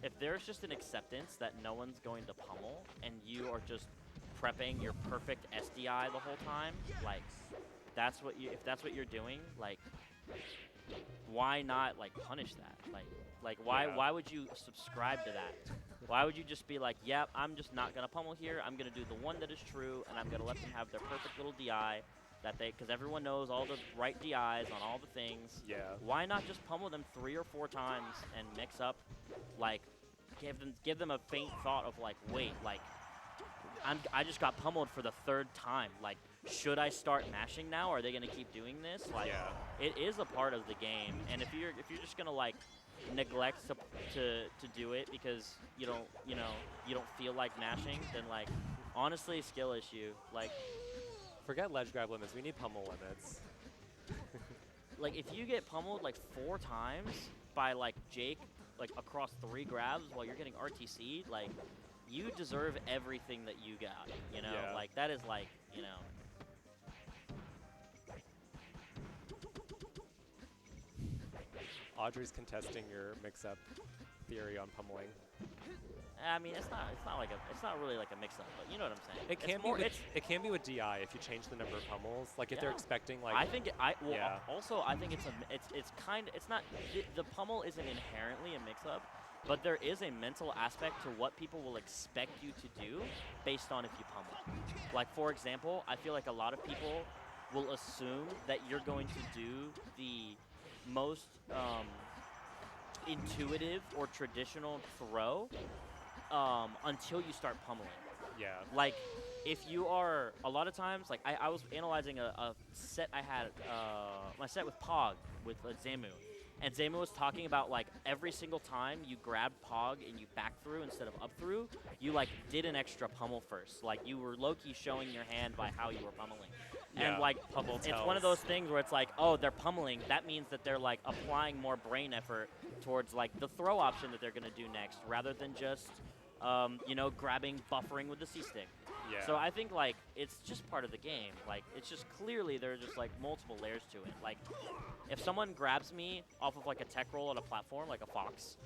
if there's just an acceptance that no one's going to pummel and you are just prepping your perfect SDI the whole time, like, if that's what you're doing, like, why not like punish that? Like why would you subscribe to that? Why would you just be like, yep, I'm just not gonna pummel here. I'm gonna do the one that is true, and I'm gonna let them have their perfect little DI because everyone knows all the right DIs on all the things. Yeah. Why not just pummel them 3 or 4 times and mix up, like, give them a faint thought of like, wait, like, I just got pummeled for the 3rd time. Like, should I start mashing now? Are they gonna keep doing this? Like, it is a part of the game, and if you're just gonna like neglect to do it because you don't feel like mashing, then like, honestly, skill issue. Like, forget ledge grab limits. We need pummel limits. Like, if you get pummeled like 4 times by like Jake, like across 3 grabs while you're getting RTC'd, like, you deserve everything that you got, you know? Yeah. Like, that is like, you know. Audrey's contesting your mix-up. theory on pummeling. I mean, it's not really like a mix-up, but you know what I'm saying. It can It's more, be. It can be with DI if you change the number of pummels. Like if they're Yeah. expecting like. I think well, Yeah. also I think it's not the pummel isn't inherently a mix-up, but there is a mental aspect to what people will expect you to do based on if you pummel. Like for example, I feel like a lot of people will assume that you're going to do the most intuitive or traditional throw until you start pummeling. Yeah. Like, if you are, a lot of times, like, I was analyzing a set I had, my set with Pog, with Zamu. And Zamu was talking about, like, every single time you grabbed Pog and you back through instead of up through, you, like, did an extra pummel first. Like, you were low-key showing your hand by how you were pummeling. Yeah, And, like, pummel it's tells. one of those things where it's like, oh, they're pummeling. That means that they're, like, applying more brain effort towards, like, the throw option that they're going to do next, rather than just, you know, grabbing, buffering with the C-stick. Yeah. So I think, like, it's just part of the game. Like, it's just clearly there are just, like, multiple layers to it. Like, if someone grabs me off of, like, a tech roll on a platform, like a Fox,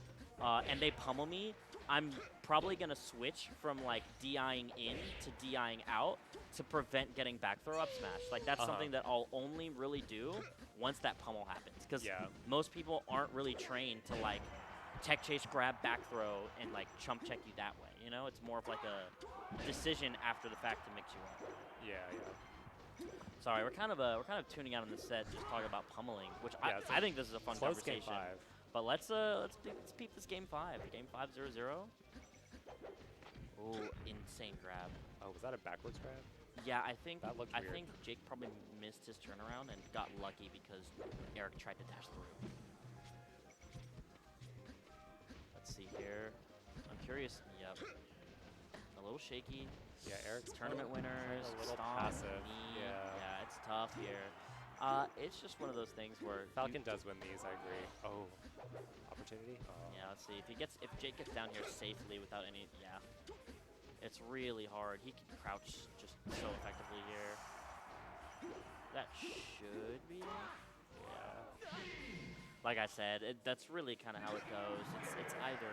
and they pummel me, I'm probably going to switch from, like, DIing in to DIing out to prevent getting back throw up smash. Like, that's something that I'll only really do once that pummel happens. Because most people aren't really trained to, like, tech chase, grab, back throw, and, like, chump check you that way. You know, it's more of, like, a decision after the fact to mix you up. Yeah. Sorry, we're kind of tuning out on this set, just talking about pummeling, which Yeah, I think this is a fun Close conversation. game 5. But let's peep this game 5. Game 5-0-0. Ooh, insane grab. Oh, was that a backwards grab? Yeah, I think That looked weird. think Jake probably missed his turnaround and got lucky because Eric tried to dash through. Let's see here. I'm curious. Yep. A little shaky. Yeah, Eric's Tournament winners. a little stomp, passive. knee. Yeah. It's tough here. It's just one of those things where Falcon does win these, I agree. Oh, opportunity? Oh. Yeah, let's see. If Jake gets down here safely without any, it's really hard. He can crouch just so effectively here. That should be it. Yeah. Like I said, that's really kind of how it goes. It's either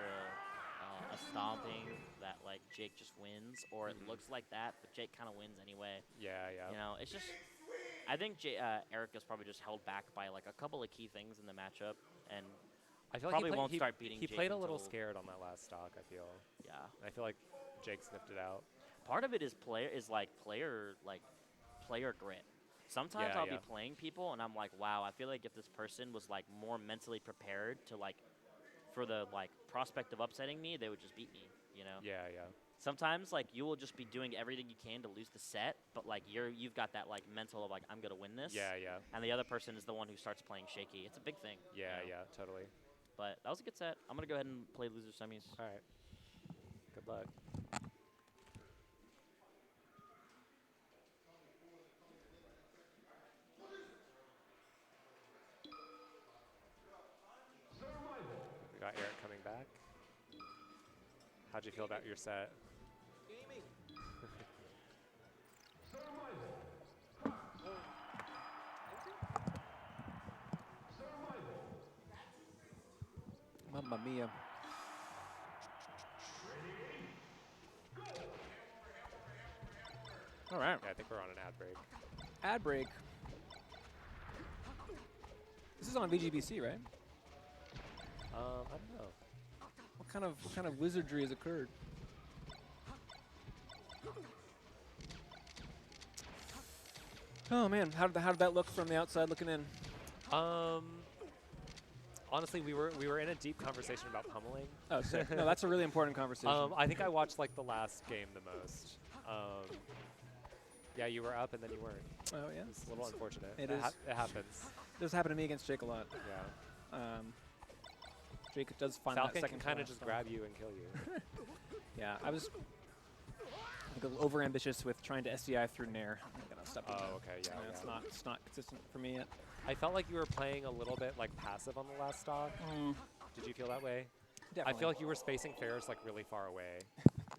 a stomping that like Jake just wins, or it looks like that, but Jake kind of wins anyway. Yeah. You know, it's just. I think Erika's probably just held back by like a couple of key things in the matchup, and I feel probably like won't start beating He Jake played a little until- scared on that last stock, I feel. Yeah. I feel like Jake sniffed it out. Part of it is player grit. Sometimes Yeah, I'll yeah. be playing people and I'm like, wow, I feel like if this person was like more mentally prepared to like for the like prospect of upsetting me, they would just beat me, you know? Yeah. Sometimes like you will just be doing everything you can to lose the set, but like you've got that like mental of like I'm gonna win this. Yeah. And the other person is the one who starts playing shaky. It's a big thing. you know? Yeah, totally. But that was a good set. I'm gonna go ahead and play loser semis. All right. Good luck. We got Eric coming back. How'd you feel about your set? Mamma mia. All right. Yeah, I think we're on an ad break. Ad break. This is on VGBC, right? I don't know. What kind of wizardry has occurred? Oh man, how did that look from the outside looking in? Honestly, we were in a deep conversation about pummeling. Oh, sick. No, that's a really important conversation. I think I watched like the last game the most. Yeah, you were up and then you weren't. Oh yeah, It's a little unfortunate. It It is. happens. This happened to me against Jake a lot. Yeah. Jake does find Falcon that can second kind of class just stuff. grab you and kill you. Yeah, I was over ambitious with trying to SDI through Nair. I'm gonna step on that. Okay, yeah. It's not consistent for me yet. I felt like you were playing a little bit like passive on the last stock. Did you feel that way? Definitely. I feel like you were spacing Ferris like really far away.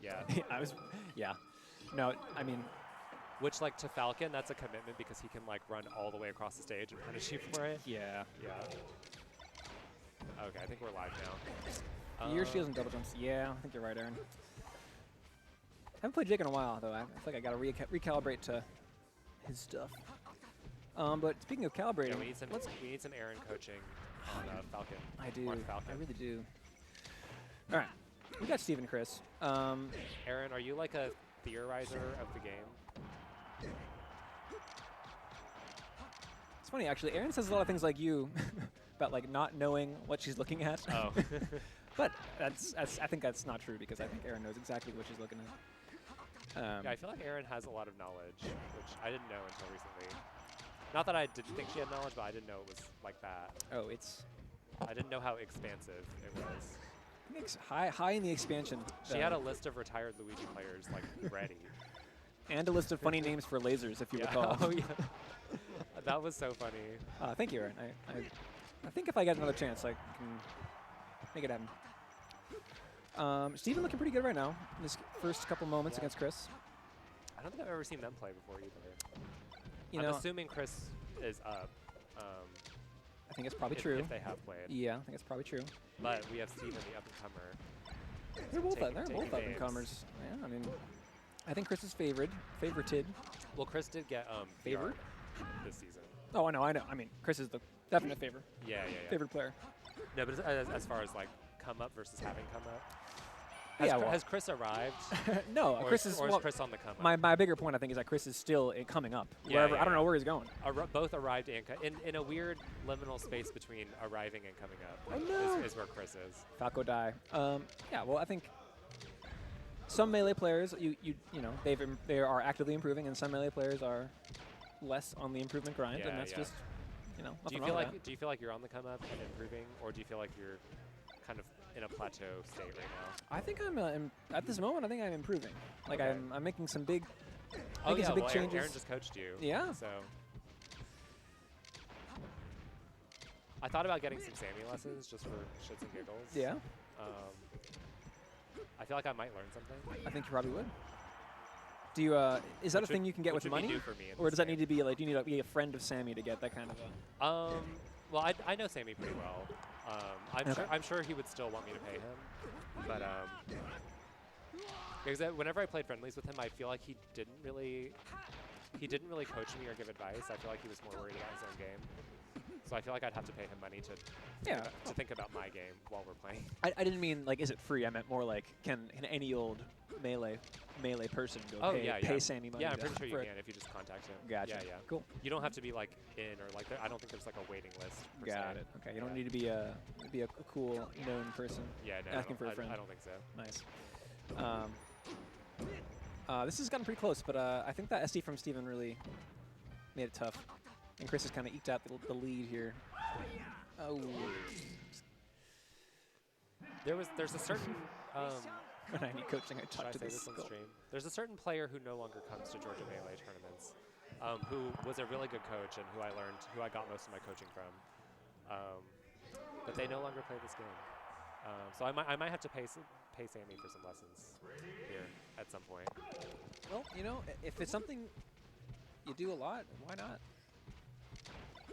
Yeah. I was. Yeah. No, I mean, Which like to Falcon, that's a commitment because he can like run all the way across the stage and punish you for it. yeah. Yeah. Okay, I think we're live now. Your shields and double jumps. Yeah, I think you're right, Aaron. Haven't played Jake in a while, though. I feel like I got to recalibrate to his stuff. But speaking of calibrating, Yeah, we need some Aaron coaching on Falcon. I do. Marth Falcon. I really do. All right. We got Steve and Chris. Aaron, are you like a theorizer of the game? It's funny, actually. Aaron says a lot of things like you about like not knowing what she's looking at. Oh. But I think that's not true because I think Aaron knows exactly what she's looking at. Yeah, I feel like Aaron has a lot of knowledge, which I didn't know until recently. Not that I didn't think she had knowledge, but I didn't know it was like that. Oh, it's. I didn't know how expansive it was. I think it's high in the expansion. She had a list of retired Luigi players like ready. And a list of funny names for lasers, if you recall. Oh yeah. That was so funny. Thank you, Aaron. I think if I get another chance, I can make it happen. Steven looking pretty good right now in this first couple moments against Chris. I don't think I've ever seen them play before either. You I'm know, assuming Chris is up. I think it's probably true. If they have played. Yeah, I think it's probably true. But we have Steven, the up-and-comer. They're both taking up-and-comers. Yeah, I mean, I think Chris is favorited. Well, Chris did get Favored? VR this season. Oh, I know. I mean, Chris is the definite favorite Yeah. player. No, but as far as like come up versus having come up. Has Chris arrived? No, or Chris is is Chris on the come up? My bigger point, I think, is that Chris is still coming up. Yeah, Wherever, yeah, I don't know where he's going. Both arrived and in a weird liminal space between arriving and coming up. I know. Is where Chris is. Falco die. Yeah, well, I think some Melee players, you know, they are actively improving, and some Melee players are less on the improvement grind, and that's just, you know, do you feel like you're on the come up and improving, or do you feel like you're kind of in a plateau state right now? I think I'm at this moment. I think I'm improving. Like Okay. I'm making some big, Well, changes. Aaron just coached you. Yeah. So I thought about getting some Sammy lessons just for shits and giggles. Yeah. I feel like I might learn something. I think you probably would. Do you? Is that a thing you can get with money, new for me or does that need to be like? Do you need to be a friend of Sammy to get that kind of a? Well, I know Sammy pretty well. I'm sure he would still want me to pay him, but because whenever I played friendlies with him, I feel like he didn't really coach me or give advice. I feel like he was more worried about his own game. So I feel like I'd have to pay him money to think about my game while we're playing. I didn't mean like, is it free? I meant more like, can any old melee person go pay Sammy money? Yeah, I'm pretty sure you can if you just contact him. Gotcha. Yeah. Cool. You don't have to be like in or like I don't think there's like a waiting list. Got it. Okay. You don't need to be a cool known person. Yeah. No. Asking for a friend. I don't think so. Nice. This has gotten pretty close, but I think that SD from Steven really made it tough. And Chris has kind of eked out the lead here. Oh. There's a certain when I need coaching, I talk to this on stream. There's a certain player who no longer comes to Georgia Melee tournaments, who was a really good coach and who I got most of my coaching from. But they no longer play this game. So I might have to pay Sammy for some lessons here at some point. Well, you know, if it's something you do a lot, why not?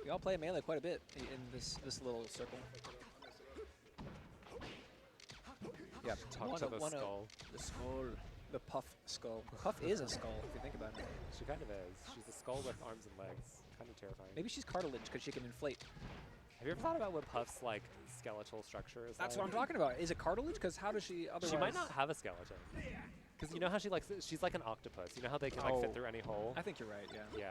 We all play Melee quite a bit in this little circle. Yeah, Talk to the skull. The skull. The Puff skull. Puff is a skull, if you think about it. She kind of is. She's a skull with arms and legs. Kind of terrifying. Maybe she's cartilage because she can inflate. Have you ever thought about what Puff's like skeletal structure is? That's what I'm talking about. Is it cartilage? Because how does she otherwise? She might not have a skeleton. Because you know how she's like an octopus. You know how they can like fit through any hole? I think you're right, yeah. Yeah.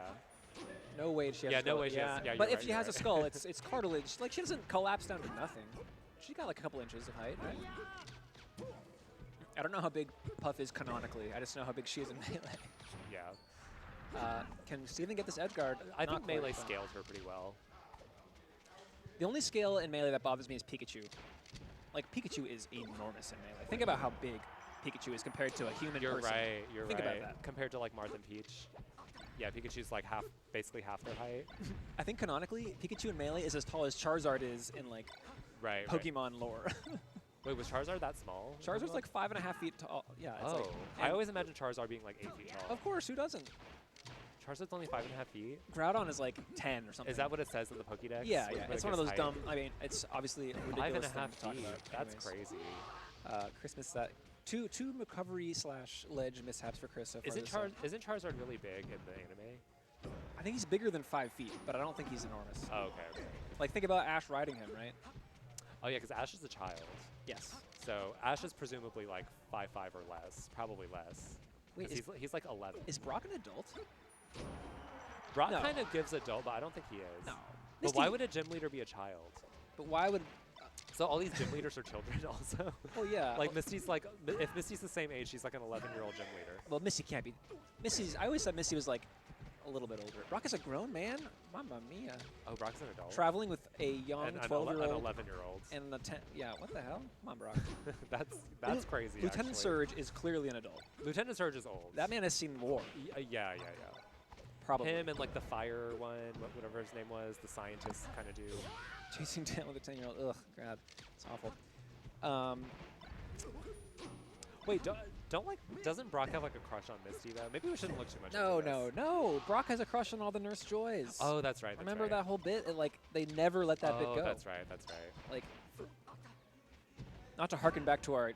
No way she has a skull. No way she has. Yeah, but if right, she has right. a skull, it's cartilage. Like, she doesn't collapse down to nothing. She got like a couple inches of height, right? I don't know how big Puff is canonically. I just know how big she is in Melee. Yeah. Can Steven get this edge guard? I think Melee scaled her pretty well. The only scale in Melee that bothers me is Pikachu. Like, Pikachu is enormous in Melee. Think about how big Pikachu is compared to a human person. You're right. Think about that. Compared to like Marth and Peach. Yeah, Pikachu's like basically half their height. I think canonically, Pikachu in Melee is as tall as Charizard is in like Pokemon lore. Wait, was Charizard that small? Charizard's like 5.5 feet tall. Yeah. It's like, I always imagined Charizard being like 8 feet tall. Of course, who doesn't? Charizard's only 5.5 feet. Groudon is like 10 or something. Is that what it says in the Pokédex? Yeah, when yeah. it It's one of gets those height? dumb. I mean, it's obviously a ridiculous 5.5 thing to talk feet. about. That's Anyways. crazy. Christmas that two recovery / ledge mishaps for Chris so far. Isn't Charizard really big in the anime? I think he's bigger than 5 feet, but I don't think he's enormous. Oh, okay. Like think about Ash riding him, right? Oh yeah, because Ash is a child. Yes. So Ash is presumably like 5'5" or less, probably less. Wait, 'Cause he's like 11. is Brock an adult? Brock No. kind of gives adult, but I don't think he is. No. But why would a gym leader be a child? But why would? So all these gym leaders are children also. Oh yeah. Like Misty's like, if Misty's the same age, she's like an 11-year-old gym leader. Well, Missy can't be. Missy's. I always thought Missy was like a little bit older. Brock is a grown man. Mamma mia. Oh, Brock's an adult. Traveling with a young And an 12-year-old 11-year-old. and a 10. Yeah. What the hell? Come on, Brock. That's crazy. Lieutenant actually. Surge is clearly an adult. Lieutenant Surge is old. That man has seen war. Yeah. Probably. Him and like the fire one, whatever his name was, the scientist kind of dude. Chasing down with a 10-year-old. Ugh, God, it's awful. Wait, doesn't Brock have like a crush on Misty though? Maybe we shouldn't look too much No, into this. no. Brock has a crush on all the Nurse Joys. Oh, that's right. Remember that whole bit? It, like they never let that bit go. That's right. Like, not to harken back to our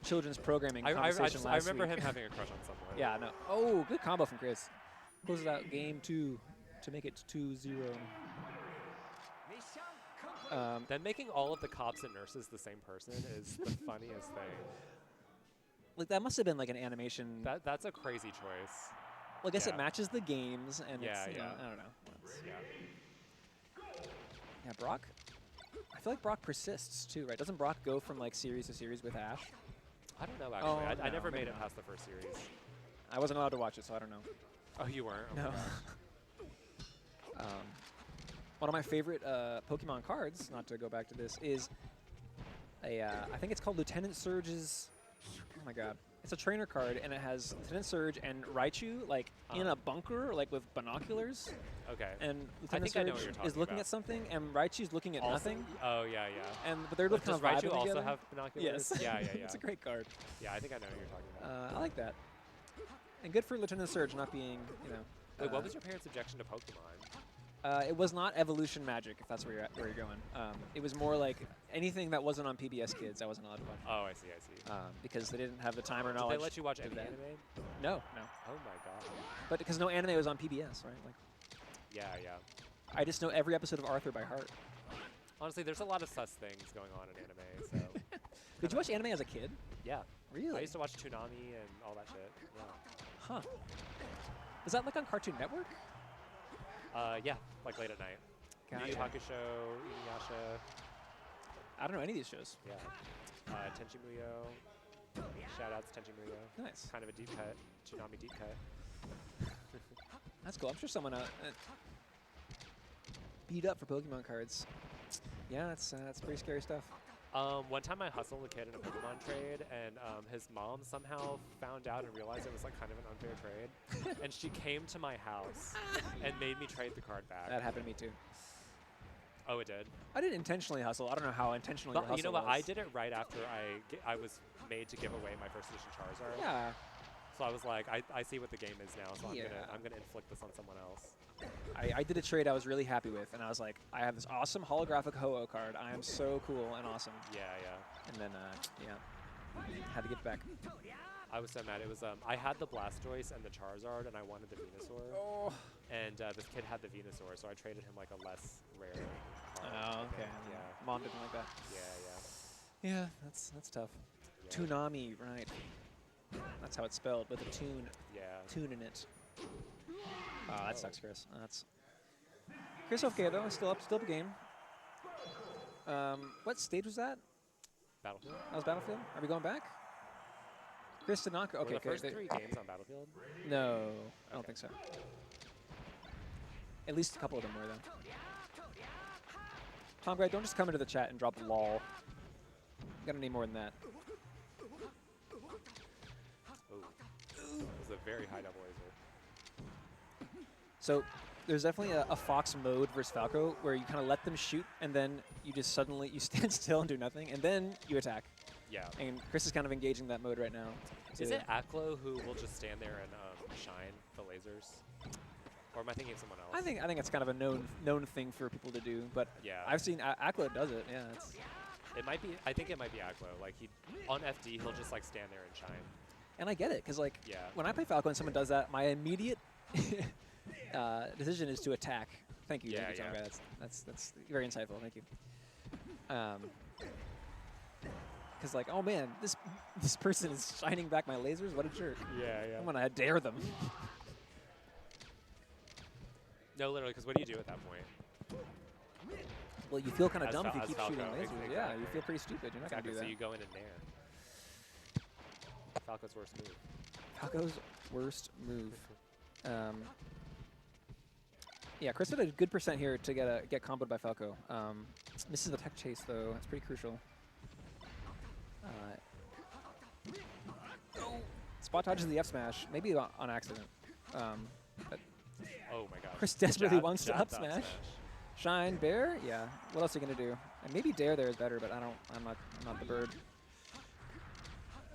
children's programming conversation I last remember week. him having a crush on someone. Yeah, no. Oh, good combo from Chris. Closes out game 2 to make it 2-0. Then making all of the cops and nurses the same person is the funniest thing. Like that must have been like an animation. That's a crazy choice. Well, I guess yeah. it matches the games, and Yeah, it's, you know, yeah. I don't know. It's- Yeah. Yeah, Brock. I feel like Brock persists too, right? Doesn't Brock go from like series to series with Ash? I don't know actually. Oh, I no, never maybe made it not. past the first series. I wasn't allowed to watch it, so I don't know. Oh, you weren't? Oh my No. gosh. One of my favorite Pokemon cards, not to go back to this, is a I think it's called Lieutenant Surge's. Oh my God! It's a trainer card, and it has Lieutenant Surge and Raichu like in a bunker, like with binoculars. Okay. And I Lieutenant think I know what Surge you're is talking looking about. at something, and Raichu's looking at Also- nothing. Oh yeah. But they're looking Does kind of Raichu vibing also together. have binoculars? Yes. Yeah. It's a great card. Yeah, I think I know what you're talking about. I like that. And good for Lieutenant Surge not being, you know. Wait, what was your parents' objection to Pokemon? It was not evolution magic, if that's where you're going. It was more like anything that wasn't on PBS Kids, I wasn't allowed to watch. Oh, I see. Because they didn't have the time or Did knowledge. they let you watch to any do that. anime? No. Oh my god. But because no anime was on PBS, right? Like, Yeah. I just know every episode of Arthur by heart. Honestly, there's a lot of sus things going on in anime, so. Did you watch anime as a kid? Yeah. Really? I used to watch Toonami and all that shit. Yeah. Huh. Is that like on Cartoon Network? Yeah, like late at night. Yu Yu Gotcha. Hakusho, Inuyasha, I don't know any of these shows. yeah. Tenchi Muyo. Shout outs Tenchi Muyo. Nice. Kind of a deep cut. Toonami deep cut. That's cool. I'm sure someone beat up for Pokemon cards. Yeah, that's pretty scary stuff. One time I hustled a kid in a Pokemon trade, and his mom somehow found out and realized it was like kind of an unfair trade, and she came to my house and made me trade the card back. That happened to me too. Oh, it did? I didn't intentionally hustle. I don't know how intentional your But hustle you know what? was. I did it right after I was made to give away my first edition Charizard. Yeah. So I was like, I see what the game is now, so Yeah. I'm gonna inflict this on someone else. I did a trade I was really happy with, and I was like, I have this awesome holographic Ho-Oh card. I am so cool and awesome. Yeah. And then, yeah, had to give it back. I was so mad. It was I had the Blastoise and the Charizard, and I wanted the Venusaur. Oh. And this kid had the Venusaur, so I traded him like a less rare card. Oh, okay. Yeah. Mom didn't like that. Yeah. Yeah, that's tough. Yeah. Toonami, right? That's how it's spelled, with a tune Yeah. in it. Oh, that sucks, Chris. That's Chris. Okay though, still up game. What stage was that? Battlefield. That was Battlefield. Are we going back? Chris did not go. Were Okay, the okay. first 3 games on Battlefield? No, I don't Okay. think so. At least a couple of them were though. Tom Gray, don't just come into the chat and drop lol. Gotta need more than that. Ooh. It was a very high double laser. So there's definitely a Fox mode versus Falco where you kind of let them shoot and then you just suddenly you stand still and do nothing and then you attack. Yeah. And Chris is kind of engaging that mode right now. Is to- it Aklo who will just stand there and shine the lasers? Or am I thinking of someone else? I think it's kind of a known thing for people to do, but Yeah. I've seen Akla does it. Yeah, it's, It might be. I think it might be Aglo. Like he on FD, he'll just like stand there and shine. and I get it because like Yeah. when I play Falco and someone does that, my immediate decision is to attack. Thank you, Yeah, thank you, Tom yeah. Guy. That's very insightful. Thank you. Because like, oh man, this person is shining back my lasers. What a jerk! Yeah, yeah. I'm gonna dare them. No, literally, because what do you do at that point? Well, you feel kind of As dumb if you Fal- keep as shooting Falco, lasers. Yeah, you exactly. feel pretty stupid. You're not Exactly. gonna So do you that. go in and nair. Falco's worst move. Falco's worst move. Yeah, Chris had a good percent here to get comboed by Falco. Misses the tech chase though. That's pretty crucial. Spot dodges the F smash, maybe on accident. But Oh my gosh. Chris desperately Jab- wants to jab up down smash. Shine bear, yeah. What else are you gonna do? And maybe dare there is better, but I'm not the bird.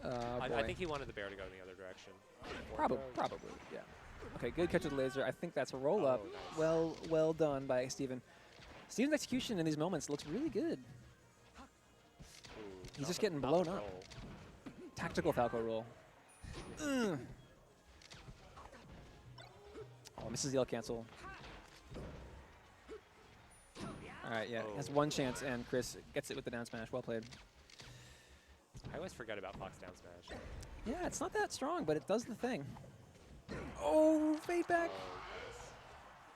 I think he wanted the bear to go in the other direction. Probably, yeah. Okay, good catch with the laser. I think that's a roll up. Oh, nice. Well done by Phteven. Phteven's execution in these moments looks really good. Ooh, He's not just the- getting not blown the up. roll. Tactical Falco roll. Oh, misses the L cancel. All right, yeah, has Oh, one chance, boy. and Chris gets it with the down smash. Well played. I always forget about Fox down smash. Yeah, it's not that strong, but it does the thing. Oh, fade back. Oh,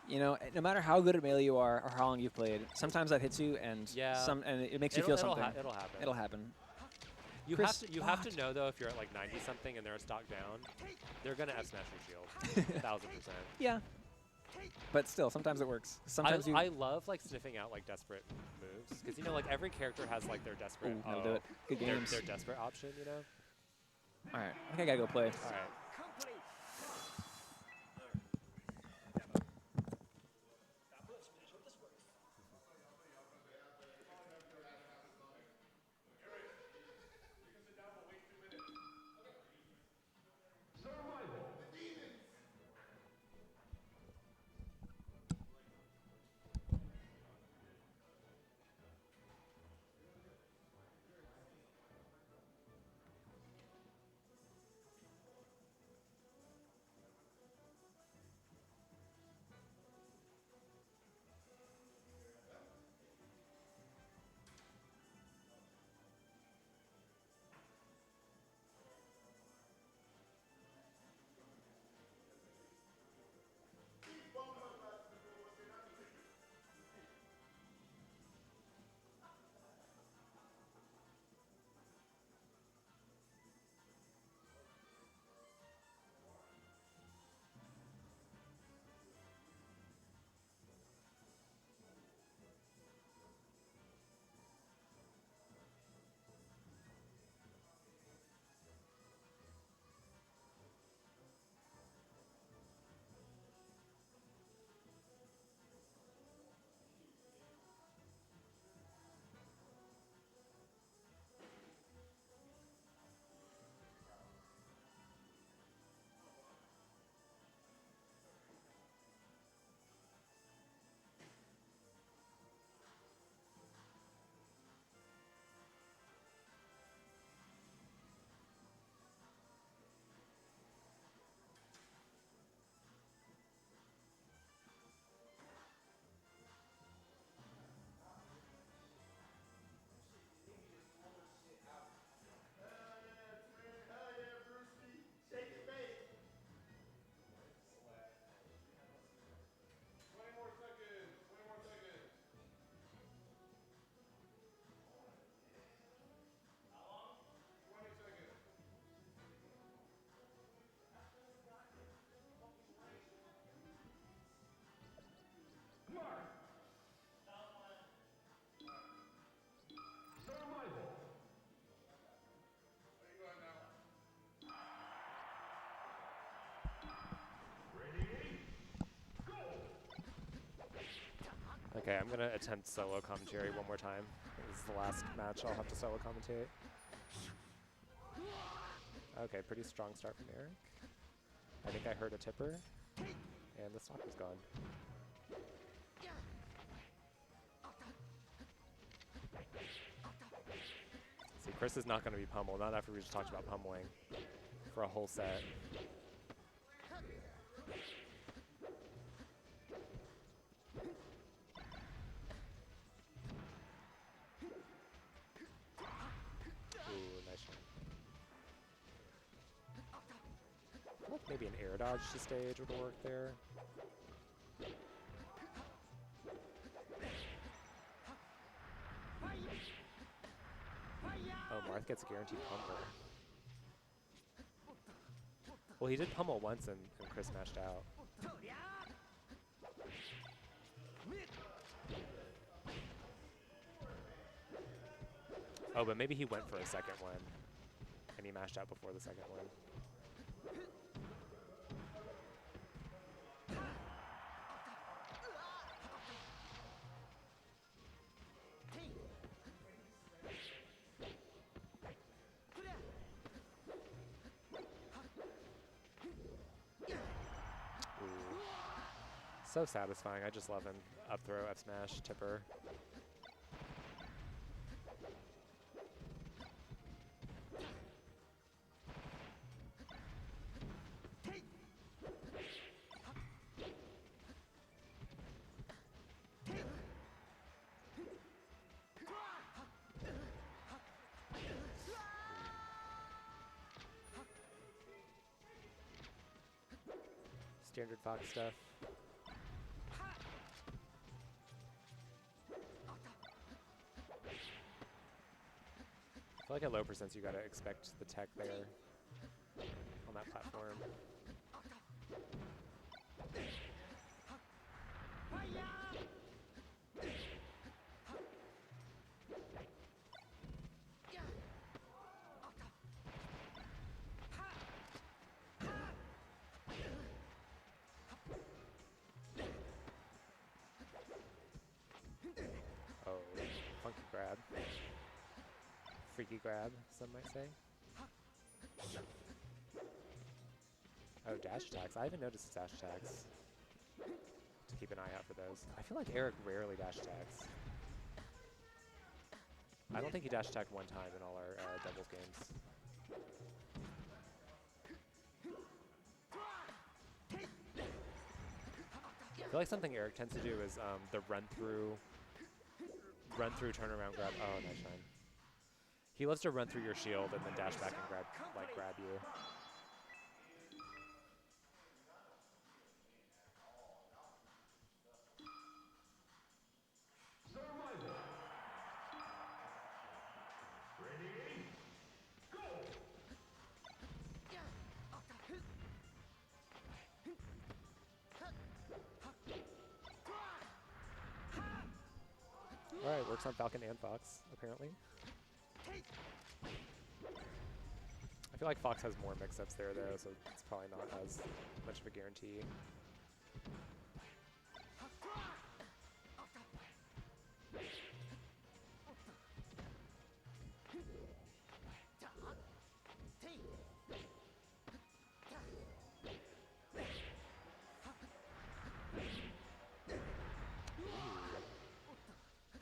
You know, no matter how good at melee you are or how long you've played, sometimes that hits you, and Yeah. and it makes you feel something. It'll happen. It'll happen. You Chris have to blocked. know though if you're at like 90 something and they're a stock down, they're gonna F smash your shield, 1000%. Yeah, but still, sometimes it works. Sometimes I love like sniffing out like desperate moves because you know like every character has like their desperate. Ooh, that'll do it. Good their, games. their desperate option, you know. All right, I think I gotta go play. All right. Okay, I'm gonna attempt solo commentary one more time. This is the last match I'll have to solo commentate. Okay, pretty strong start from Eric. I think I heard a tipper. And the stock was gone. See, Chris is not going to be pummeled, not after we just talked about pummeling for a whole set. Ooh, nice shot. I feel like maybe an air dodge to stage would work there. Oh, Marth gets a guaranteed pummel. Well, he did pummel once and Chris mashed out. Oh, but maybe he went for a second one and he mashed out before the second one. So satisfying. I just love him. Up throw, F smash, tipper. Standard Fox stuff. I feel like at low percents you gotta expect the tech there on that platform. Oh, funky grab. Freaky grab, some might say. Oh, dash attacks. I haven't noticed dash attacks. To keep an eye out for those. I feel like Eric rarely dash attacks. I don't think he dash attacked one time in all our doubles games. I feel like something Eric tends to do is the run through, turnaround grab. Oh, nice shine. He loves to run through your shield and then dash back and grab you. All right, works on Falcon and Fox, apparently. I feel like Fox has more mix-ups there, though, so it's probably not as much of a guarantee.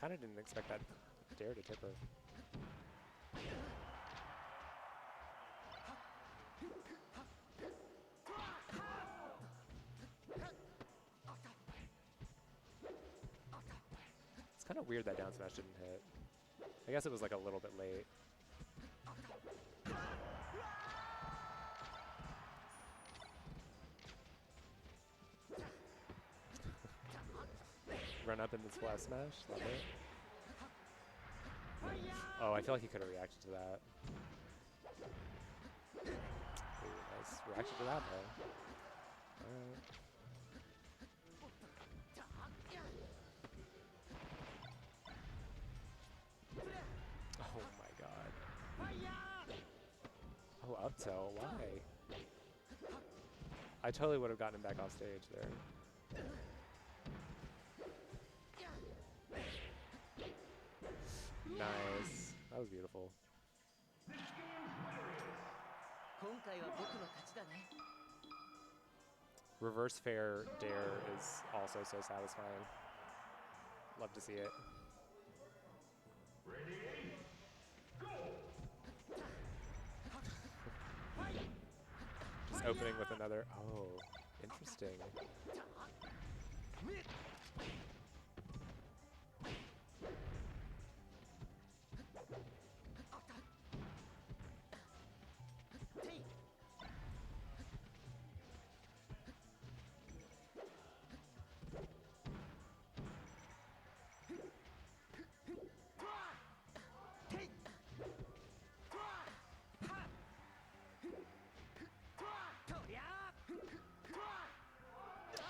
Kind of didn't expect that dare to tipper. It's kind of weird that down smash didn't hit. I guess it was like a little bit late. Run up in the splash smash, love it. Oh, I feel like he could have reacted to that. Ooh, nice reaction to that though. Alright. Oh my god. Oh, up tilt, why? I totally would have gotten him back off stage there. Nice. That was beautiful. Reverse fair dare is also so satisfying. Love to see it. Just opening with another. Oh, interesting.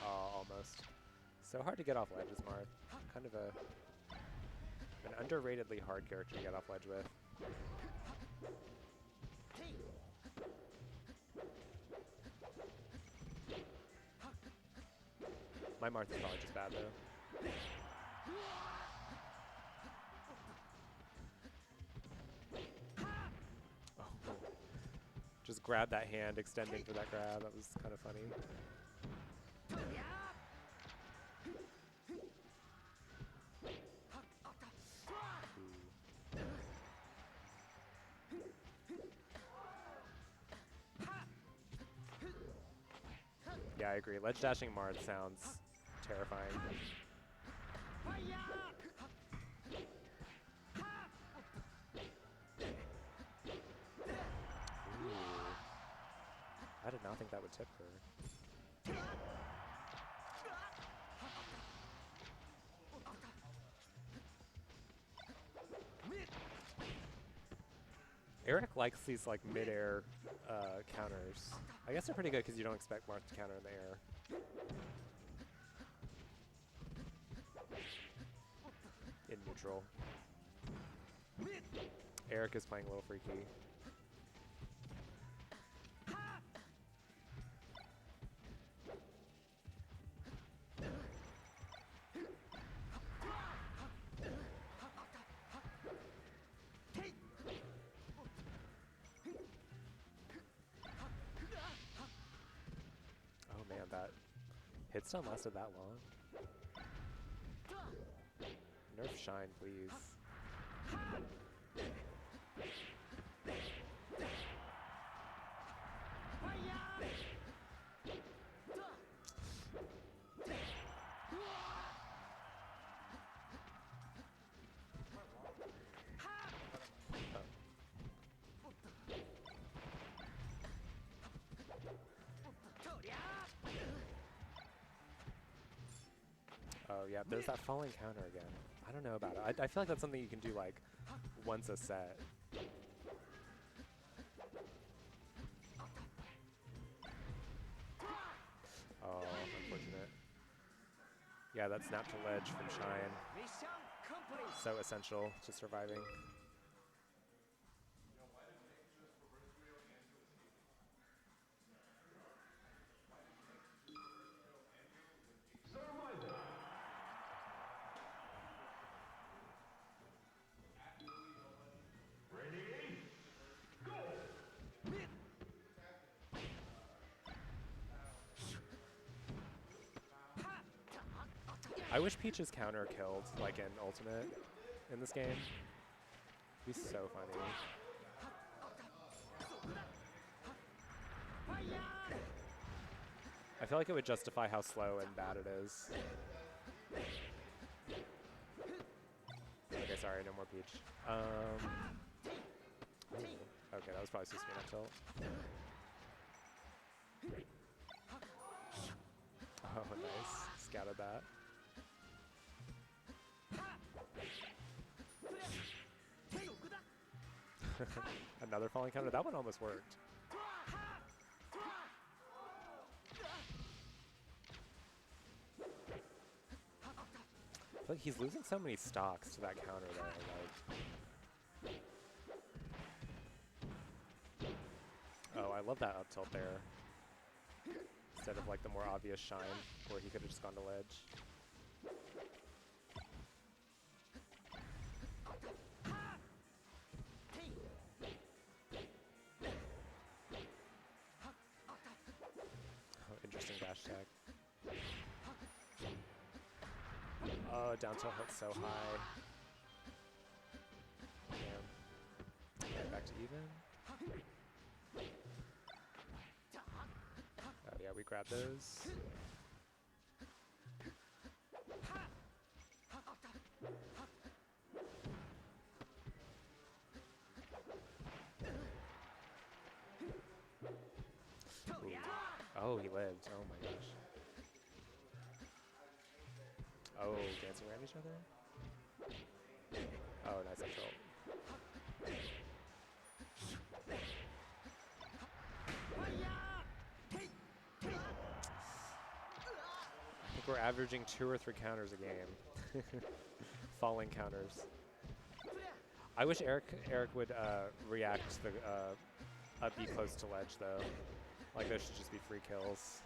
Almost. So hard to get off ledge is Marth. Kind of an underratedly hard character to get off ledge with. My Marth is probably just bad though. Oh. Just grab that hand, extending for that grab. That was kind of funny. Yeah, I agree. Ledge dashing Marth sounds terrifying. Ooh. I did not think that would tip her. Eric likes these like mid-air counters. I guess they're pretty good because you don't expect Marth to counter in the air. In neutral. Eric is playing a little freaky. Hit stun lasted that long? Nerf shine, please. Oh yeah, there's that falling counter again. I don't know about it. I feel like that's something you can do like once a set. Oh, unfortunate. Yeah, that snap to ledge from Shine. So essential to surviving. I wish Peach's counter killed, like in Ultimate, in this game. He's so funny. I feel like it would justify how slow and bad it is. Okay, sorry, no more Peach. Okay, that was probably supposed to be an up tilt. Oh, nice. Scouted that. Another falling counter. That one almost worked. I feel like he's losing so many stocks to that counter though. Like, oh, I love that up tilt there. Instead of like the more obvious shine where he could have just gone to ledge. Oh, interesting dash tag. down tilt hit so high. Damn. Okay, back to even. Oh yeah, we grab those. Ooh. Oh, he lived. Oh my gosh. Oh, dancing around each other? Oh, nice up tilt. I think we're averaging 2 or 3 counters a game. Falling counters. I wish Eric would react to the be close to ledge though. Like those should just be free kills.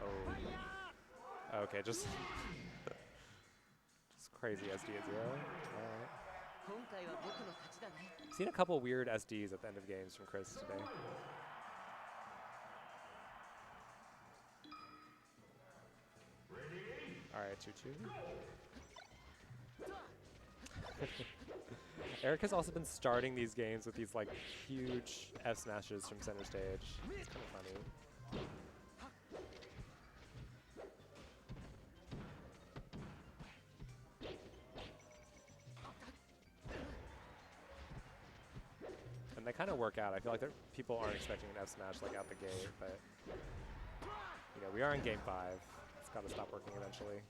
Oh. Okay, just crazy SD at 0. Alright. Seen a couple weird SDs at the end of games from Chris today. Alright, 2-2. Eric has also been starting these games with these like huge F smashes from center stage. It's kind of funny. And they kind of work out. I feel like people aren't expecting an F smash like out the gate, but you know, we are in game 5. It's got to stop working eventually.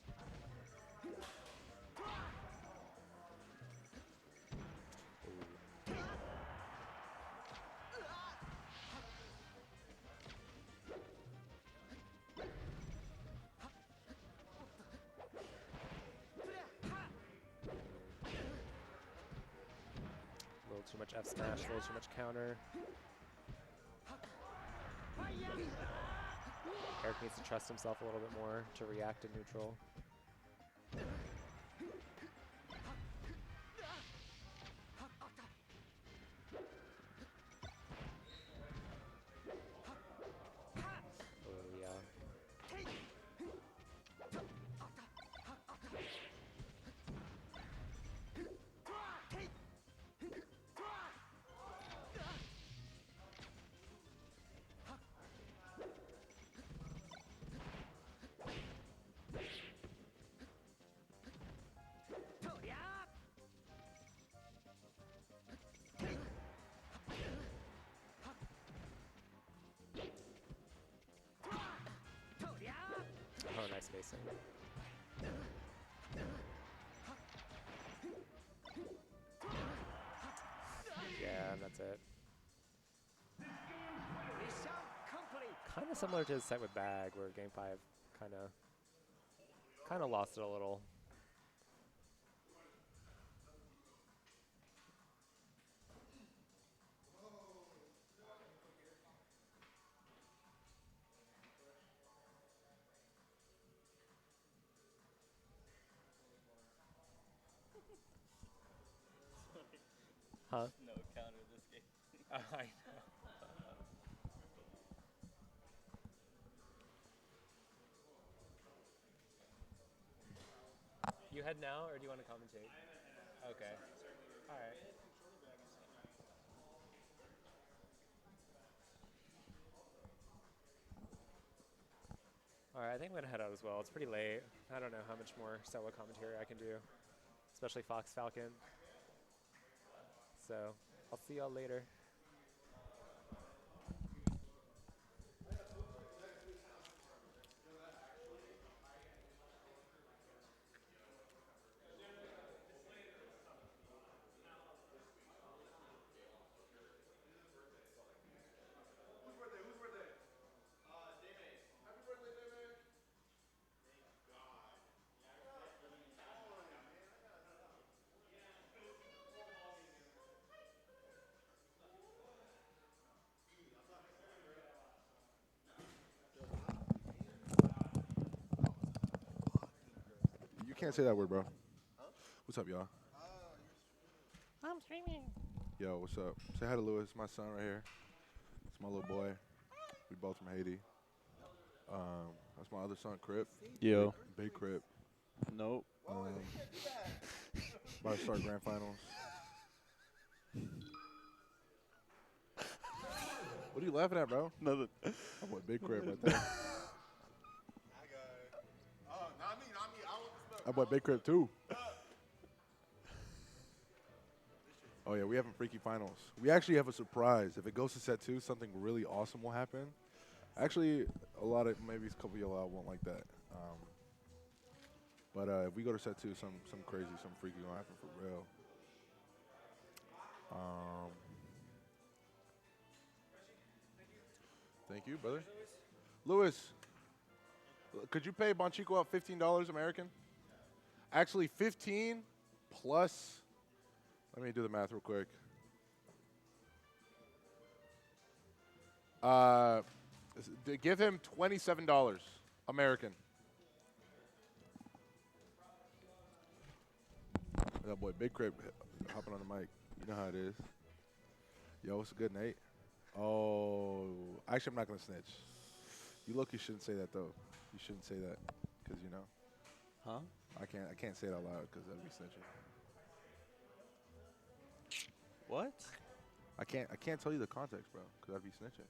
Too much F smash, a little too much counter. Eric needs to trust himself a little bit more to react to neutral. Oh yeah. Oh, nice spacing. Yeah, and that's it. Kind of similar to his set with Bag, where game 5 kind of lost it a little. Huh? No counter this game. I know. You head now, or do you want to commentate? Okay. All right. All right, I think I'm going to head out as well. It's pretty late. I don't know how much more solo commentary I can do, especially Fox Falcon. So I'll see y'all later. You can't say that word, bro. Huh? What's up, y'all? I'm streaming. Yo, what's up? Say hi to Lewis, my son right here. It's my little boy. We both from Haiti. That's my other son, Crip. Yo. Big Crip. Nope. About to start grand finals. What are you laughing at, bro? Nothing. I'm with Big Crip right there. I'm with Big Crip too. Oh yeah, we having freaky finals. We actually have a surprise. If it goes to set 2, something really awesome will happen. Actually, maybe a couple of y'all won't like that. But if we go to set 2, some crazy, some freaky gonna happen for real. Thank you, brother. Lewis, could you pay Bonchiko up $15 American? Actually, 15 plus. Let me do the math real quick. Give him $27 American. That boy Big Crip hopping on the mic. You know how it is. Yo, what's good, Nate? Oh, actually, I'm not gonna snitch. You shouldn't say that though. You shouldn't say that, cause you know. Huh? I can't say it out loud, cause that'd be snitching. What? I can't tell you the context, bro, cause I'd be snitching.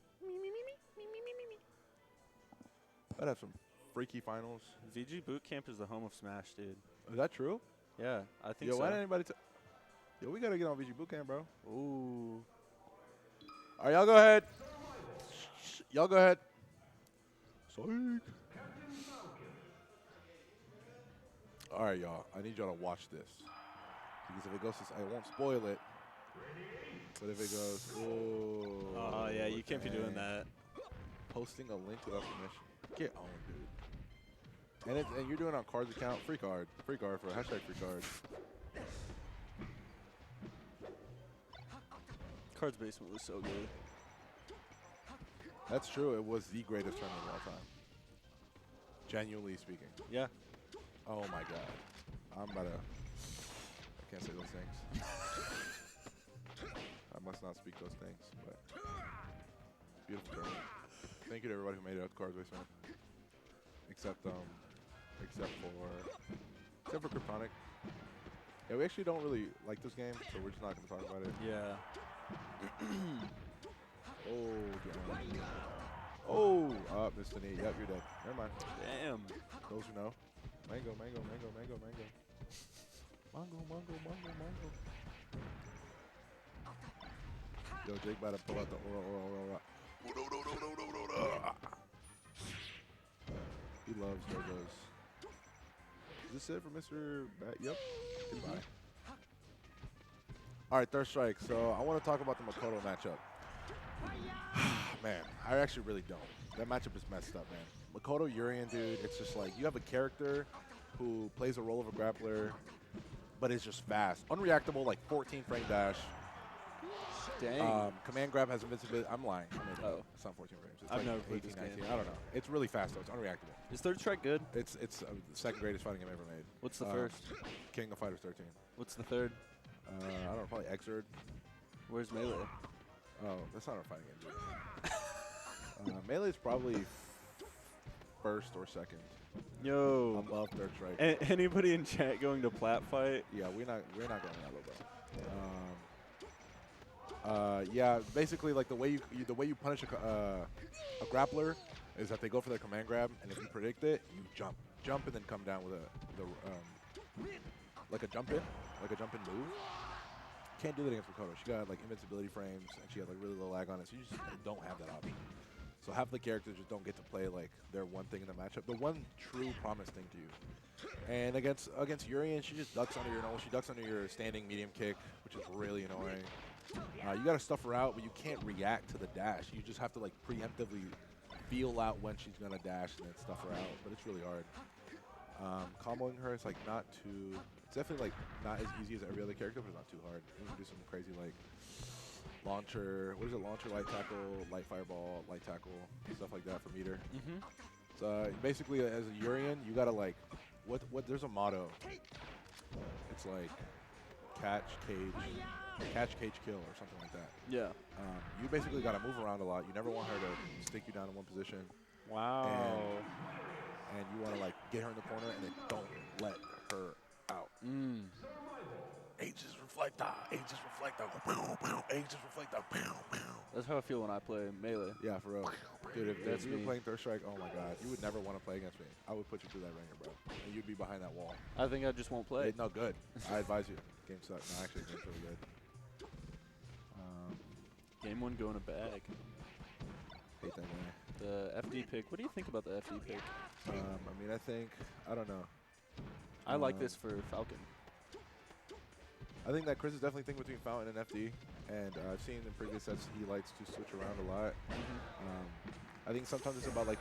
I'd have some freaky finals. VGBootCamp is the home of Smash, dude. Is that true? Yeah, I think Yo, so. why didn't anybody Yo, we gotta get on VGBootCamp, bro. Ooh. All right, y'all go ahead. Y'all go ahead. Psych. All right, y'all. I need y'all to watch this. Because if it goes to, I won't spoil it. But if it goes, ooh. Oh, yeah, you can't be doing that. Posting a link without permission. Get on, dude. And you're doing it on Card's account. Free card for hashtag free card. Card's Basement was so good. That's true. It was the greatest tournament of all time. Genuinely speaking. Yeah. Oh my God. I can't say those things. I must not speak those things, but beautiful tournament. Thank you to everybody who made it out to Cards Basement. Except for Kryptonic. Yeah, we actually don't really like this game, so we're just not gonna talk about it. Yeah. Mr. Neat. Yep, you're dead. Never mind. Damn. Those who know. Mango. Mango. Yo, Jake about to pull out the aura. He loves JoJo's. Is this it for Mr. Yep. Goodbye. All right, third strike. So I want to talk about the Makoto matchup. Man, I actually really don't. That matchup is messed up, man. Makoto Urian, dude, it's just like you have a character who plays a role of a grappler, but is just fast. Unreactable, like 14 frame dash. Dang. Command grab has invincibility. I'm lying. It's not 14 frames. It's I've like never played 18, this 19. game. I don't know. It's really fast, though. It's unreactable. Is third strike good? It's the second greatest fighting game ever made. What's the first? King of Fighters 13. What's the third? I don't know, probably Xrd. Where's Melee? Oh, that's not a fighting game, dude. Melee's probably first or second. Yo. Above third strike. Anybody in chat going to plat fight? Yeah, we're not going that low, bro. Yeah, basically like the way you punish a grappler is that they go for their command grab, and if you predict it, you jump and then come down with like a jump in move. Can't do that against Makoto. She got like invincibility frames, and she had like really low lag on it, so you just don't have that option. So half the characters just don't get to play like their one thing in the matchup, the one true promised thing to you. And against Urian, she just ducks under your nose. She ducks under your standing medium kick, which is really annoying. You got to stuff her out, but you can't react to the dash. You just have to like preemptively feel out when she's gonna dash and then stuff her out. But it's really hard. Comboing her is like not too. It's definitely like not as easy as every other character, but it's not too hard. You can do some crazy like launcher. What is it? Launcher, light tackle, light fireball, light tackle, stuff like that for meter. So basically, as a Urian, you gotta like what? There's a motto. It's like catch, cage, catch, cage, kill, or something like that. Yeah. You basically got to move around a lot. You never want her to stick you down in one position. Wow. And you want to like get her in the corner and then don't let her out. Aegis Reflector, Aegis Reflector, Aegis Reflector. That's how I feel when I play Melee. Yeah, for real. Dude, if That's you were me. playing Third Strike, oh my god, you would never want to play against me. I would put you through that ringer, bro. And you'd be behind that wall. I think I just won't play. No, good. I advise you. Game sucks. No, actually, game's really good. Game 1 going a bag. Hate that guy. The FD pick. What do you think about the FD pick? I mean, I don't know. I like this for Falcon. I think that Chris is definitely thinking between Fountain and FD, and I've seen in previous sets he likes to switch around a lot. I think sometimes it's about like,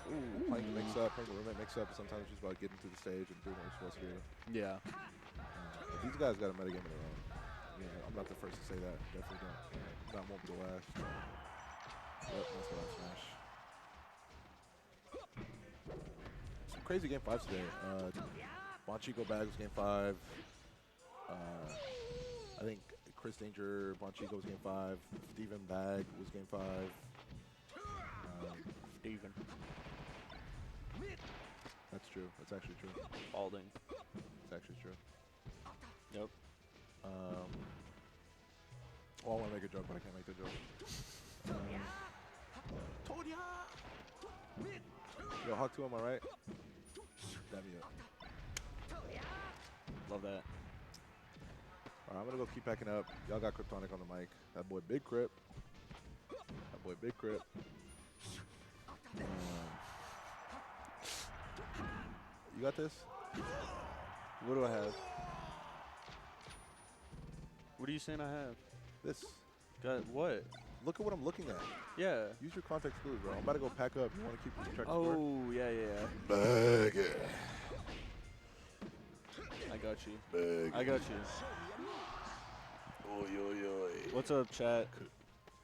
playing the mix-up, playing the roommate mix-up, and sometimes it's just about getting to the stage and doing what you're supposed to do. Yeah. These guys got a metagame of their own. You know, I'm not the first to say that. Definitely don't. Not won't be the last. Yep, that's the last smash. Some crazy game 5s today. Bonchiko bag was game 5. I think Chris Danger, Bonchiko was game 5. Phteven bag was game 5. Phteven. That's true. That's actually true. Balding. It's actually true. Yep. Well, I want to make a joke, but I can't make the joke. Told ya! Yo, Hawk 2, am I right? Dab me up. Love that. Alright, I'm going to go keep packing up. Y'all got Kryptonic on the mic. That boy Big Crypt. That boy Big Crypt. You got this? What do I have? What are you saying I have? This. Got what? Look at what I'm looking at. Yeah. Use your context clues, bro. I'm about to go pack up. You want to keep track of score? Oh, yeah, yeah. Bag it. I got you. Bag I got you. Oy, oy, oy. What's up, chat?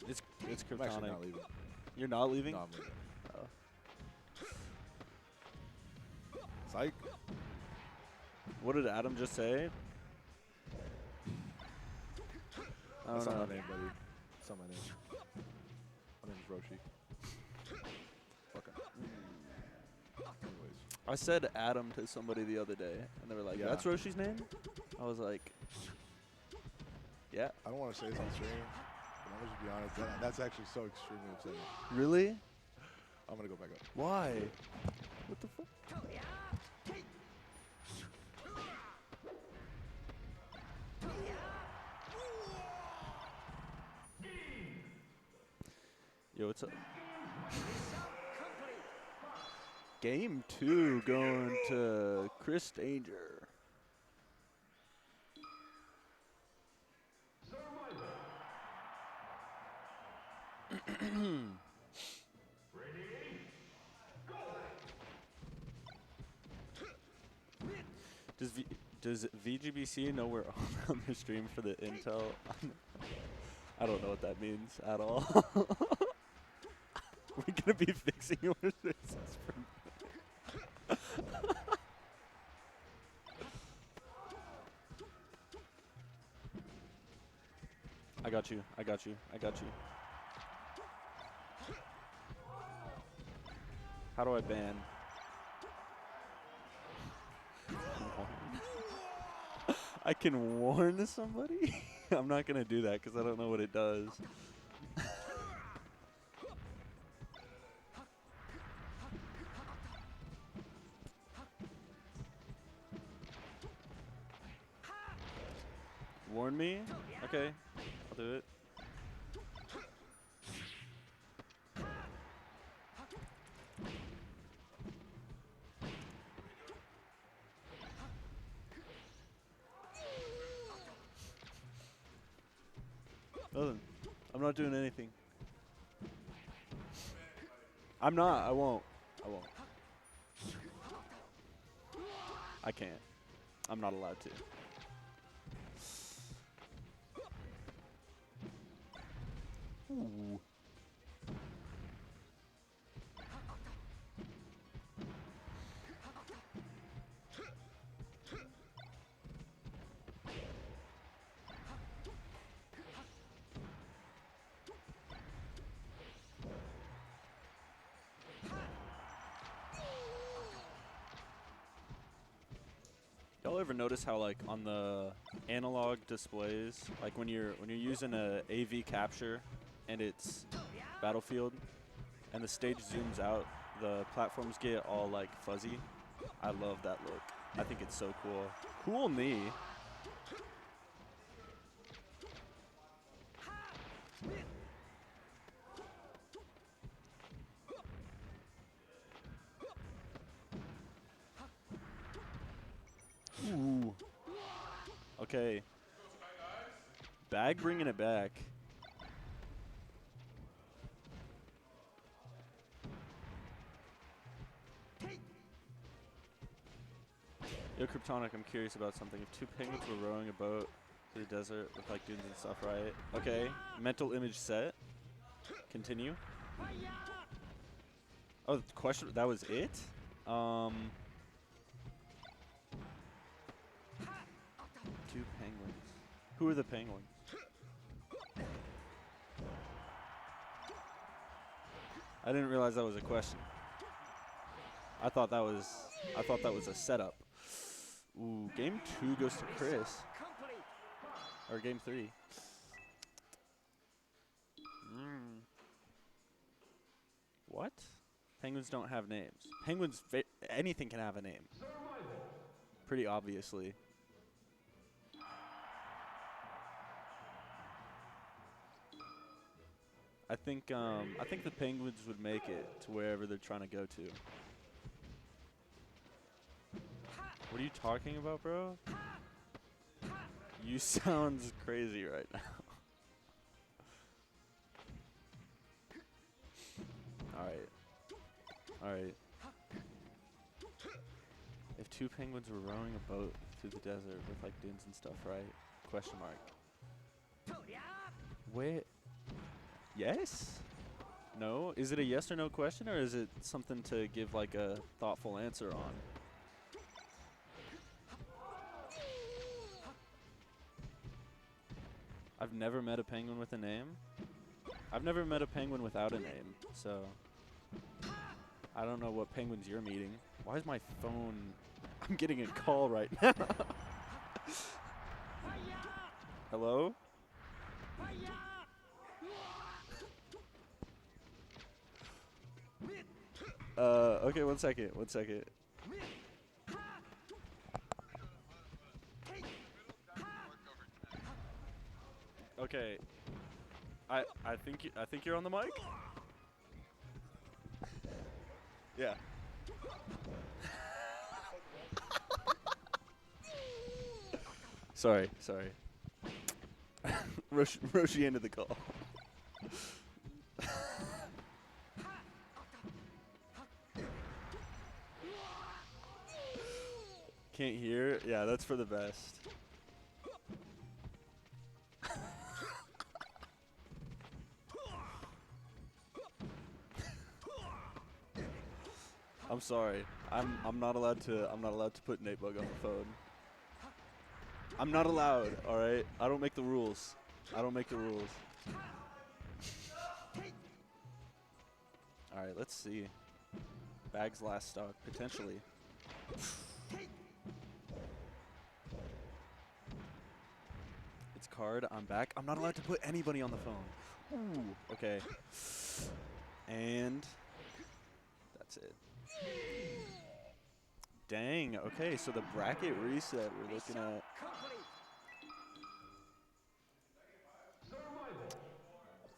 It's I'm actually Kryptonic. not leaving. You're not leaving? No, I'm leaving. Oh. Psych. What did Adam just say? I That's don't not know. my name, buddy. That's not my name. My name is Roshi. Okay. Anyways. I said Adam to somebody the other day, and they were like, Yeah. that's Roshi's name? I was like, yeah. I don't want to say this on stream, but I'm going to just be honest. That's actually so extremely upsetting. Really? I'm going to go back up. Why? What the fuck? Yo, what's up? Game 2 going to Chris Danger. Does VGBC know we're on the stream for the intel? I don't know what that means at all. We're gonna be fixing your resistance from. I got you. I got you. I got you. How do I ban? I can warn somebody? I'm not gonna do that because I don't know what it does. Warn me? Okay, I'll do it. Nothing. I'm not doing anything. I'm not. I won't. I won't. I can't. I'm not allowed to. Ooh. y'all ever notice how like on the analog displays, like when you're using a AV capture and it's Battlefield and the stage zooms out, the platforms get all like fuzzy? I love that look. I think it's so cool. Cool knee. Ooh. Okay. Bag bringing it back. Yo, Kryptonic, I'm curious about something. If two penguins were rowing a boat through the desert with like dunes and stuff, right? Okay. Mental image set. Continue. Oh, the question. That was it? Two penguins. Who are the penguins? I didn't realize that was a question. I thought that was a setup. Ooh, game 2 goes to Chris. Or game 3. What? Penguins don't have names. Penguins, anything can have a name. Pretty obviously. I think the Penguins would make it to wherever they're trying to go to. What are you talking about, bro? You sounds crazy right now. Alright. If two penguins were rowing a boat through the desert with like dunes and stuff, right? Question mark. Wait. Yes? No? Is it a yes or no question, or is it something to give like a thoughtful answer on? I've never met a penguin with a name. I've never met a penguin without a name, so I don't know what penguins you're meeting. Why is my phone... I'm getting a call right now. Hello? Okay, one second. Okay. I think you're on the mic? Yeah. Sorry. Roshi ended the call. Can't hear? Yeah, that's for the best. I'm sorry. I'm not allowed to put Natebug on the phone. I'm not allowed, alright? I don't make the rules. Alright, let's see. Bag's last stock, potentially. It's card, I'm back. I'm not allowed to put anybody on the phone. Ooh, okay. And that's it. Dang, okay, so the bracket reset we're looking at.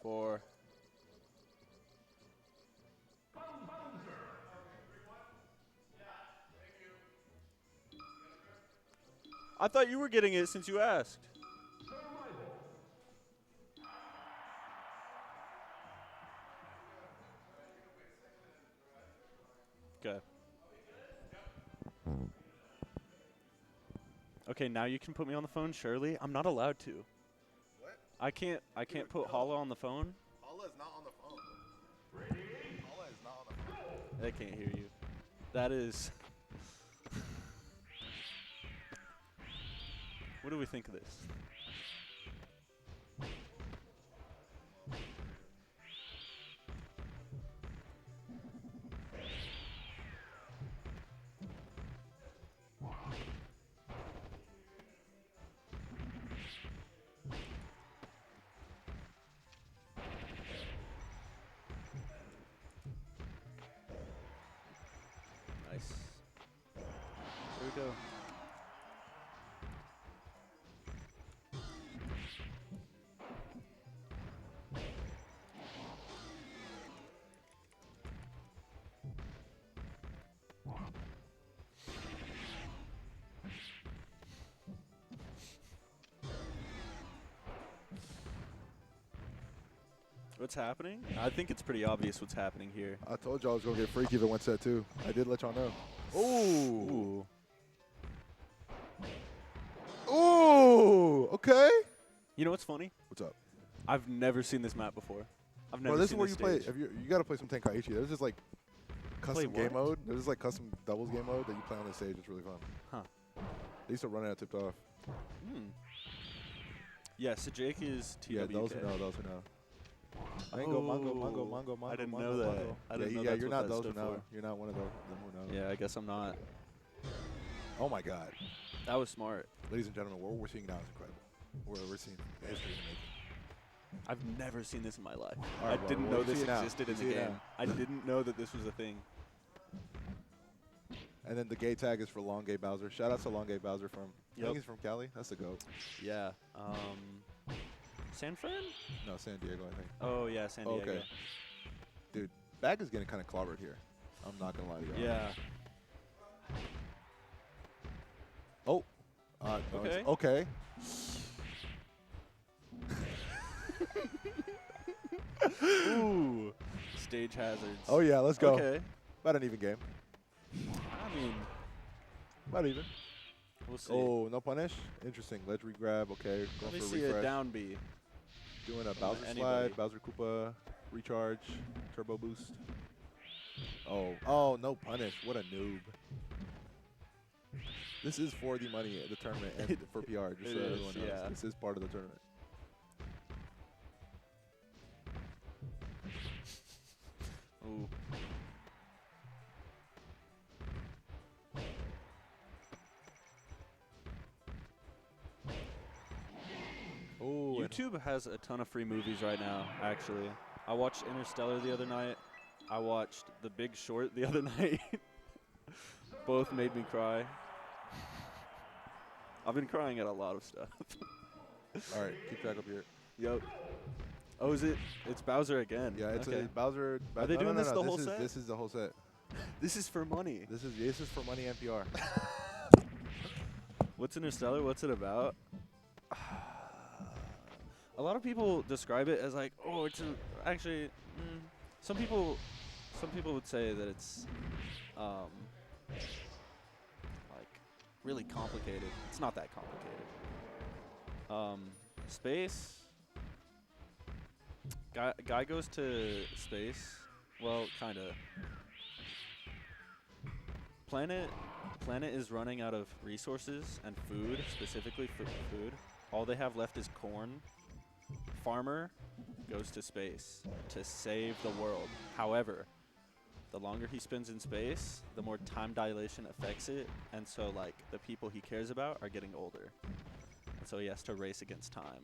For I thought you were getting it since you asked. Okay. Okay, now you can put me on the phone, Shirley. I'm not allowed to. What? I can't put Hala on the phone. Hala is not on the phone. Hala is not on the phone. They can't hear you. That is... What do we think of this? it go? What's happening? I think it's pretty obvious what's happening here. I told y'all I was going to get freaky if it went set 2. I did let y'all know. Ooh. Ooh. Okay. You know what's funny? What's up? I've never seen this map before. I've never Bro, this is seen where this you play. stage. You got to play some Tenkaichi. There's just like custom Play game what? mode. There's like custom doubles game mode that you play on the stage. It's really fun. Huh. They used to run it at tipped off. Hmm. Yeah, so Jake is TWK. Yeah, those who know, those who know. Mango, mango, mango, mango, mango. I didn't mango, know that. mango. I didn't know yeah, that's you're what not that those who stood know. for. You're not one of them who know. Yeah, I guess I'm not. Oh my God. That was smart. Ladies and gentlemen, what we're seeing now is incredible. We're seeing history in the making. I've never seen this in my life. All I right, bro, didn't well, know you see this it now. existed You in the see it game. now. I didn't know that this was a thing. And then the gay tag is for Long Gay Bowser. Shout out to Long Gay Bowser from, I Yep. think he's from Cali. That's the GOAT. Yeah. San Fran? No, San Diego, I think. Oh, yeah, San Diego. Okay. Dude, Bag is getting kind of clobbered here. I'm not going to lie to you. Yeah. Oh. No, Okay. Okay. Ooh. Stage hazards. Oh, yeah, let's go. Okay. About an even game. I mean, About even. we'll see. Oh, no punish? Interesting. Ledge regrab. Okay. Let Going me for a see refresh. a down B. Doing a from Bowser anybody. slide, Bowser Koopa, recharge, turbo boost. Oh, no punish. What a noob. This is for the money at the tournament and for PR, just It so is, everyone knows. yeah. This is part of the tournament. Ooh. Oh, YouTube has a ton of free movies right now, actually. I watched Interstellar the other night. I watched The Big Short the other night. Both made me cry. I've been crying at a lot of stuff. all right, keep track up here. Yep. Oh, is it? It's Bowser again. Yeah, it's okay. a Bowser. Are they doing this the whole is, set? This is the whole set. This is for money. This is for money and PR. What's Interstellar? What's it about? A lot of people describe it as like, oh, it's actually. Some people would say that it's, like, really complicated. It's not that complicated. Space. Guy goes to space. Well, kind of. Planet is running out of resources and food, specifically food. All they have left is corn. Farmer goes to space to save the world. However, the longer he spends in space, the more time dilation affects it, and so like the people he cares about are getting older. And so he has to race against time.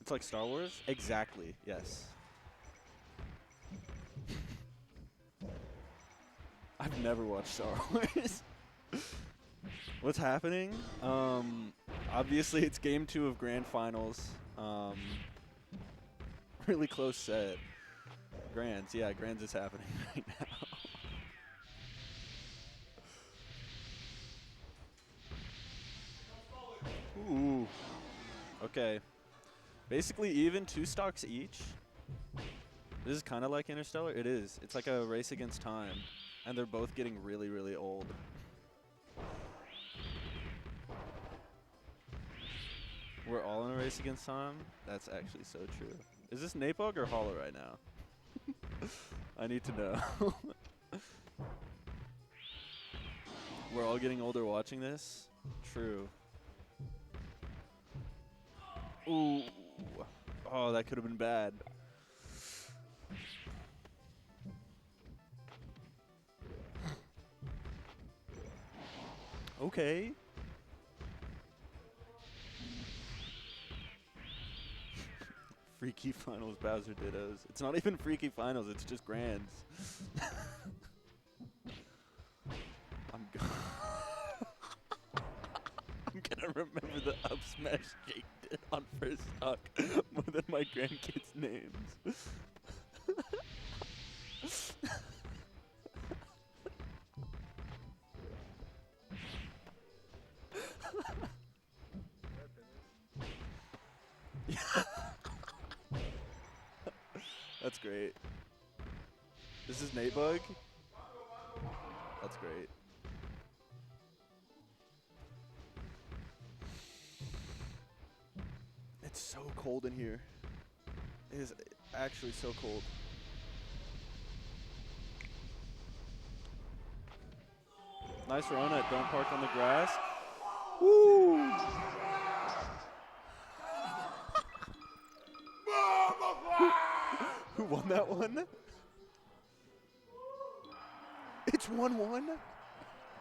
It's like Star Wars? Exactly, yes. I've never watched Star Wars. What's happening? Obviously, it's game 2 of Grand Finals. Really close set. Grands, yeah, Grands is happening right now. Ooh. Okay. Basically, even 2 stocks each. This is kind of like Interstellar. It is. It's like a race against time. And they're both getting really, really old. We're all in a race against time? That's actually so true. Is this Napog or Hollow right now? I need to know. We're all getting older watching this? True. Ooh. Oh, that could have been bad. Okay. Freaky Finals Bowser Dittos. It's not even Freaky Finals, it's just Grands. remember the up smash Jake did on first stock more than my grandkids' names. That's great. This is Nate Bug? That's great. It's so cold in here. It is actually so cold. Nice run at Don't Park on the Grass. Woo! Who won that one? It's 1-1? Those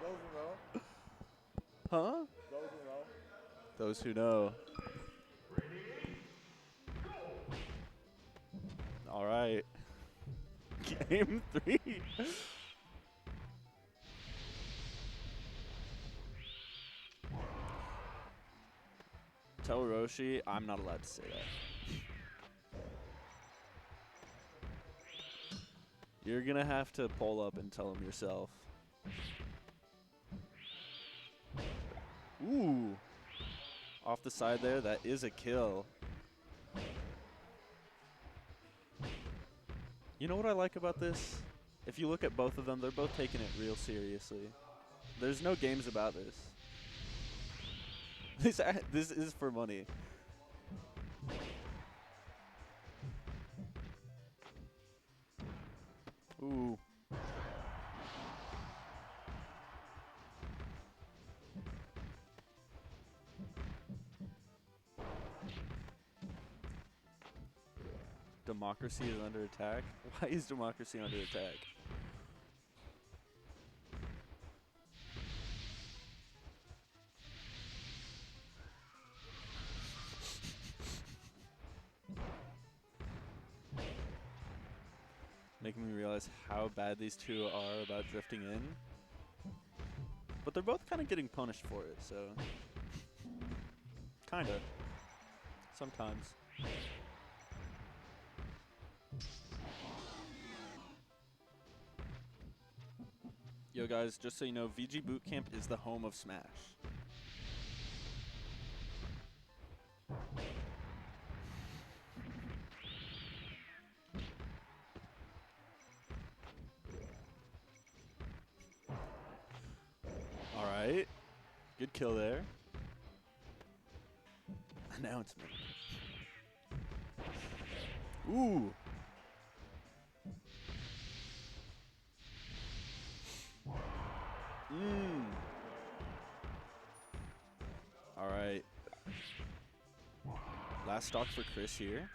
who know. Huh? Those who know. Those who know. All right. Game 3. Tell Roshi I'm not allowed to say that. You're going to have to pull up and tell him yourself. Ooh. Off the side there, that is a kill. You know what I like about this? If you look at both of them, they're both taking it real seriously. There's no games about this. This is for money. Ooh. Democracy is under attack? Why is democracy under attack? Making me realize how bad these two are about drifting in. But they're both kind of getting punished for it, so. Kinda. Sometimes. Yo guys, just so you know, VGBootCamp is the home of Smash. Alright. Good kill there. Announcement. Ooh. Alright. Last stock for Chris here.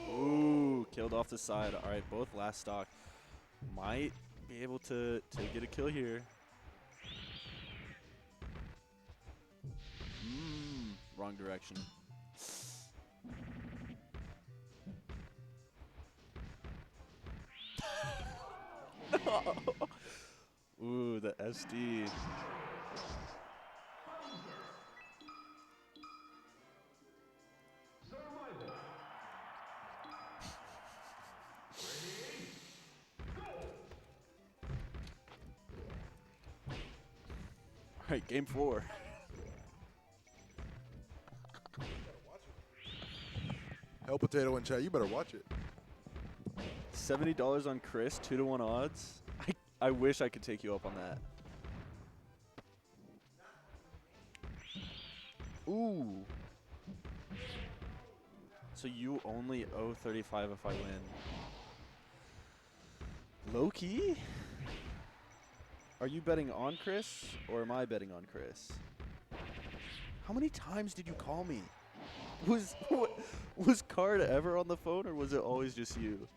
Ooh, killed off the side. Alright, both last stock. Might be able to get a kill here. Wrong direction. Ooh, the SD. All right, game 4. Hell Potato in chat, you better watch it. $70 on Chris, 2-1 odds. I wish I could take you up on that. Ooh. So you only owe 35 if I win. Low key? Are you betting on Chris or am I betting on Chris? How many times did you call me? Was Card ever on the phone or was it always just you?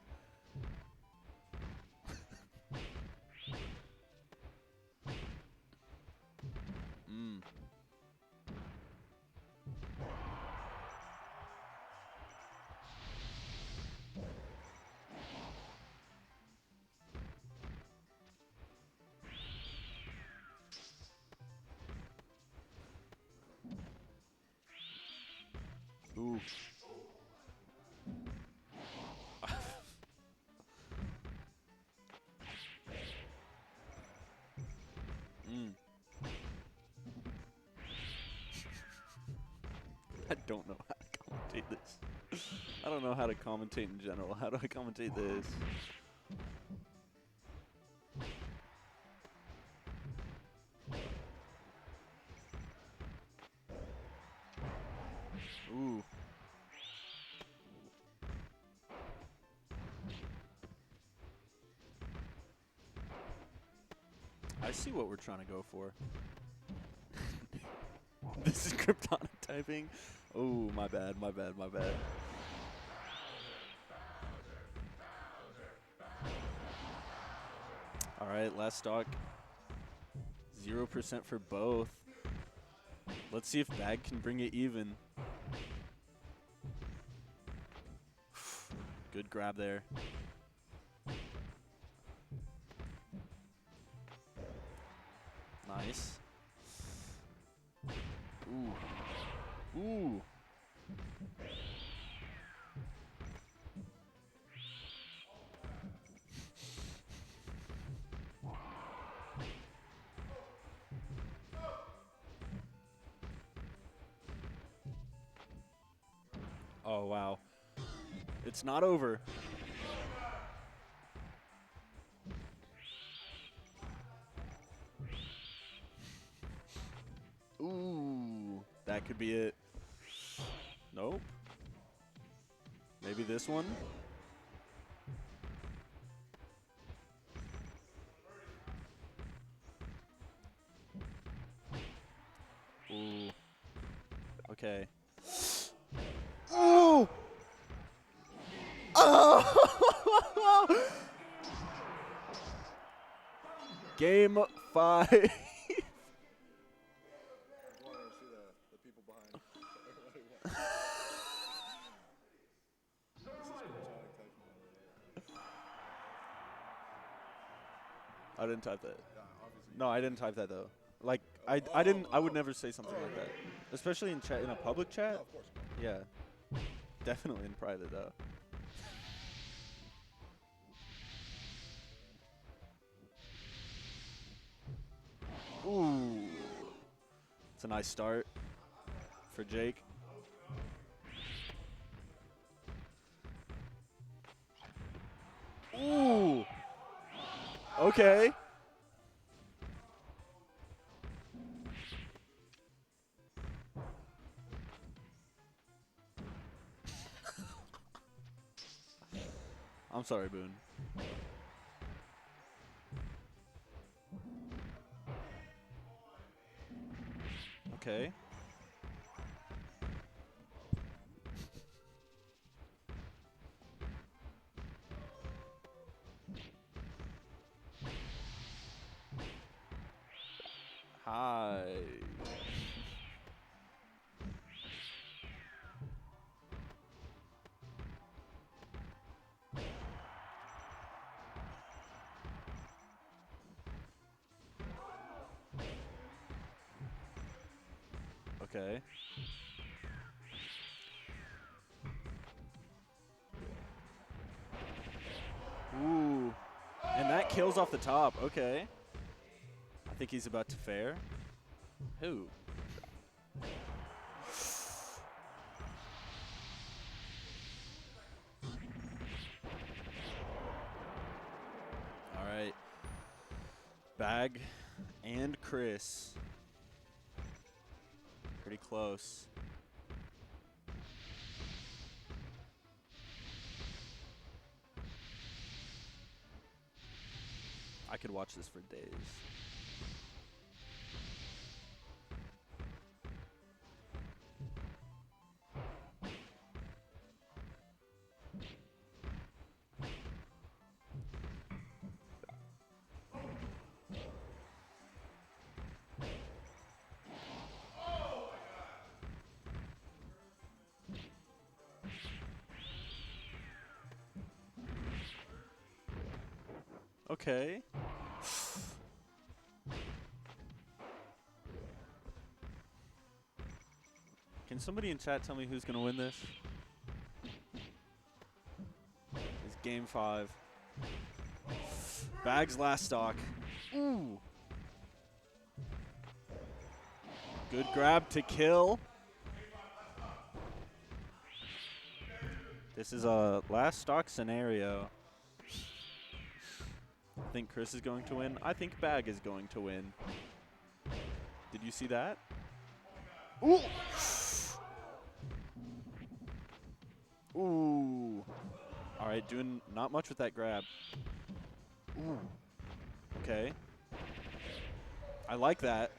I don't know how to commentate this. I don't know how to commentate in general. How do I commentate this? Ooh. I see what we're trying to go for. This is cryptonic typing. Oh, my bad, my bad, my bad. All right, last stock. 0% for both. Let's see if Bag can bring it even. Good grab there. Nice. Ooh. Ooh. Oh, wow. It's not over. Ooh, that could be it. Nope. Maybe this one? Ooh. Okay. Oh! Oh! Game 5. wanted to see the people behind. Everybody wants. This is cryptonic typing. I didn't type that. Yeah, obviously. No, I didn't type that though. Like I didn't. I would never say something like that, especially in chat, in a public Yeah, chat. of course. Yeah, definitely in private though. Ooh, it's a nice start for Jake. Ooh, okay. I'm sorry, Boone. Okay. Hi. Okay. Ooh. And that kills off the top. Okay. I think he's about to fare. Who? All right. Bag and Chris. Pretty close. I could watch this for days. Okay. Can somebody in chat tell me who's going to win this? It's game 5. Bag's last stock. Ooh. Good grab to kill. This is a last stock scenario. I think Chris is going to win. I think Bag is going to win. Did you see that? Ooh. Ooh. All right, doing not much with that grab. Ooh. Okay. I like that.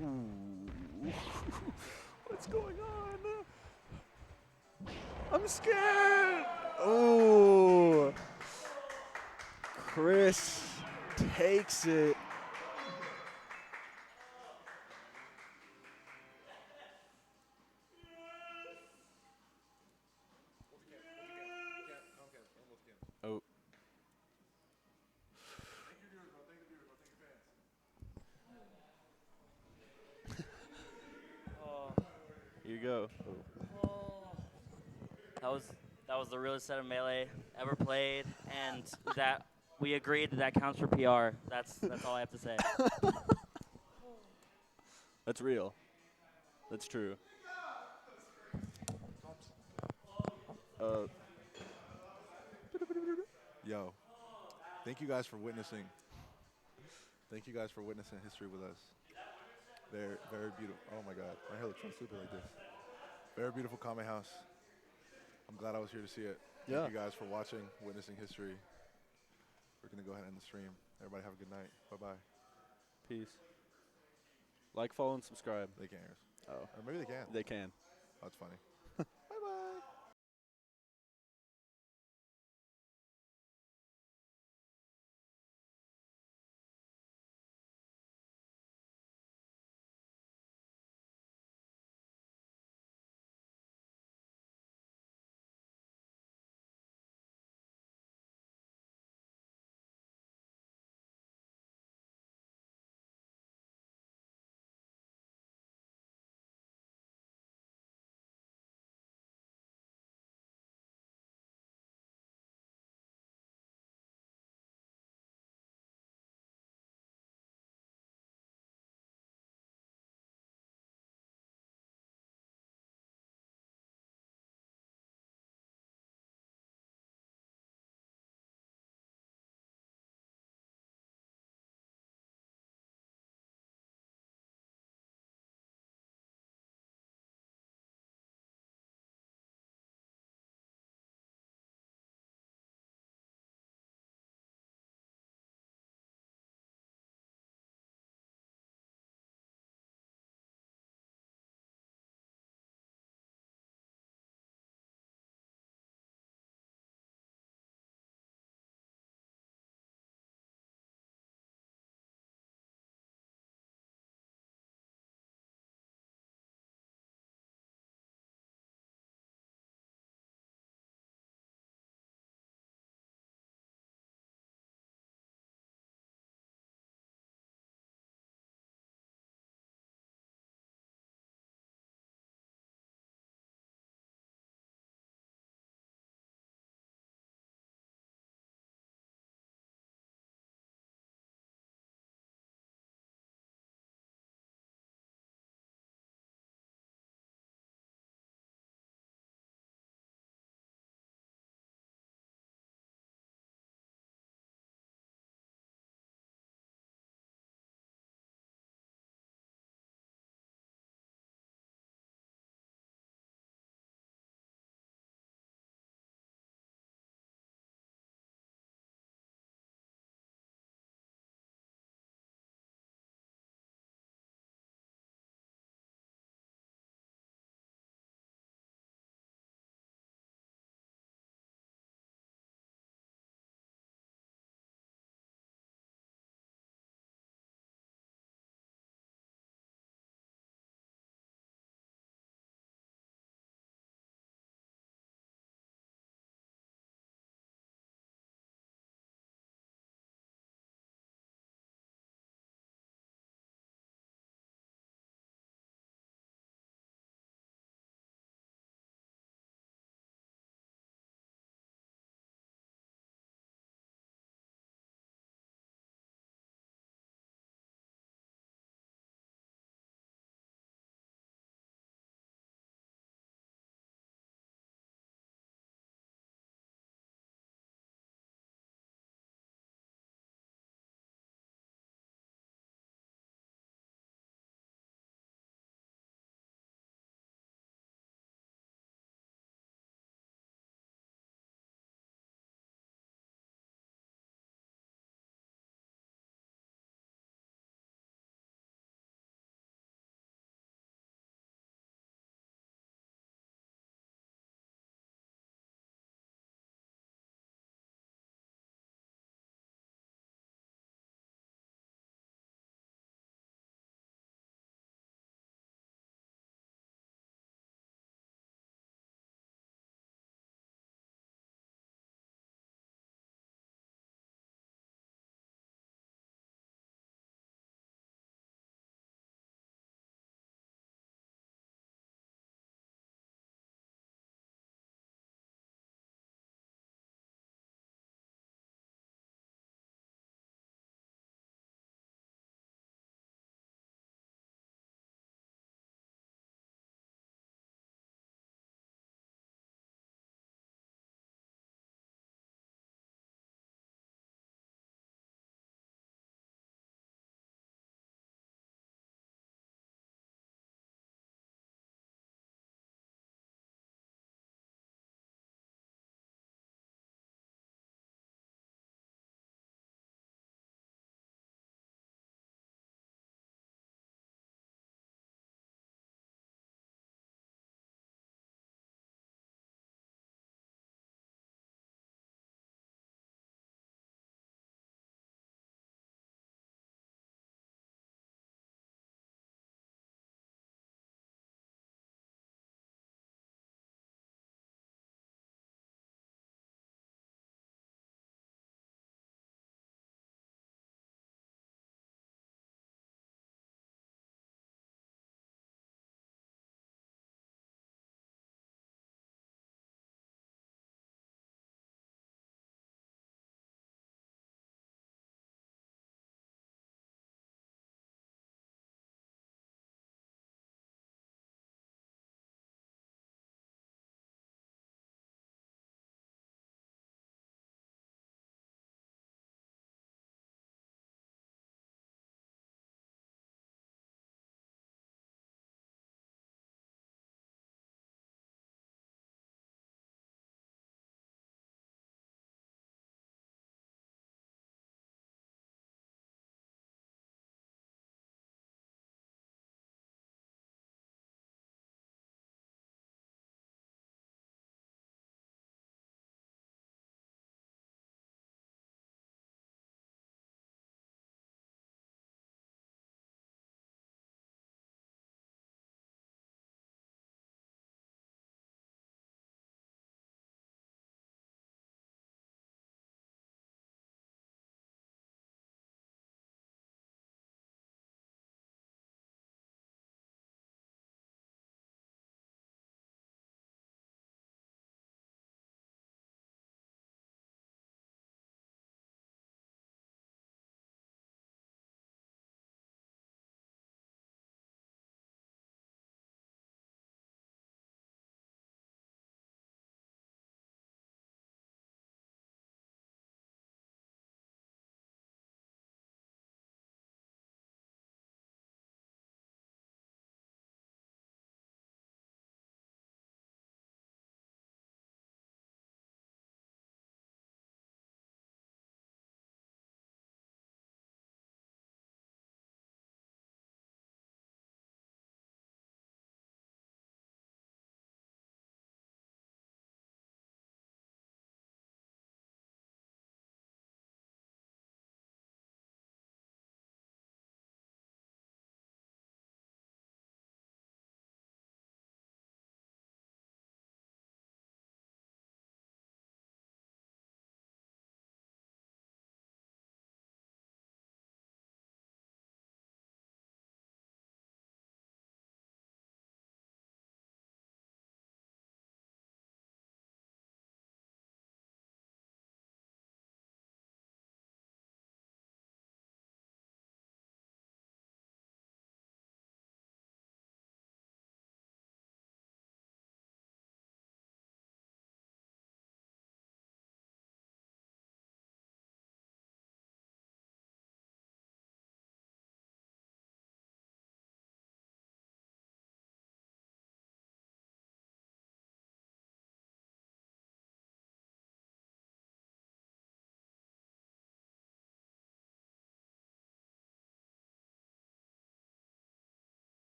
Ooh. What's going on? I'm scared. Oh. Chris takes it. Oh. Here you go. That was the realest set of Melee ever played, and that we agreed that counts for PR. That's all I have to say. That's real. That's true. Yo, thank you guys for witnessing. Thank you guys for witnessing history with us. Very, very beautiful. Oh my God, my hair looks so stupid like this. Very beautiful Kame house. I'm glad I was here to see it. Yeah. Thank you guys for watching, witnessing history. We're gonna go ahead and end the stream. Everybody have a good night. Bye-bye. Peace. Like, follow, and subscribe. They can't hear us. Oh. Or maybe they can. They can. Oh, that's funny.